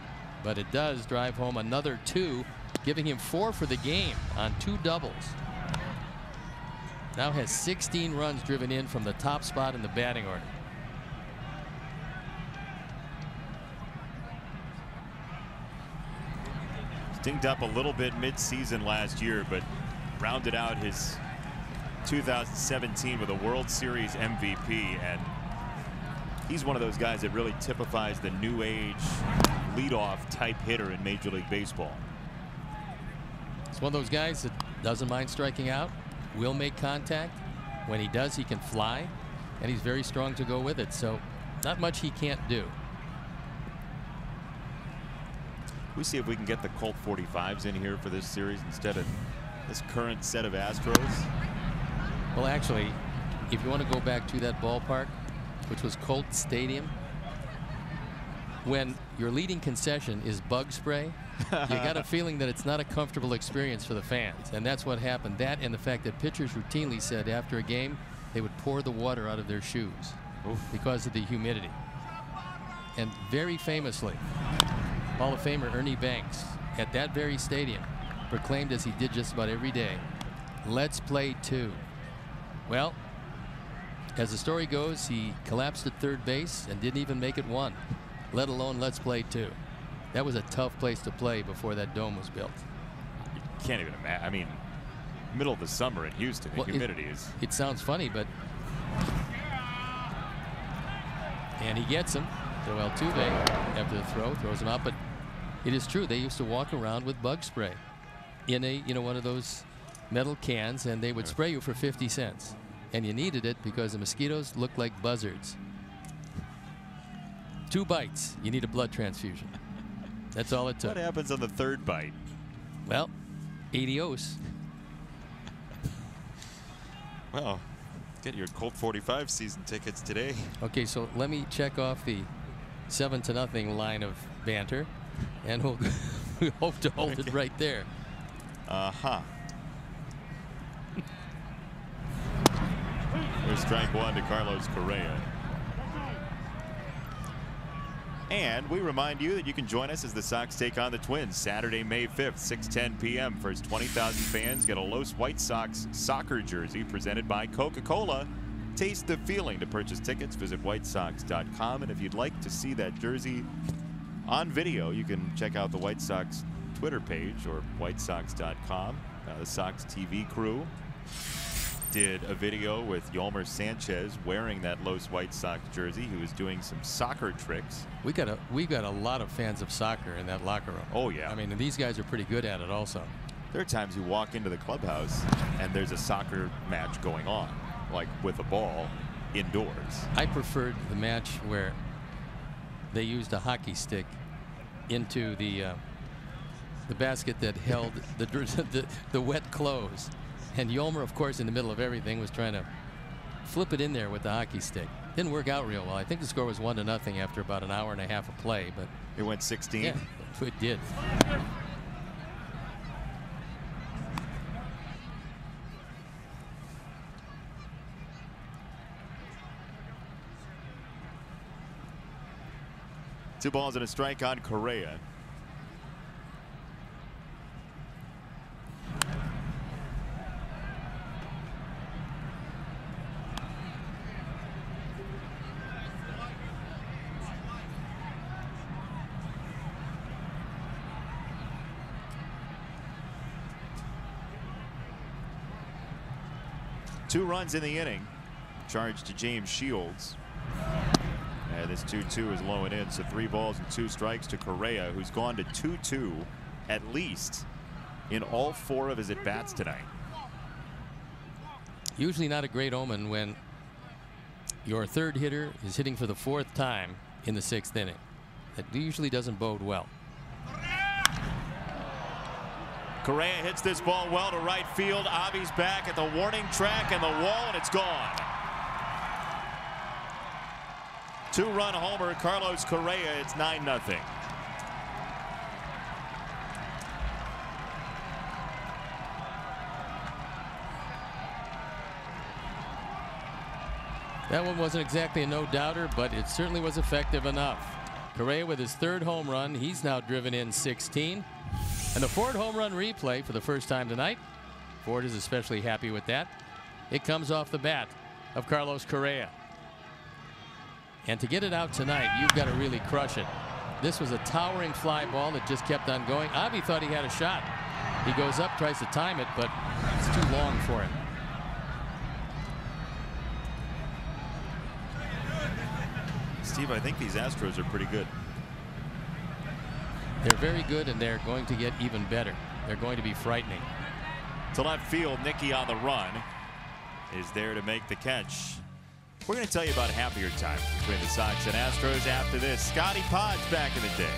S2: but it does drive home another 2, giving him 4 for the game on 2 doubles. Now has 16 runs driven in from the top spot in the batting order.
S1: Dinged up a little bit mid-season last year, but rounded out his 2017 with a World Series MVP, and he's one of those guys that really typifies the new age leadoff type hitter in Major League Baseball.
S2: It's one of those guys that doesn't mind striking out, will make contact. When he does, he can fly, and he's very strong to go with it, so not much he can't do.
S1: We see if we can get the Colt 45s in here for this series instead of this current set of Astros.
S2: Well, actually, if you want to go back to that ballpark, which was Colt Stadium, when your leading concession is bug spray, you got a feeling that it's not a comfortable experience for the fans, and that's what happened. That and the fact that pitchers routinely said after a game they would pour the water out of their shoes because of the humidity. And very famously, Hall of Famer Ernie Banks at that very stadium proclaimed, as he did just about every day, "Let's play 2." Well, as the story goes, he collapsed at third base and didn't even make it 1, let alone let's play 2. That was a tough place to play before that dome was built.
S1: You can't even imagine. I mean, middle of the summer in Houston, the humidity is.
S2: It sounds funny, but. And he gets him. So Altuve, after the throw, throws him out. But it is true, they used to walk around with bug spray in a, one of those metal cans, and they would spray you for 50 cents. And you needed it because the mosquitoes looked like buzzards. 2 bites, you need a blood transfusion. That's all it took.
S1: What happens on the 3rd bite?
S2: Well, adios.
S1: Well, get your Colt 45 season tickets today.
S2: Okay, so let me check off the 7-0 line of banter, and we'll we hope to hold it right there.
S1: There's strike 1 to Carlos Correa. And we remind you that you can join us as the Sox take on the Twins Saturday, May 5th, 6:10 p.m. First 20,000 fans get a Los White Sox soccer jersey presented by Coca-Cola. Taste the feeling. To purchase tickets, visit whitesox.com. And if you'd like to see that jersey on video, you can check out the White Sox Twitter page or whitesox.com. The Sox TV crew did a video with Yolmer Sanchez wearing that Los White Sox jersey. He was doing some soccer tricks.
S2: We got a lot of fans of soccer in that locker room.
S1: Oh yeah.
S2: I mean, and these guys are pretty good at it also.
S1: There are times you walk into the clubhouse and there's a soccer match going on, like with a ball indoors.
S2: I preferred the match where they used a hockey stick into the basket that held the wet clothes. And Yolmer, of course, in the middle of everything, was trying to flip it in there with the hockey stick. Didn't work out real well. I think the score was 1-0 after about an hour and a half of play. But
S1: it went 16.
S2: Yeah, it did.
S1: Two balls and a strike on Correa. Two runs in the inning, charged to James Shields. And this 2-2 is low and in, so 3 balls and 2 strikes to Correa, who's gone to 2-2 at least in all 4 of his at-bats tonight.
S2: Usually not a great omen when your third hitter is hitting for the 4th time in the 6th inning. That usually doesn't bode well.
S1: Correa hits this ball well to right field. Avi's back at the warning track and the wall, and it's gone. 2-run homer, Carlos Correa. It's 9-0.
S2: That one wasn't exactly a no-doubter, but it certainly was effective enough. Correa with his 3rd home run. He's now driven in 16. And the Ford home run replay for the first time tonight. Ford is especially happy with that. It comes off the bat of Carlos Correa. And to get it out tonight, you've got to really crush it. This was a towering fly ball that just kept on going. Avi thought he had a shot. He goes up, tries to time it, but it's too long for him.
S1: Steve, I think these Astros are pretty good.
S2: They're very good, and they're going to get even better. They're going to be frightening.
S1: To left field, Nicky on the run is there to make the catch. We're going to tell you about happier time between the Sox and Astros after this. Scotty Podge back in the day.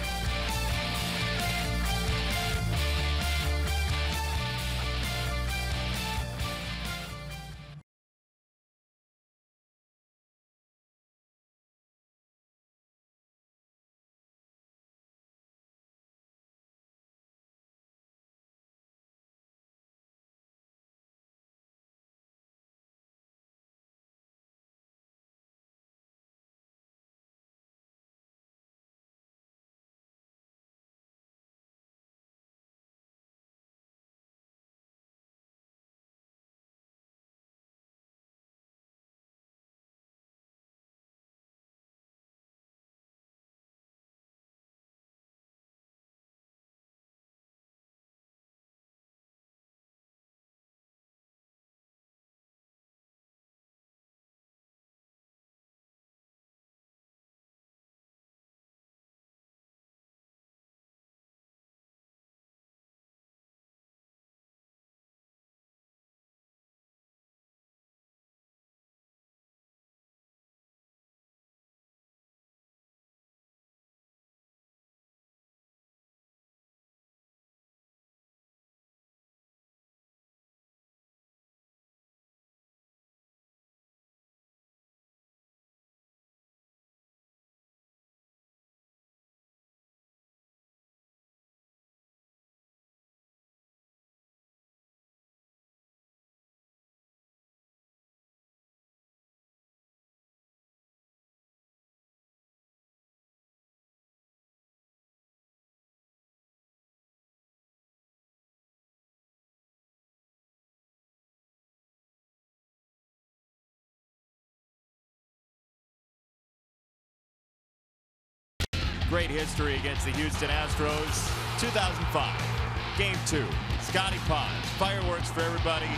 S1: Great history against the Houston Astros. 2005, Game 2. Scotty Podge, fireworks for everybody.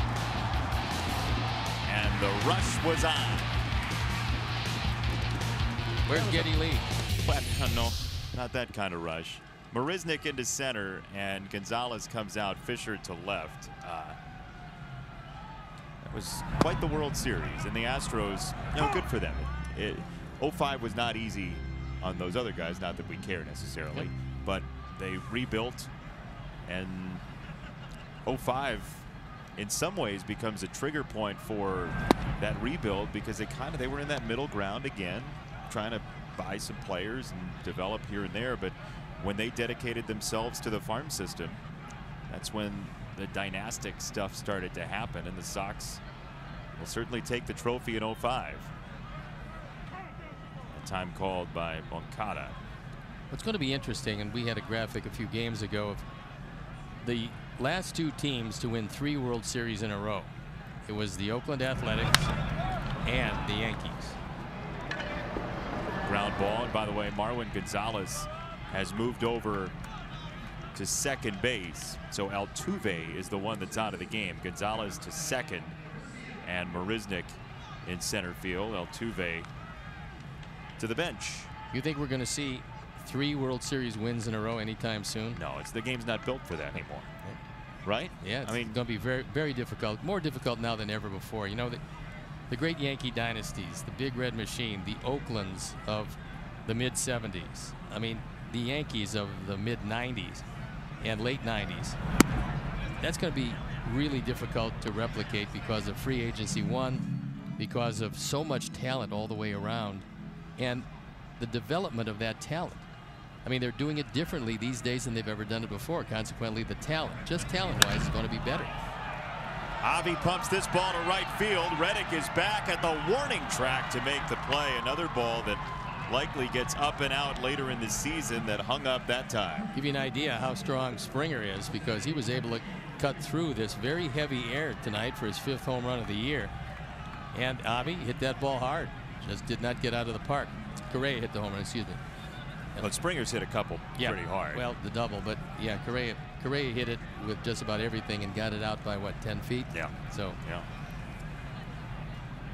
S1: And the rush was on.
S2: Where's Geddy Lee?
S1: But no, not that kind of rush. Marisnick into center, and Gonzalez comes out, Fisher to left. That was quite the World Series, and the Astros, good for them. 05 was not easy on those other guys, not that we care necessarily, but they rebuilt, and 05 in some ways becomes a trigger point for that rebuild, because they were in that middle ground again, trying to buy some players and develop here and there. But when they dedicated themselves to the farm system, that's when the dynastic stuff started to happen, and the Sox will certainly take the trophy in 05. A time called by Moncada.
S2: What's going to be interesting, and we had a graphic a few games ago of the last 2 teams to win 3 World Series in a row. It was the Oakland Athletics and the Yankees.
S1: Ground ball, and by the way, Marwin Gonzalez has moved over to second base, so Altuve is the one that's out of the game. Gonzalez to second, and Marisnick in center field. Altuve to the bench.
S2: You think we're going to see 3 World Series wins in a row anytime soon?
S1: No, the game's not built for that anymore. Right?
S2: Yeah, it's going to be very, very difficult. More difficult now than ever before. You know, the great Yankee dynasties, the Big Red Machine, the Oaklands of the mid-'70s. I mean, the Yankees of the mid-'90s and late '90s. That's going to be really difficult to replicate because of free agency, one, because of so much talent all the way around, and the development of that talent. I mean, they're doing it differently these days than they've ever done it before. Consequently, the talent, just talent-wise, is going to be better.
S1: Avi pumps this ball to right field. Reddick is back at the warning track to make the play. Another ball that likely gets up and out later in the season that hung up that time.
S2: Give you an idea how strong Springer is, because he was able to cut through this very heavy air tonight for his 5th home run of the year. And Avi hit that ball hard. Just did not get out of the park. Correa hit the home run, excuse me.
S1: But Springer's hit a couple pretty hard.
S2: Well, the double, but yeah, Correa hit it with just about everything and got it out by what, 10 feet?
S1: Yeah.
S2: So.
S1: Yeah.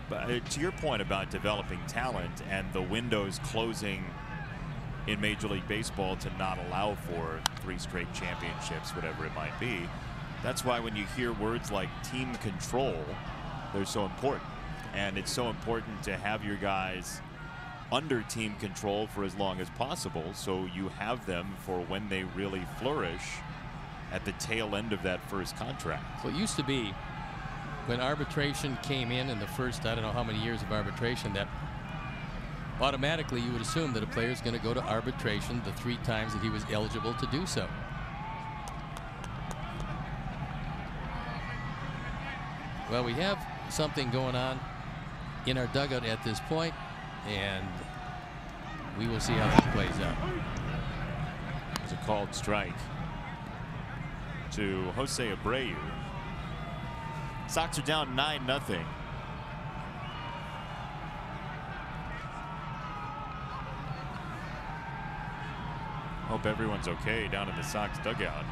S1: But to your point about developing talent and the windows closing in Major League Baseball to not allow for 3 straight championships, whatever it might be, that's why when you hear words like team control, they're so important. And it's so important to have your guys under team control for as long as possible, so you have them for when they really flourish at the tail end of that first contract.
S2: Well, it used to be when arbitration came in the first, I don't know how many years of arbitration, that automatically you would assume that a player is going to go to arbitration the 3 times that he was eligible to do so. Well, we have something going on in our dugout at this point, and we will see how that plays out.
S1: It's a called strike to Jose Abreu. Sox are down 9-0. Hope everyone's okay down in the Sox dugout.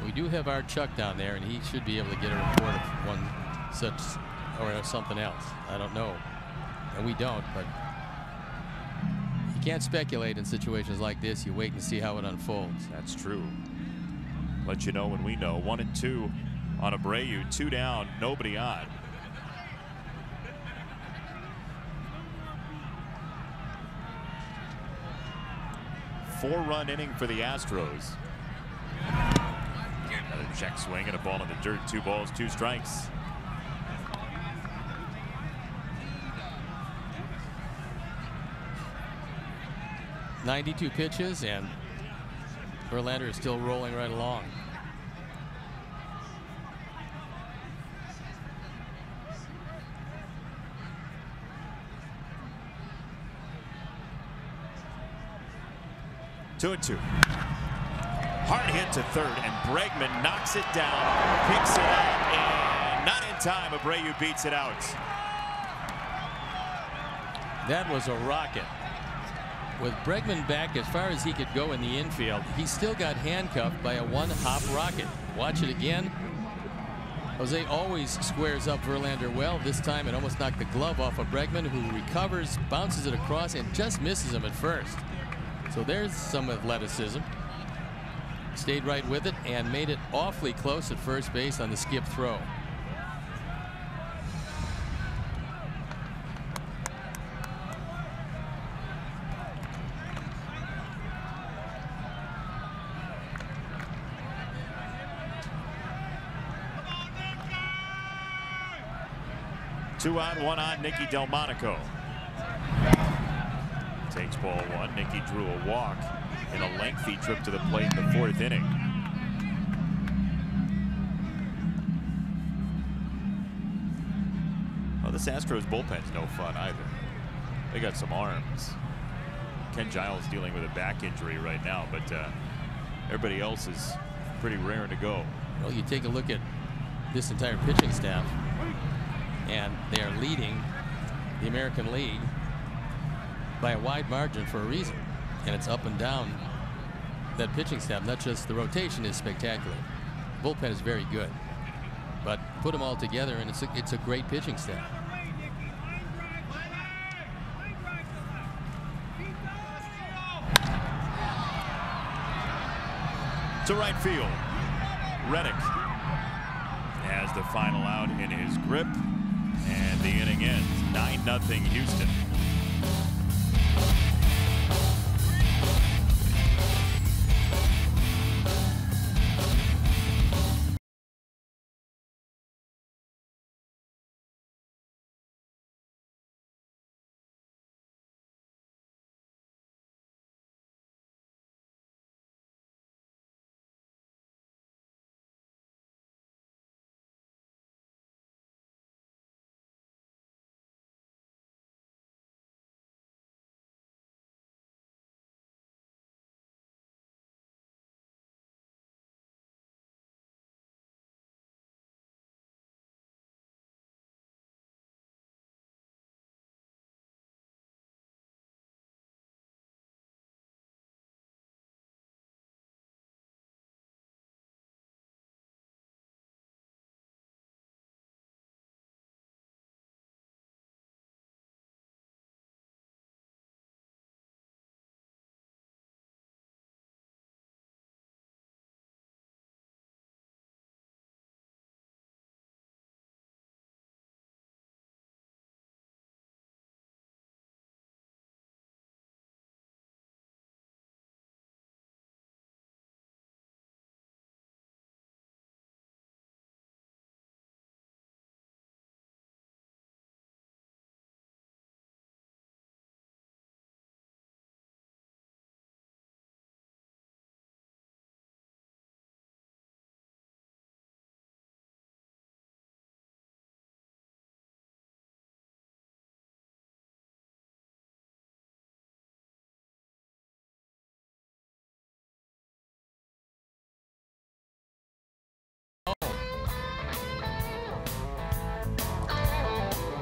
S2: We do have our Chuck down there, and he should be able to get a report of one such or something else. I don't know, and we don't, but you can't speculate in situations like this. You wait and see how it unfolds.
S1: That's true. Let you know when we know. 1-2 on Abreu, 2 down, nobody on. Four-run inning for the Astros. Another check swing and a ball in the dirt. 2 balls, 2 strikes.
S2: .92 pitches, and Verlander is still rolling right along.
S1: Two and 2. Hard hit to third, and Bregman knocks it down, picks it up, and not in time. Abreu beats it out.
S2: That was a rocket. With Bregman back as far as he could go in the infield, he still got handcuffed by a 1-hop rocket. Watch it again. Jose always squares up Verlander well. This time it almost knocked the glove off of Bregman, who recovers, bounces it across, and just misses him at first. So there's some athleticism. Stayed right with it and made it awfully close at first base on the skip throw.
S1: Two on, 1 on Nicky Delmonico. Takes ball 1. Nicky drew a walk in a lengthy trip to the plate in the 4th inning. Oh, this Astros bullpen's no fun either. They got some arms. Ken Giles dealing with a back injury right now, but everybody else is pretty raring to go.
S2: Well, you take a look at this entire pitching staff, and they are leading the American League by a wide margin for a reason, and it's up and down that pitching staff. Not just the rotation is spectacular, bullpen is very good, but put them all together and it's a great pitching staff.
S1: To right field. Reddick has the final out in his grip, and the inning ends 9-0 Houston.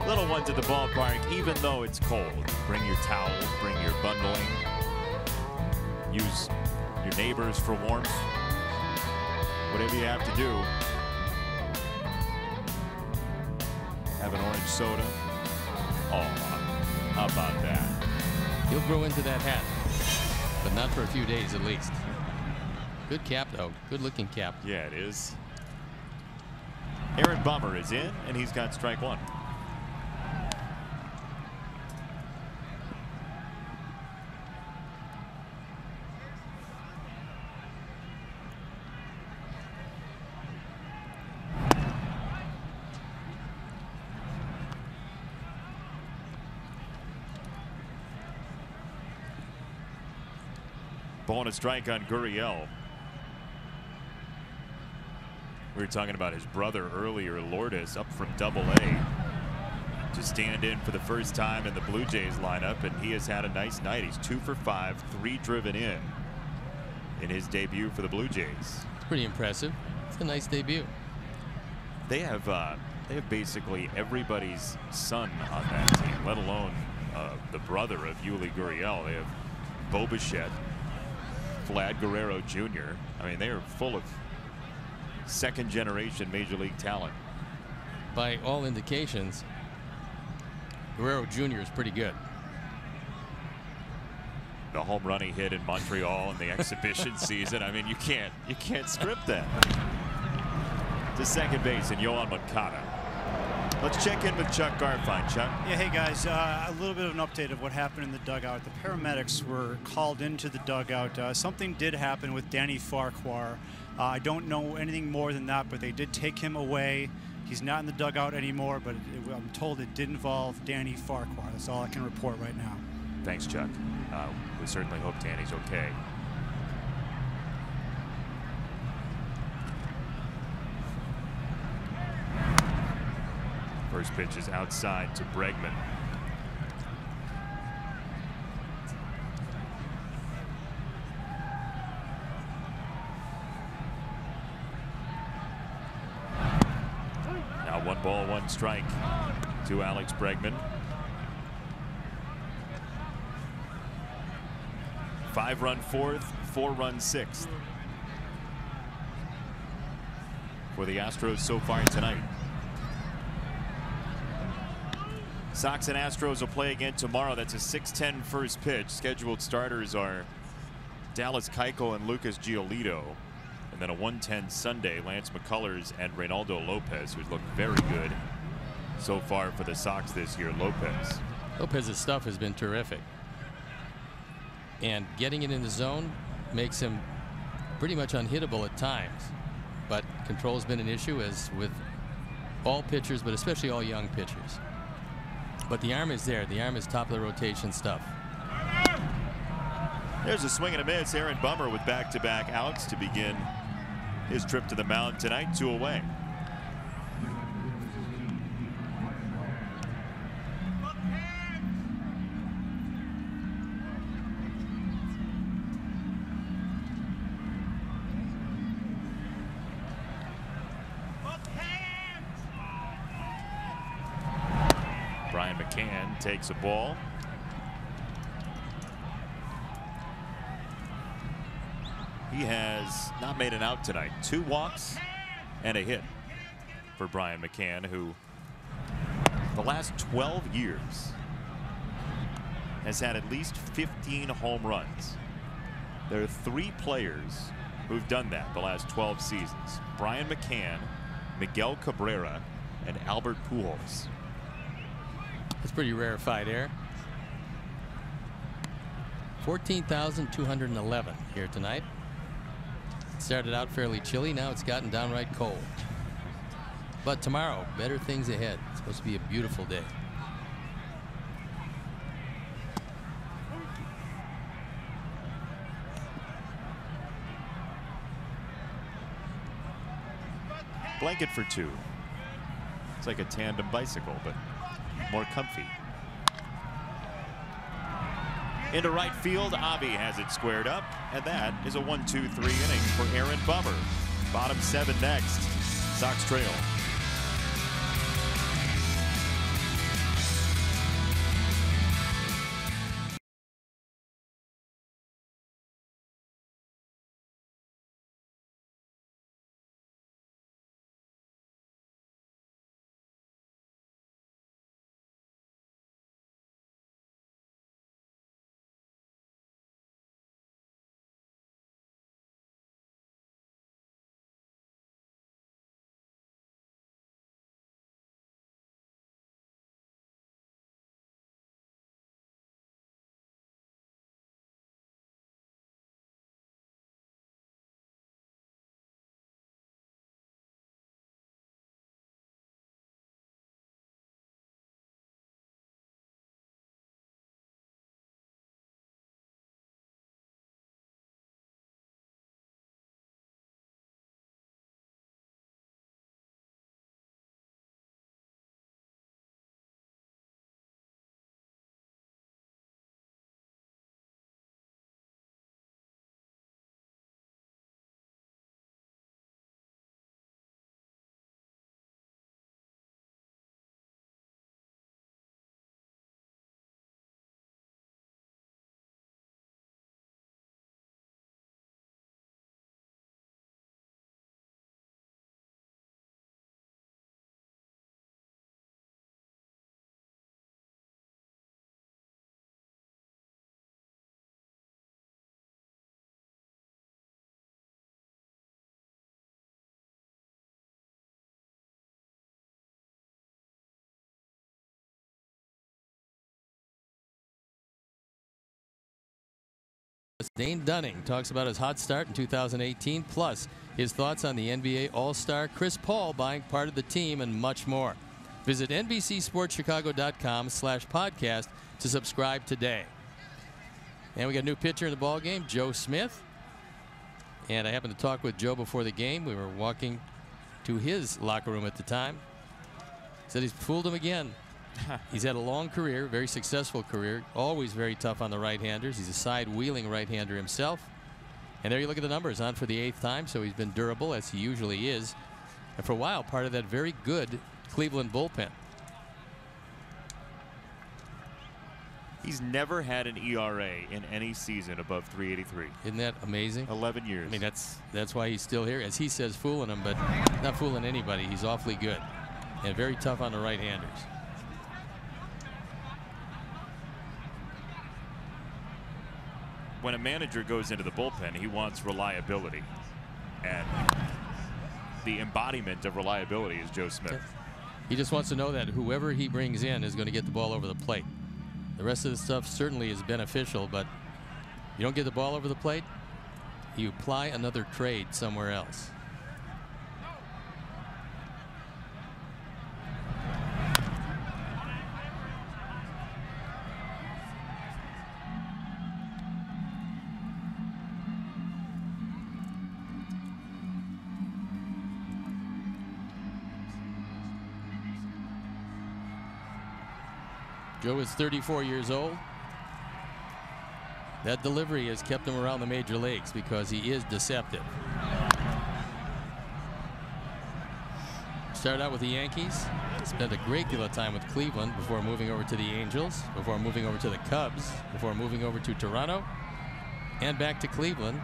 S1: Little ones at the ballpark, even though it's cold. Bring your towel, bring your bundling. Use your neighbors for warmth. Whatever you have to do. Have an orange soda. Oh, how about that?
S2: He'll grow into that hat, but not for a few days at least. Good cap, though. Good looking cap.
S1: Yeah, it is. Aaron Bummer is in, and he's got strike one. Ball and a strike on Gurriel. We were talking about his brother earlier, Lourdes, up from Double-A to stand in for the first time in the Blue Jays lineup, and he has had a nice night. He's 2 for 5, 3 driven in his debut for the Blue Jays.
S2: It's pretty impressive. It's a nice debut.
S1: They have basically everybody's son on that team, let alone the brother of Yuli Gurriel. They have Bo Bichette, Vlad Guerrero Jr. I mean, they are full of second-generation Major League talent.
S2: By all indications, Guerrero Jr. is pretty good.
S1: The home run he hit in Montreal in the exhibition season. I mean, you can't script that. To second base, and Yohan Moncada. Let's check in with Chuck Garfien. Chuck?
S4: Yeah, hey guys, a little bit of an update of what happened in the dugout. The paramedics were called into the dugout. Something did happen with Danny Farquhar. I don't know anything more than that, but they did take him away. He's not in the dugout anymore, but I'm told it did involve Danny Farquhar. That's all I can report right now.
S1: Thanks, Chuck. We certainly hope Danny's okay. First pitch is outside to Bregman. Now 1 ball, 1 strike to Alex Bregman. 5-run 4th, 4-run 6th for the Astros so far tonight. Sox and Astros will play again tomorrow. That's a 6:10 first pitch. Scheduled starters are Dallas Keuchel and Lucas Giolito. And then a 110 Sunday, Lance McCullers and Reynaldo Lopez, who's looked very good so far for the Sox this year.
S2: Lopez's stuff has been terrific. And getting it in the zone makes him pretty much unhittable at times. But control has been an issue, as with all pitchers, but especially all young pitchers. But the arm is there. The arm is top of the rotation stuff.
S1: There's a swing and a miss. Aaron Bummer with back-to-back outs to begin his trip to the mound tonight. 2 away. Brian McCann takes a ball. He has not made an out tonight. 2 walks and a hit for Brian McCann, who the last 12 years has had at least 15 home runs. There are 3 players who've done that the last 12 seasons: Brian McCann, Miguel Cabrera, and Albert Pujols.
S2: That's pretty rarefied air. 14,211 here tonight. Started out fairly chilly. Now it's gotten downright cold. But tomorrow, better things ahead. It's supposed to be a beautiful day.
S1: Blanket for 2. It's like a tandem bicycle, but more comfy. Into right field, Avi has it squared up, and that is a 1-2-3 inning for Aaron Bummer. Bottom 7 next. Sox trail.
S2: Dane Dunning talks about his hot start in 2018, plus his thoughts on the NBA All-Star Chris Paul buying part of the team, and much more. Visit NBCSportsChicago.com/podcast to subscribe today. And we got a new pitcher in the ball game, Joe Smith. And I happened to talk with Joe before the game. We were walking to his locker room at the time. Said he's fooled him again. He's had a long career, very successful career, always very tough on the right-handers. He's a side-wheeling right-hander himself. And there you look at the numbers, on for the 8th time, so he's been durable, as he usually is. And for a while, part of that very good Cleveland bullpen.
S1: He's never had an ERA in any season above 383.
S2: Isn't that amazing?
S1: 11 years.
S2: I mean, that's why he's still here. As he says, fooling him, but not fooling anybody. He's awfully good and very tough on the right-handers.
S1: When a manager goes into the bullpen, he wants reliability. And the embodiment of reliability is Joe Smith.
S2: He just wants to know that whoever he brings in is going to get the ball over the plate. The rest of the stuff certainly is beneficial, but you don't get the ball over the plate, you apply another trade somewhere else. Joe is 34 years old. That delivery has kept him around the major leagues because he is deceptive. Started out with the Yankees, spent a great deal of time with Cleveland before moving over to the Angels, before moving over to the Cubs, before moving over to Toronto, and back to Cleveland,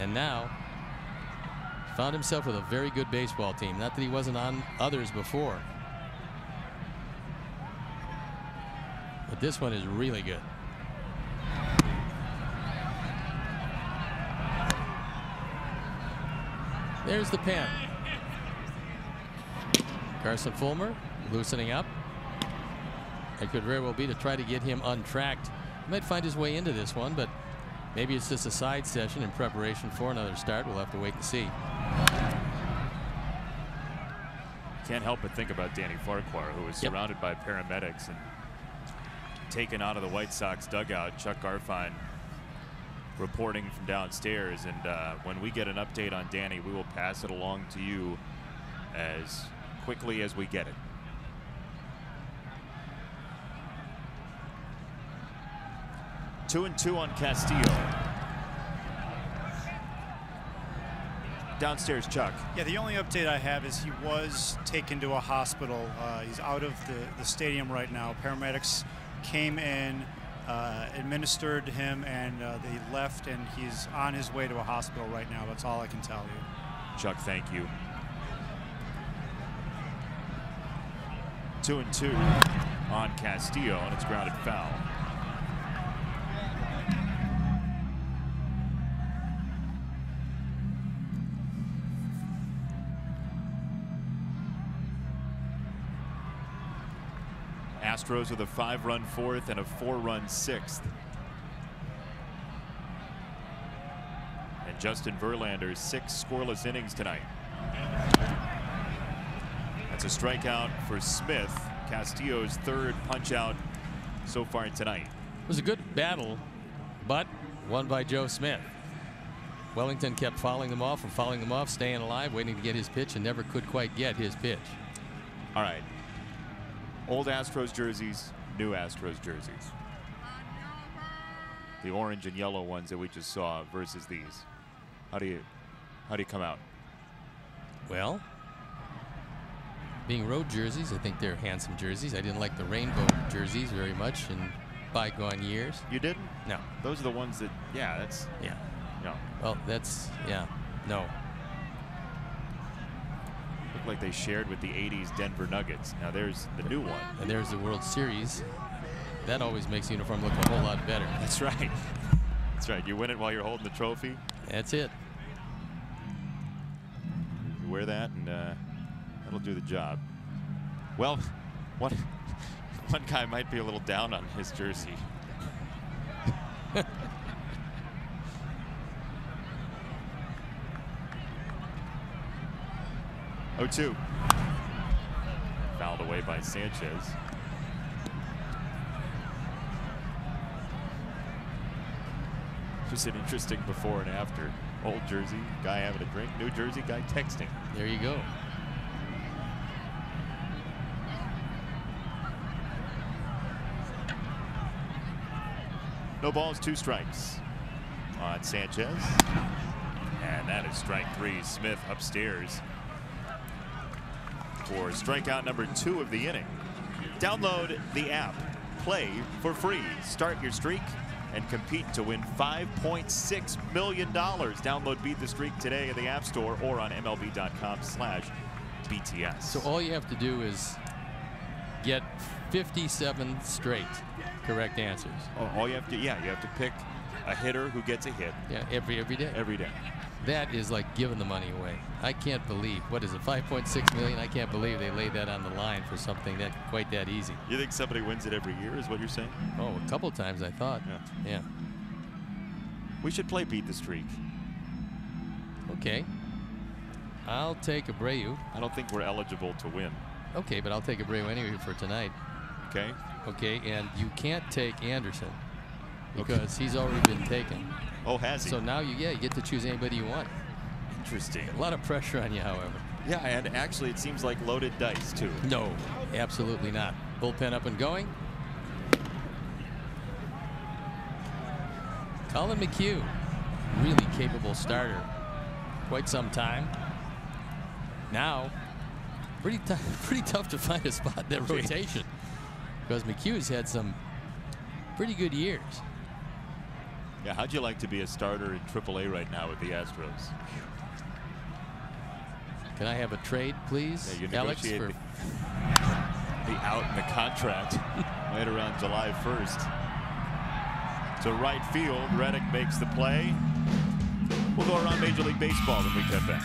S2: and now found himself with a very good baseball team. Not that he wasn't on others before, but this one is really good. There's the pen. Carson Fulmer loosening up. It could very well be to try to get him untracked. He might find his way into this one, but maybe it's just a side session in preparation for another start. We'll have to wait and see.
S1: Can't help but think about Danny Farquhar, who was surrounded by paramedics and taken out of the White Sox dugout. Chuck Garfien reporting from downstairs, and when we get an update on Danny, we will pass it along to you as quickly as we get it. Two and two on Castillo. Downstairs, Chuck.
S4: Yeah, the only update I have is he was taken to a hospital. He's out of the stadium right now. Paramedics came in, administered him, and they left, and he's on his way to a hospital right now. That's all I can tell you.
S1: Chuck, thank you. 2 and 2 on Castillo, and it's grounded foul. Astros with a 5-run fourth and a 4-run 6th. And Justin Verlander's 6 scoreless innings tonight. That's a strikeout for Smith, Castillo's 3rd punch-out so far tonight.
S2: It was a good battle, but won by Joe Smith. Wellington kept fouling them off and fouling them off, staying alive, waiting to get his pitch, and never could quite get his pitch.
S1: All right. Old Astros jerseys, new Astros jerseys. The orange and yellow ones that we just saw versus these. How do you come out?
S2: Well, being road jerseys, I think they're handsome jerseys. I didn't like the rainbow jerseys very much in bygone years.
S1: You didn't?
S2: No.
S1: Those are the ones that, yeah, that's,
S2: yeah.
S1: No.
S2: Well, that's, yeah, no.
S1: Looked like they shared with the 80s Denver Nuggets. Now there's the new one.
S2: And there's the World Series. That always makes the uniform look a whole lot better.
S1: That's right. That's right. You win it while you're holding the trophy.
S2: That's it.
S1: You wear that, and that'll do the job. Well, one guy might be a little down on his jersey. 0-2. Fouled away by Sanchez. Just an interesting before and after. Old jersey, guy having a drink. New jersey, guy texting.
S2: There you go.
S1: No balls, 2 strikes on Sanchez. And that is strike 3. Smith upstairs for strikeout number 2 of the inning. Download the app. Play for free. Start your streak and compete to win $5.6 million. Download Beat the Streak today in the App Store or on MLB.com/BTS.
S2: So all you have to do is get 57 straight correct answers.
S1: All you have to, you have to pick a hitter who gets a hit.
S2: Yeah, every day.
S1: Every day.
S2: That is like giving the money away. I can't believe, what is it, $5.6 million? I can't believe they laid that on the line for something that quite that easy.
S1: You think somebody wins it every year is what you're saying?
S2: Oh, a couple times I thought. Yeah.
S1: We should play Beat the Streak.
S2: Okay. I'll take Abreu.
S1: I don't think we're eligible to win.
S2: Okay, but I'll take Abreu anyway for tonight.
S1: Okay.
S2: Okay, and you can't take Anderson because he's already been taken.
S1: Oh, has he?
S2: So now you get to choose anybody you want.
S1: Interesting.
S2: A lot of pressure on you, however.
S1: Yeah, and actually it seems like loaded dice too.
S2: No, absolutely not. Bullpen up and going. Colin McHugh, really capable starter. Quite some time. Now, pretty tough to find a spot in that rotation because McHugh's had some pretty good years.
S1: Yeah, how'd you like to be a starter in AAA right now with the Astros?
S2: Can I have a trade, please,
S1: yeah, you
S2: Alex?
S1: negotiate the out in the contract right around July 1st. To right field, Reddick makes the play. We'll go around Major League Baseball when we come back.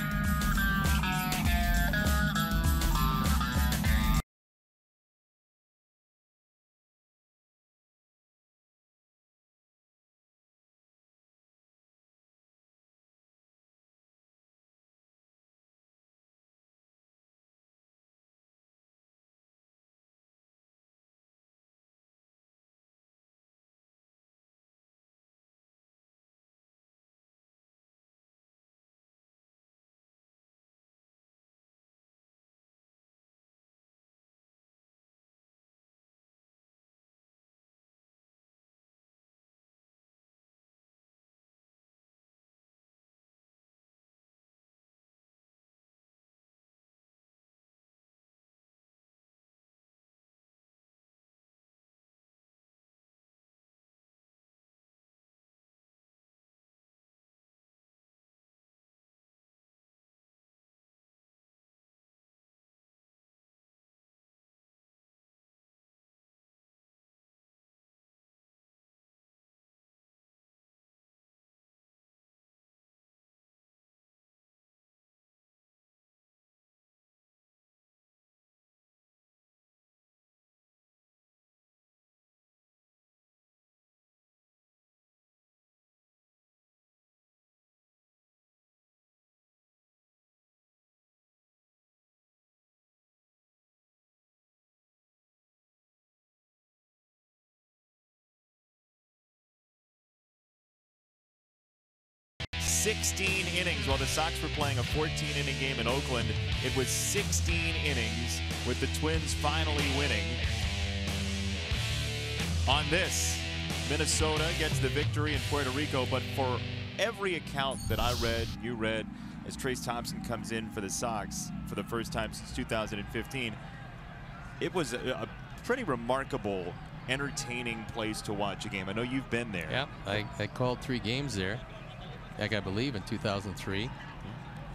S1: "16 innings while the Sox were playing a 14-inning game in Oakland. It was 16 innings with the Twins finally winning. On this, Minnesota gets the victory in Puerto Rico, but for every account that I read, you read, as Trace Thompson comes in for the Sox for the first time since 2015, it was a pretty remarkable, entertaining place to watch a game. I know you've been there.
S2: Yeah, I called 3 games there. Like I believe in 2003,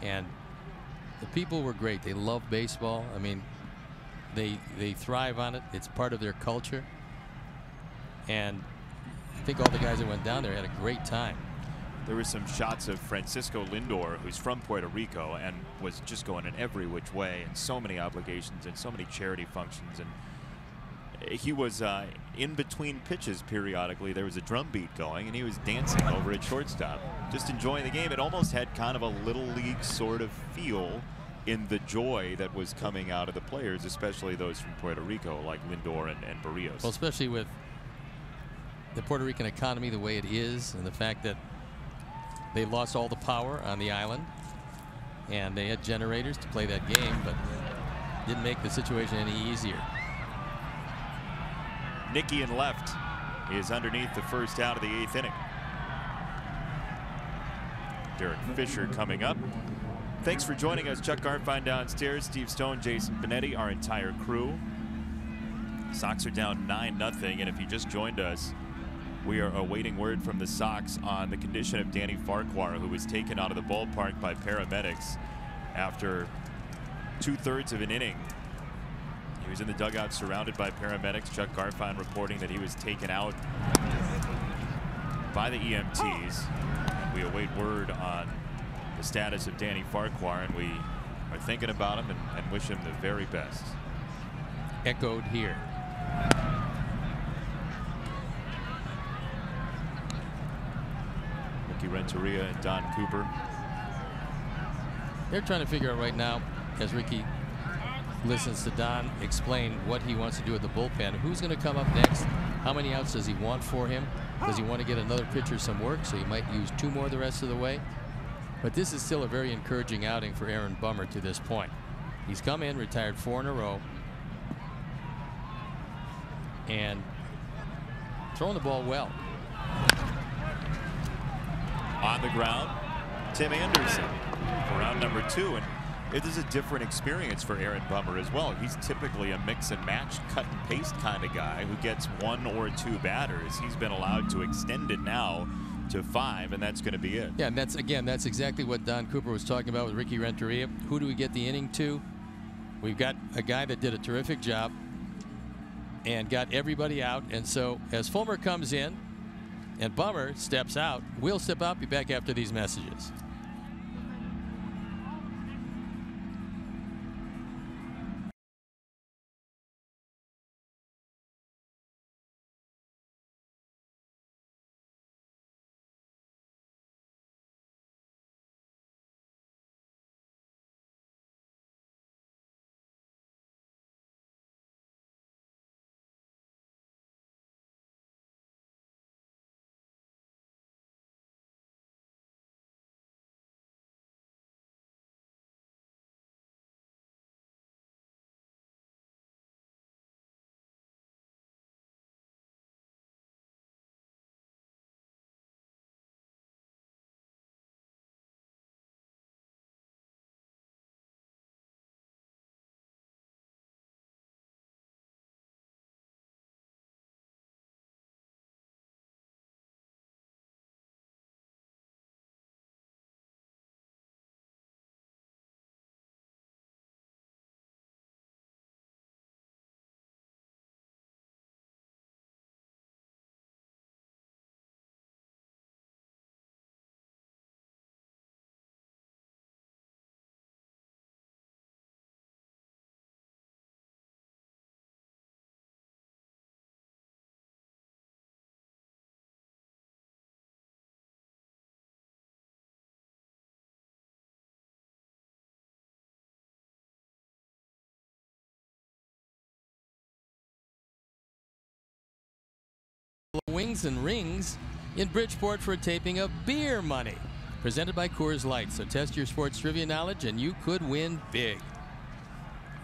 S2: and the people were great. They love baseball. I mean, they thrive on it. It's part of their culture, and I think all the guys that went down there had a great time.
S1: There were some shots of Francisco Lindor, who's from Puerto Rico and was just going in every which way, and so many obligations and so many charity functions, and he was in between pitches periodically. There was a drum beat going, and he was dancing over at shortstop, just enjoying the game. It almost had kind of a little league sort of feel in the joy that was coming out of the players, especially those from Puerto Rico, like Lindor and Barrios.
S2: Well, especially with the Puerto Rican economy the way it is, and the fact that they lost all the power on the island, and they had generators to play that game, but didn't make the situation any easier.
S1: Nicky in left is underneath the first out of the 8th inning. Derek Fisher coming up. Thanks for joining us. Chuck Garfien downstairs, Steve Stone, Jason Benetti, our entire crew. Sox are down 9-0, and if you just joined us, we are awaiting word from the Sox on the condition of Danny Farquhar, who was taken out of the ballpark by paramedics after 2/3 of an inning. He was in the dugout surrounded by paramedics. Chuck Garfien reporting that he was taken out by the EMTs. We await word on the status of Danny Farquhar, and we are thinking about him and wish him the very best.
S2: Echoed here.
S1: Ricky Renteria and Don Cooper.
S2: They're trying to figure out right now, as Ricky listens to Don explain what he wants to do at the bullpen, who's going to come up next, how many outs does he want for him, does he want to get another pitcher some work, so he might use 2 more the rest of the way. But this is still a very encouraging outing for Aaron Bummer to this point. He's come in, retired 4 in a row, and throwing the ball well.
S1: On the ground, Tim Anderson for round number 2, and it is a different experience for Aaron Bummer as well. He's typically a mix and match, cut and paste kind of guy who gets 1 or 2 batters. He's been allowed to extend it now to 5, and that's going to be it.
S2: Yeah, and that's exactly what Don Cooper was talking about with Ricky Renteria. Who do we get the inning to? We've got a guy that did a terrific job and got everybody out, and so as Fulmer comes in and Bummer steps out, we'll step out, be back after these messages. Wings and rings in Bridgeport for a taping of Beer Money, presented by Coors Light. So test your sports trivia knowledge and you could win big.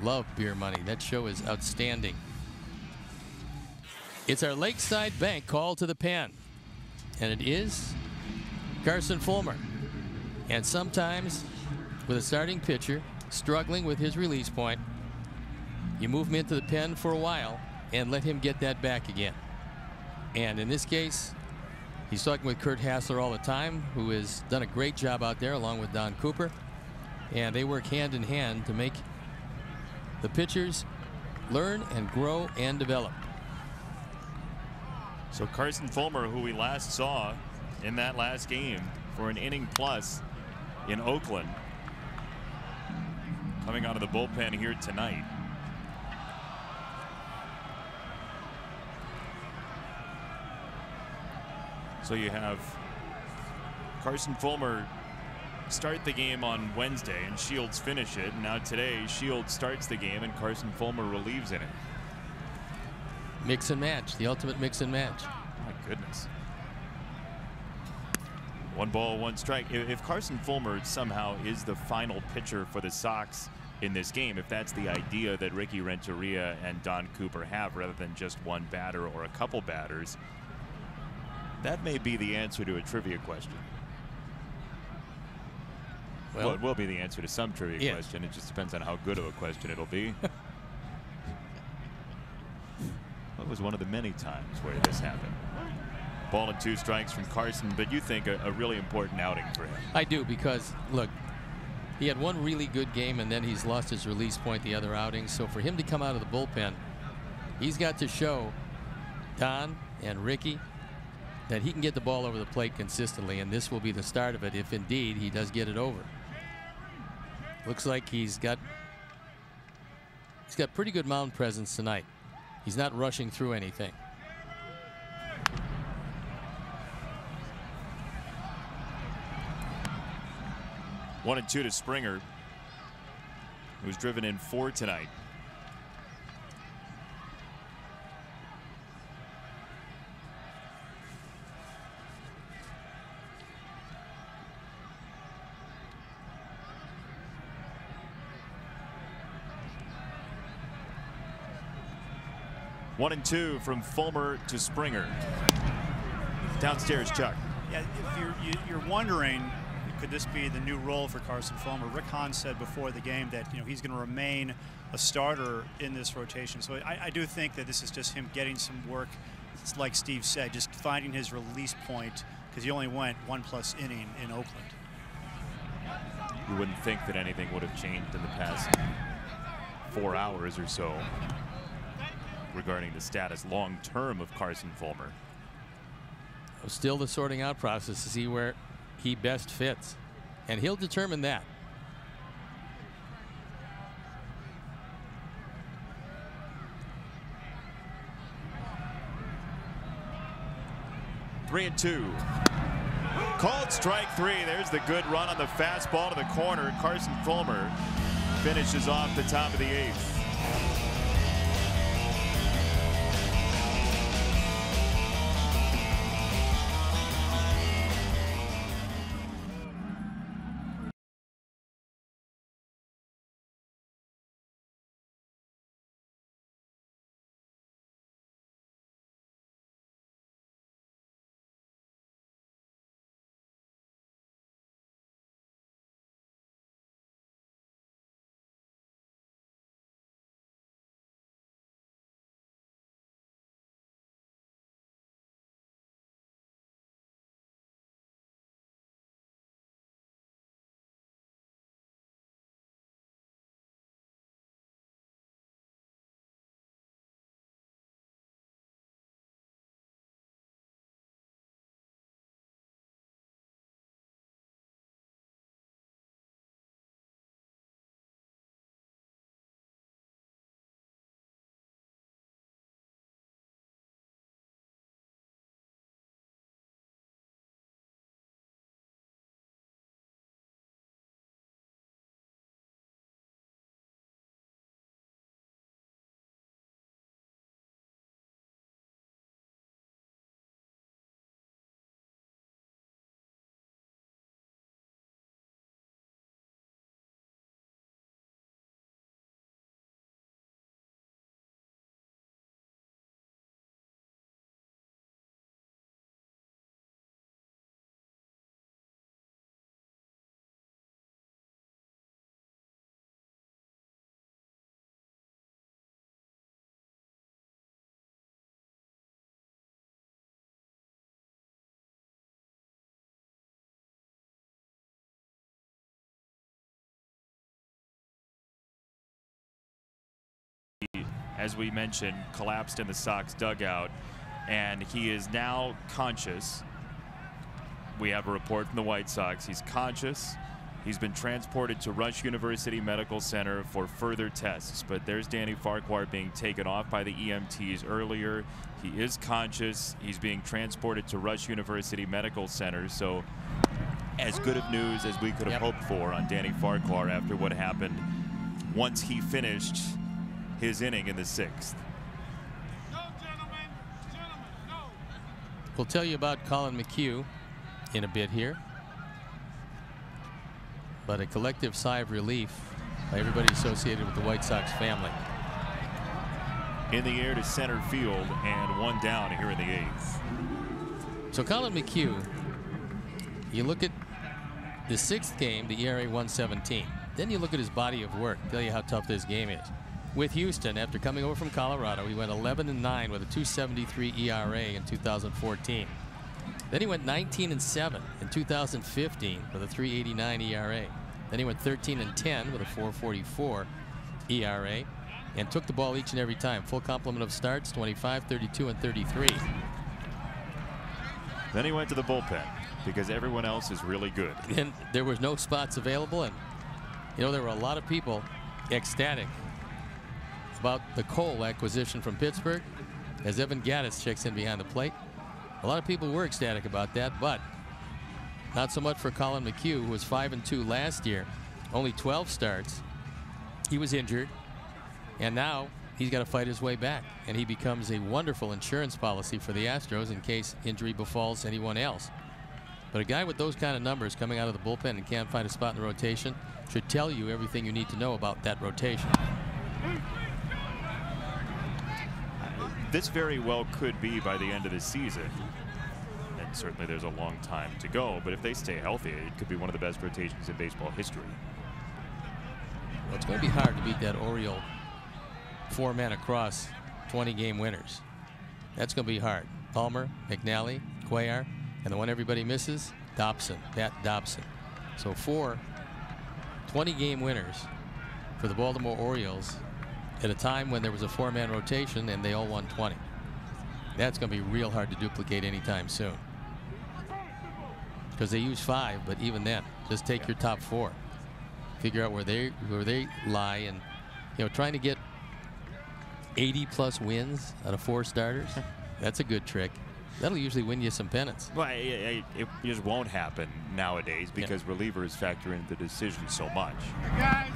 S2: Love Beer Money. That show is outstanding. It's our Lakeside Bank call to the pen, and it is Carson Fulmer. And sometimes with a starting pitcher struggling with his release point, you move him into the pen for a while and let him get that back again. And in this case, he's talking with Kurt Hassler all the time, who has done a great job out there along with Don Cooper. And they work hand in hand to make the pitchers learn and grow and develop.
S1: So Carson Fulmer, who we last saw in that last game for an inning plus in Oakland, coming out of the bullpen here tonight. So you have Carson Fulmer start the game on Wednesday and Shields finish it. And now today Shields starts the game and Carson Fulmer relieves in it.
S2: Mix and match, the ultimate mix and match.
S1: My goodness. 1 ball, 1 strike. If Carson Fulmer somehow is the final pitcher for the Sox in this game, if that's the idea that Ricky Renteria and Don Cooper have rather than just one batter or a couple batters, that may be the answer to a trivia question. Well, it will be the answer to some trivia question. It just depends on how good of a question it'll be. It was one of the many times where this happened. 1-2 strikes from Carson, but you think a really important outing for him.
S2: I do, because look, he had one really good game and then he's lost his release point the other outings. So for him to come out of the bullpen, he's got to show Don and Ricky that he can get the ball over the plate consistently, and this will be the start of it if indeed he does get it over. Looks like he's got pretty good mound presence tonight. He's not rushing through anything.
S1: One and two to Springer, who's driven in 4 tonight. One and two from Fulmer to Springer. Downstairs, Chuck.
S4: Yeah, if you're wondering, could this be the new role for Carson Fulmer? Rick Hahn said before the game that he's going to remain a starter in this rotation. So I do think that this is just him getting some work. It's like Steve said, just finding his release point, because he only went 1+ inning in Oakland.
S1: You wouldn't think that anything would have changed in the past 4 hours or so regarding the status long-term of Carson Fulmer.
S2: Still the sorting out process to see where he best fits, and he'll determine that.
S1: Three and two. Called strike 3. There's the good run on the fastball to the corner. Carson Fulmer finishes off the top of the 8th. As we mentioned, collapsed in the Sox dugout, and he is now conscious. We have a report from the White Sox. He's conscious. He's been transported to Rush University Medical Center for further tests, but there's Danny Farquhar being taken off by the EMTs earlier. He is conscious. He's being transported to Rush University Medical Center, so as good of news as we could have hoped for on Danny Farquhar after what happened once he finished his inning in the 6th.
S2: We'll tell you about Colin McHugh in a bit here, but a collective sigh of relief by everybody associated with the White Sox family.
S1: In the air to center field, and one down here in the 8th.
S2: So Colin McHugh, you look at the 6th game, the ERA 117. Then you look at his body of work, tell you how tough this game is. With Houston, after coming over from Colorado, he went 11-9 with a 2.73 ERA in 2014. Then he went 19-7 in 2015 with a 3.89 ERA. Then he went 13-10 with a 4.44 ERA, and took the ball each and every time. Full complement of starts, 25, 32, and 33.
S1: Then he went to the bullpen because everyone else is really good.
S2: And there was no spots available, and you know there were a lot of people ecstatic about the Cole acquisition from Pittsburgh as Evan Gattis checks in behind the plate. A lot of people were ecstatic about that, but not so much for Colin McHugh, who was 5-2 last year, only 12 starts. He was injured, and now he's got to fight his way back, and he becomes a wonderful insurance policy for the Astros in case injury befalls anyone else. But a guy with those kind of numbers coming out of the bullpen and can't find a spot in the rotation should tell you everything you need to know about that rotation.
S1: This very well could be by the end of the season. And certainly there's a long time to go, but if they stay healthy, it could be one of the best rotations in baseball history.
S2: Well, it's going to be hard to beat that Oriole 4-man across 20-game winners. That's going to be hard. Palmer, McNally, Cuellar, and the one everybody misses, Dobson, Pat Dobson. So 4 20-game winners for the Baltimore Orioles at a time when there was a 4-man rotation and they all won 20. That's going to be real hard to duplicate anytime soon. Because they use 5, but even then, just take your top 4. Figure out where they lie, and you know, trying to get 80+ wins out of 4 starters. That's a good trick. That'll usually win you some pennants.
S1: Well, it just won't happen nowadays because relievers factor into the decision so much.
S6: Hey guys.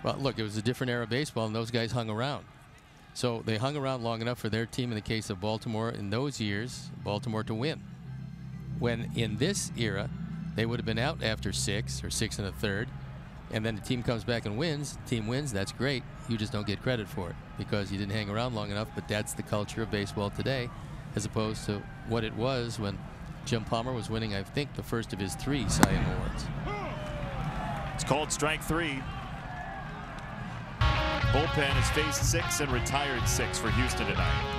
S2: Well, look, it was a different era of baseball, and those guys hung around. So they hung around long enough for their team, in the case of Baltimore in those years, Baltimore to win. When in this era, they would have been out after 6 or 6 1/3, and then the team comes back and wins. The team wins, that's great. You just don't get credit for it because you didn't hang around long enough, but that's the culture of baseball today, as opposed to what it was when Jim Palmer was winning, I think, the first of his 3 Cy Young Awards.
S1: It's called strike 3. Bullpen has faced 6 and retired 6 for Houston tonight.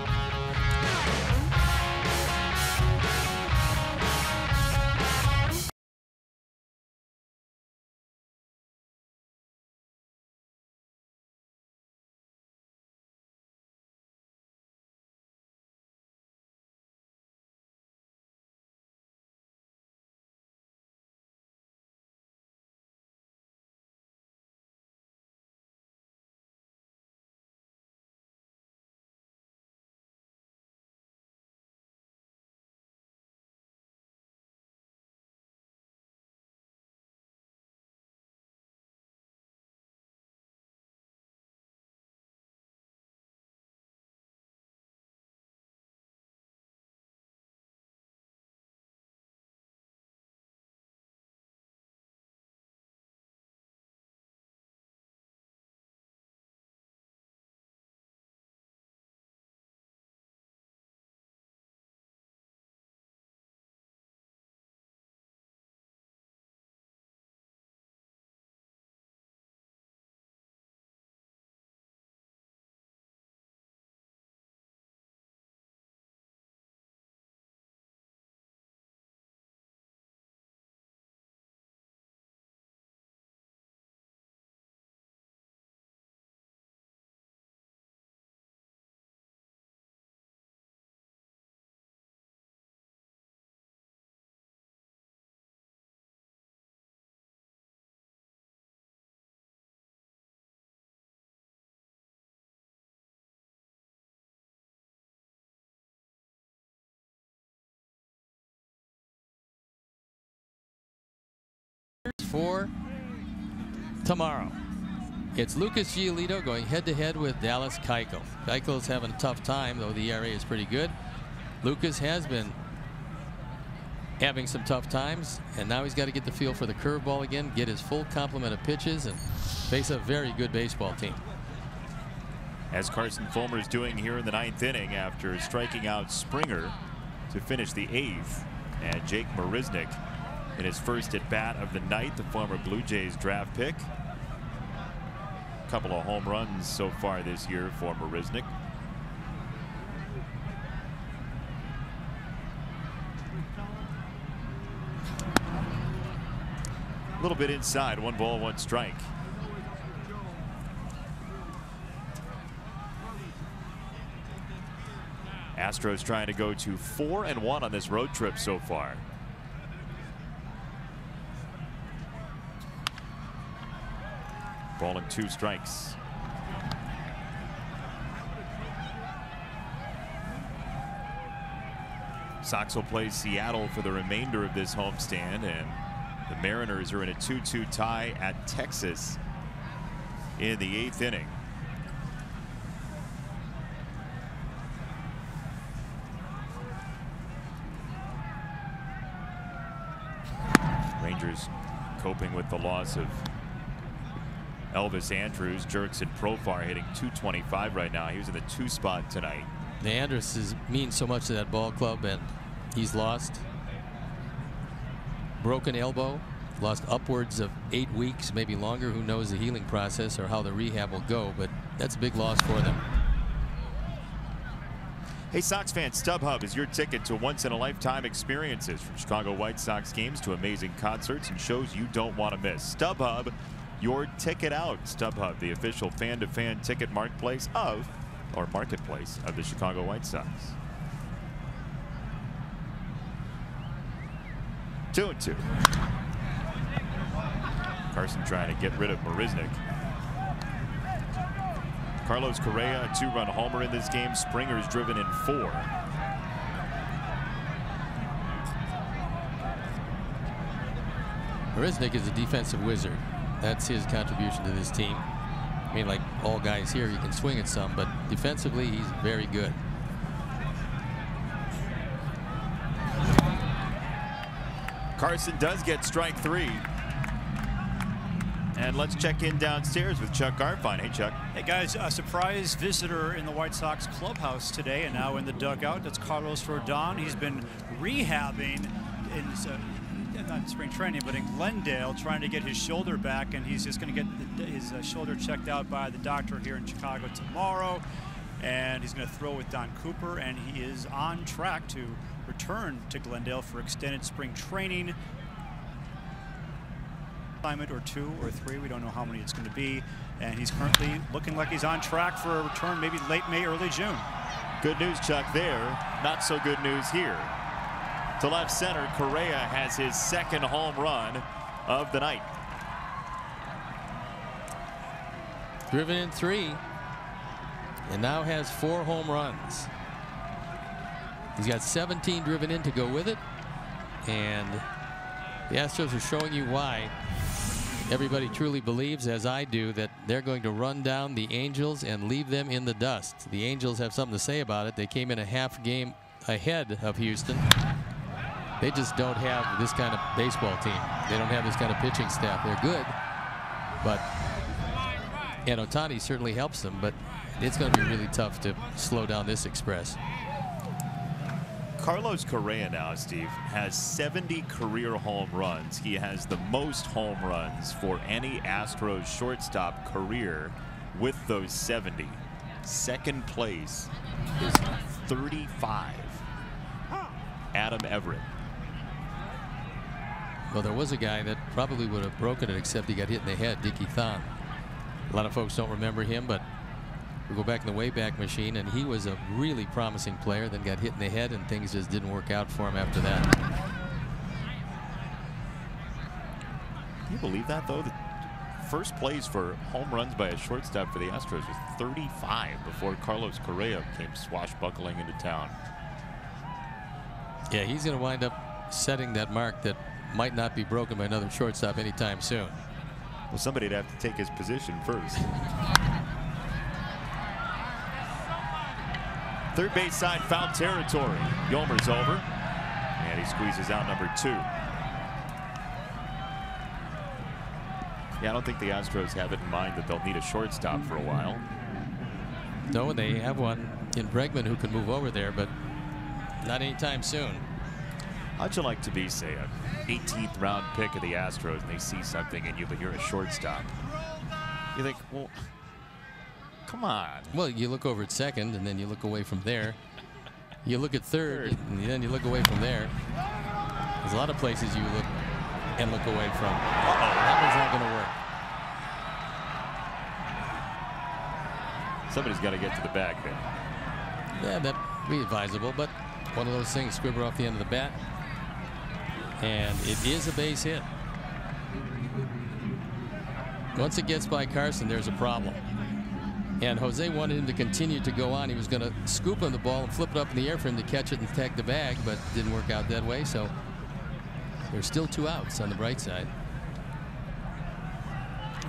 S2: For tomorrow, it's Lucas Giolito going head-to-head with Dallas Keuchel. Keuchel's having a tough time, though the ERA is pretty good. Lucas has been having some tough times, and now he's got to get the feel for the curveball again, get his full complement of pitches, and face a very good baseball team.
S1: As Carson Fulmer is doing here in the 9th inning after striking out Springer to finish the 8th, and Jake Marisnick in his first at bat of the night, the former Blue Jays draft pick. A couple of home runs so far this year for Marisnick. A little bit inside, 1 ball, 1 strike. Astros trying to go to 4-1 on this road trip so far. Ball and 2 strikes. Sox will play Seattle for the remainder of this homestand, and the Mariners are in a 2-2 tie at Texas in the 8th inning. Rangers coping with the loss of Elvis Andrus. Jurickson Profar hitting .225 right now. He was in the 2 spot tonight.
S2: The Andrus means so much to that ball club, and he's lost. Broken elbow, lost upwards of 8 weeks, maybe longer. Who knows the healing process or how the rehab will go, but that's a big loss for them.
S1: Hey, Sox fans, StubHub is your ticket to once-in-a-lifetime experiences, from Chicago White Sox games to amazing concerts and shows you don't want to miss. StubHub, your ticket out. StubHub, the official fan-to-fan ticket marketplace of the Chicago White Sox. 2-2. Carson trying to get rid of Marisnik. Carlos Correa, a 2-run homer in this game. Springer's driven in 4.
S2: Marisnik is a defensive wizard. That's his contribution to this team. I mean, like all guys here, you can swing at some, but defensively, he's very good.
S1: Carson does get strike 3. And let's check in downstairs with Chuck Garfien. Hey, Chuck.
S4: Hey, guys, a surprise visitor in the White Sox clubhouse today and now in the dugout. That's Carlos Rodon. He's been rehabbing in not spring training, but in Glendale, trying to get his shoulder back, and he's just going to get his shoulder checked out by the doctor here in Chicago tomorrow. And he's going to throw with Don Cooper, and he is on track to return to Glendale for extended spring training. Assignment or 2 or 3, we don't know how many it's going to be, and he's currently looking like he's on track for a return maybe late May, early June.
S1: Good news, Chuck, there. Not so good news here. To left center, Correa has his 2nd home run of the night.
S2: Driven in 3 and now has 4 home runs. He's got 17 driven in to go with it, and the Astros are showing you why everybody truly believes, as I do, that they're going to run down the Angels and leave them in the dust. The Angels have something to say about it. They came in a half game ahead of Houston. They just don't have this kind of baseball team. They don't have this kind of pitching staff. They're good, and Ohtani certainly helps them, but it's going to be really tough to slow down this Express.
S1: Carlos Correa now, Steve, has 70 career home runs. He has the most home runs for any Astros shortstop career with those 70. Second place is 35. Adam Everett.
S2: Well, there was a guy that probably would have broken it, except he got hit in the head, Dickie Thon. A lot of folks don't remember him, but we go back in the Wayback Machine, and he was a really promising player, then got hit in the head, and things just didn't work out for him after that.
S1: Can you believe that, though? The first place for home runs by a shortstop for the Astros was 35 before Carlos Correa came swashbuckling into town.
S2: Yeah, he's going to wind up setting that mark that might not be broken by another shortstop anytime soon.
S1: Well, somebody'd have to take his position first. Third base side, foul territory. Yomer's over, and he squeezes out number 2. Yeah, I don't think the Astros have it in mind that they'll need a shortstop for a while.
S2: No, they have one in Bregman who can move over there, but not anytime soon.
S1: How'd you like to be, say, an 18th round pick of the Astros, and they see something in you, but you're a shortstop? You think, well, come on.
S2: Well, you look over at second, and then you look away from there. You look at third, and then you look away from there. There's a lot of places you look and look away from. That one's not going to work.
S1: Somebody's got to get to the bag there.
S2: Yeah, be advisable, but one of those things, squibber off the end of the bat. And it is a base hit. Once it gets by Carson, there's a problem. And Jose wanted him to continue to go on. He was going to scoop him the ball and flip it up in the air for him to catch it and tag the bag, but it didn't work out that way. So there's still 2 outs on the bright side.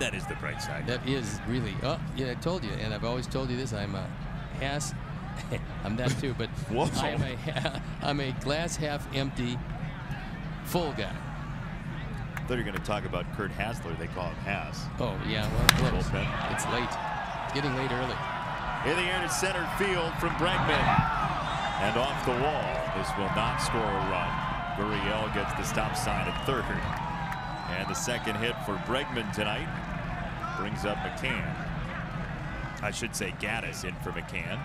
S1: That is the bright side.
S2: That is really. Oh, yeah, I told you, and I've always told you this. I'm a ass. I'm that too, but I'm a glass half empty, full guy.
S1: I thought you were going to talk about Kurt Hassler. They call him Hass.
S2: Oh yeah, well, it's late. It's getting late early.
S1: In the air to center field from Bregman, and off the wall. This will not score a run. Gurriel gets the stop sign at third, and the second hit for Bregman tonight brings up McCann. I should say Gaddis in for McCann.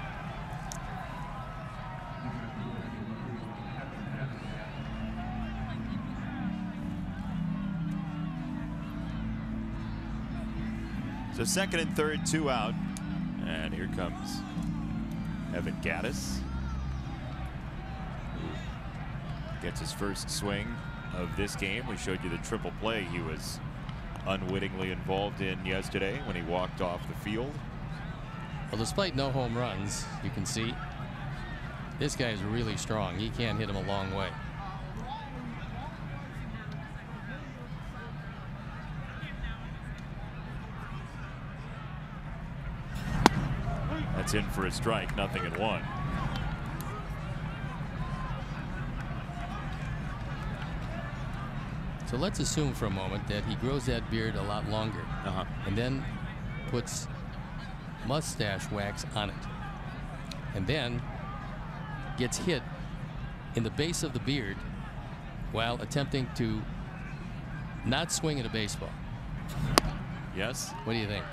S1: So second and third, 2 out. And here comes Evan Gaddis. Gets his first swing of this game. We showed you the triple play he was unwittingly involved in yesterday when he walked off the field.
S2: Well, despite no home runs, you can see this guy is really strong. He can hit him a long way.
S1: That's in for a strike, 0-1.
S2: So let's assume for a moment that he grows that beard a lot longer and then puts mustache wax on it and then gets hit in the base of the beard while attempting to not swing at a baseball.
S1: Yes.
S2: What do you think?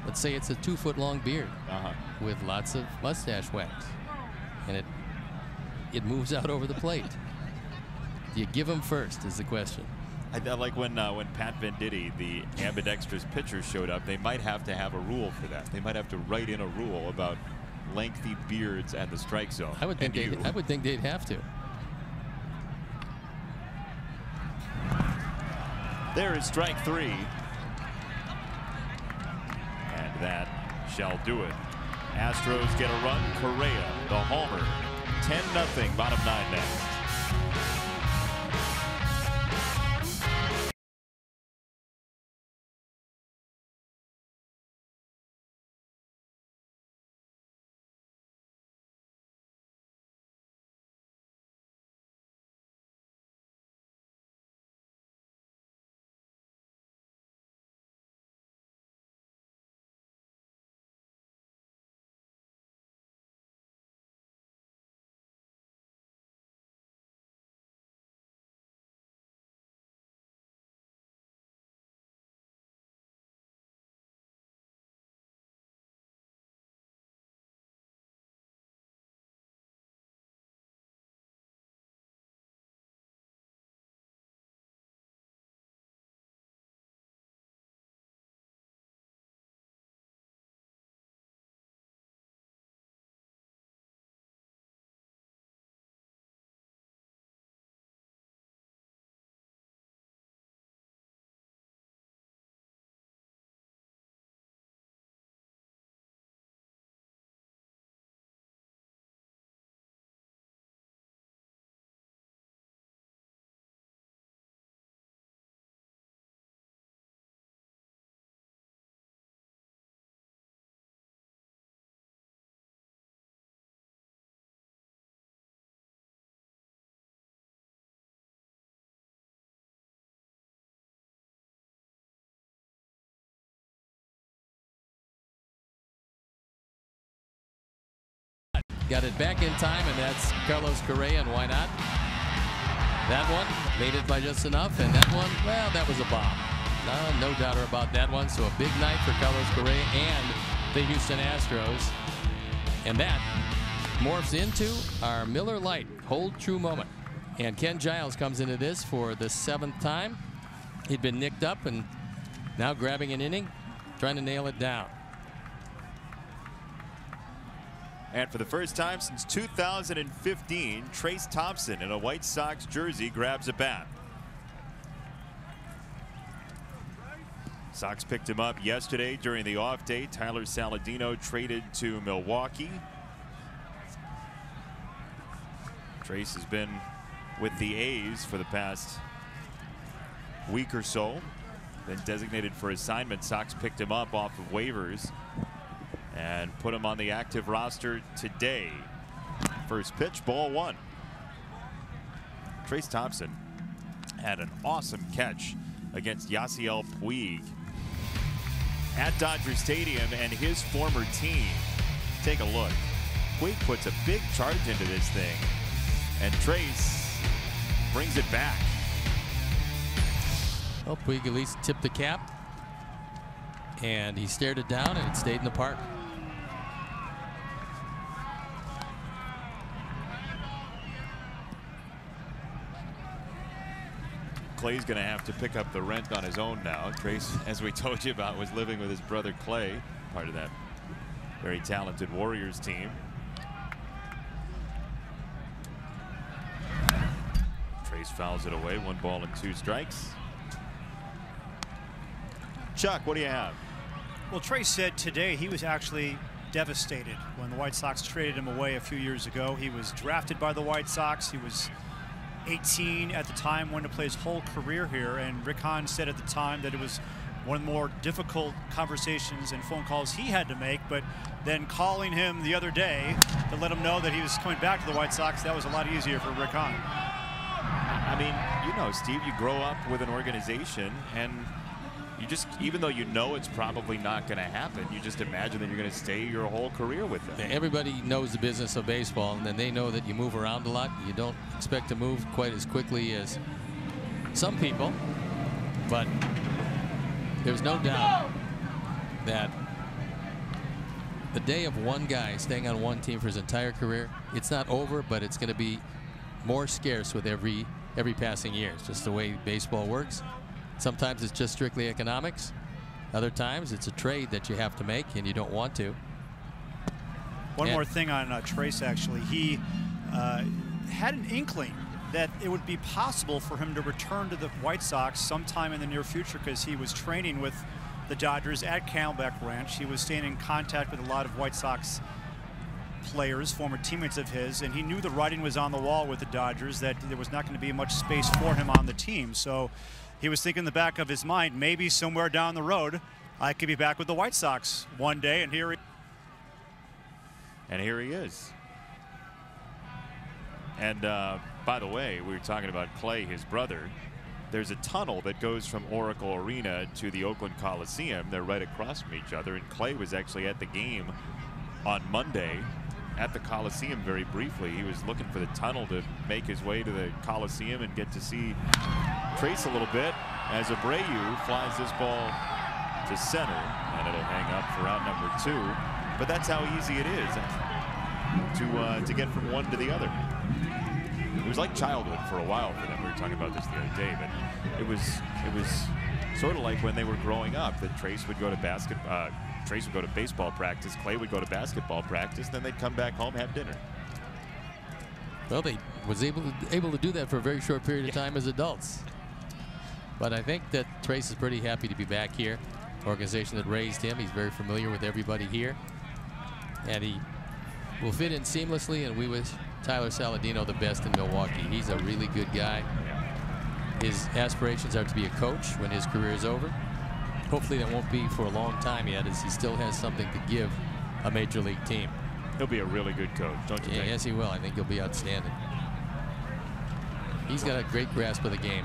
S2: Let's say it's a 2-foot-long beard with lots of mustache wax, and it moves out over the plate. Do you give him first is the question.
S1: I like when Pat Venditti, the ambidextrous pitcher, showed up. They might have to have a rule for that. They might have to write in a rule about lengthy beards and the strike zone.
S2: I would think they'd have to.
S1: There is strike 3. And that shall do it. Astros get a run. Correa, the homer. 10-0, bottom 9 next.
S2: Got it back in time, and that's Carlos Correa, and why not? That one made it by just enough, and that one, well, that was a bomb. No doubt about that one. So a big night for Carlos Correa and the Houston Astros. And that morphs into our Miller Lite Hold True moment. And Ken Giles comes into this for the 7th time. He'd been nicked up and now grabbing an inning, trying to nail it down.
S1: And for the first time since 2015, Trace Thompson in a White Sox jersey grabs a bat. Sox picked him up yesterday during the off day. Tyler Saladino traded to Milwaukee. Trace has been with the A's for the past week or so. Been designated for assignment. Sox picked him up off of waivers and put him on the active roster today. First pitch, ball one. Trace Thompson had an awesome catch against Yasiel Puig at Dodger Stadium and his former team. Take a look. Puig puts a big charge into this thing, and Trace brings it back.
S2: Well, Puig at least tipped the cap, and he stared it down, and it stayed in the park.
S1: Clay's going to have to pick up the rent on his own now. Trace, as we told you about, was living with his brother Clay, part of that very talented Warriors team. Trace fouls it away. 1 ball and 2 strikes. Chuck, what do you have?
S4: Well, Trace said today he was actually devastated when the White Sox traded him away a few years ago. He was drafted by the White Sox. He was 18 at the time, wanted to play his whole career here, and Rick Hahn said at the time that it was one of the more difficult conversations and phone calls he had to make, but then calling him the other day to let him know that he was coming back to the White Sox, that was a lot easier for Rick Hahn.
S1: I mean, you know, Steve, you grow up with an organization, and you just, even though you know it's probably not going to happen, you just imagine that you're going to stay your whole career with them.
S2: Everybody knows the business of baseball, and then they know that you move around a lot. You don't expect to move quite as quickly as some people, but there's no doubt that the day of one guy staying on one team for his entire career, it's not over, but it's going to be more scarce with every passing year. It's just the way baseball works. Sometimes it's just strictly economics. Other times it's a trade that you have to make and you don't want to.
S4: One more thing on Trace, actually. He had an inkling that it would be possible for him to return to the White Sox sometime in the near future because he was training with the Dodgers at Camelback Ranch. He was staying in contact with a lot of White Sox players, former teammates of his, and he knew the writing was on the wall with the Dodgers that there was not going to be much space for him on the team. So he was thinking in the back of his mind, maybe somewhere down the road, I could be back with the White Sox one day, and here
S1: he is. And by the way, we were talking about Clay, his brother. There's a tunnel that goes from Oracle Arena to the Oakland Coliseum. They're right across from each other, and Clay was actually at the game on Monday at the Coliseum very briefly. He was looking for the tunnel to make his way to the Coliseum and get to see Trace a little bit as Abreu flies this ball to center, and it'll hang up for out number 2. But that's how easy it is to get from one to the other. It was like childhood for a while for them. We were talking about this the other day, but it was sort of like when they were growing up, that Trace would go to Trace would go to baseball practice, Clay would go to basketball practice, then they'd come back home, have dinner.
S2: Well, they was able to do that for a very short period of time as adults. But I think that Trace is pretty happy to be back here. Organization that raised him. He's very familiar with everybody here, and he will fit in seamlessly, and we wish Tyler Saladino the best in Milwaukee. He's a really good guy. His aspirations are to be a coach when his career is over. Hopefully that won't be for a long time yet, as he still has something to give a major league team.
S1: He'll be a really good coach, don't you think?
S2: Yes, he will. I think he'll be outstanding. He's got a great grasp of the game.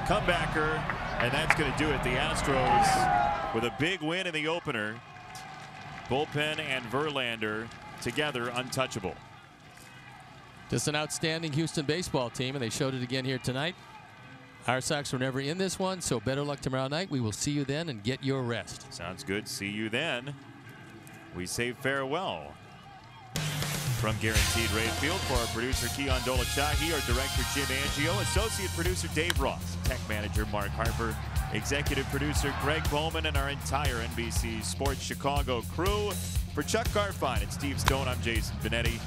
S1: Comebacker, and that's going to do it. The Astros with a big win in the opener. Bullpen and Verlander together untouchable.
S2: Just an outstanding Houston baseball team, and they showed it again here tonight. Our Sox were never in this one, so better luck tomorrow night. We will see you then, and get your rest.
S1: Sounds good. See you then. We say farewell. From Guaranteed Rate Field, for our producer Keon Dolachahi, our director Jim Angio, associate producer Dave Ross, tech manager Mark Harper, executive producer Greg Bowman, and our entire NBC Sports Chicago crew. For Chuck Garfine and Steve Stone, I'm Jason Benetti.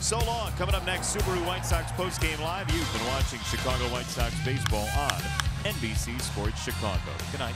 S1: So long. Coming up next, Subaru White Sox postgame live. You've been watching Chicago White Sox baseball on NBC Sports Chicago. Good night.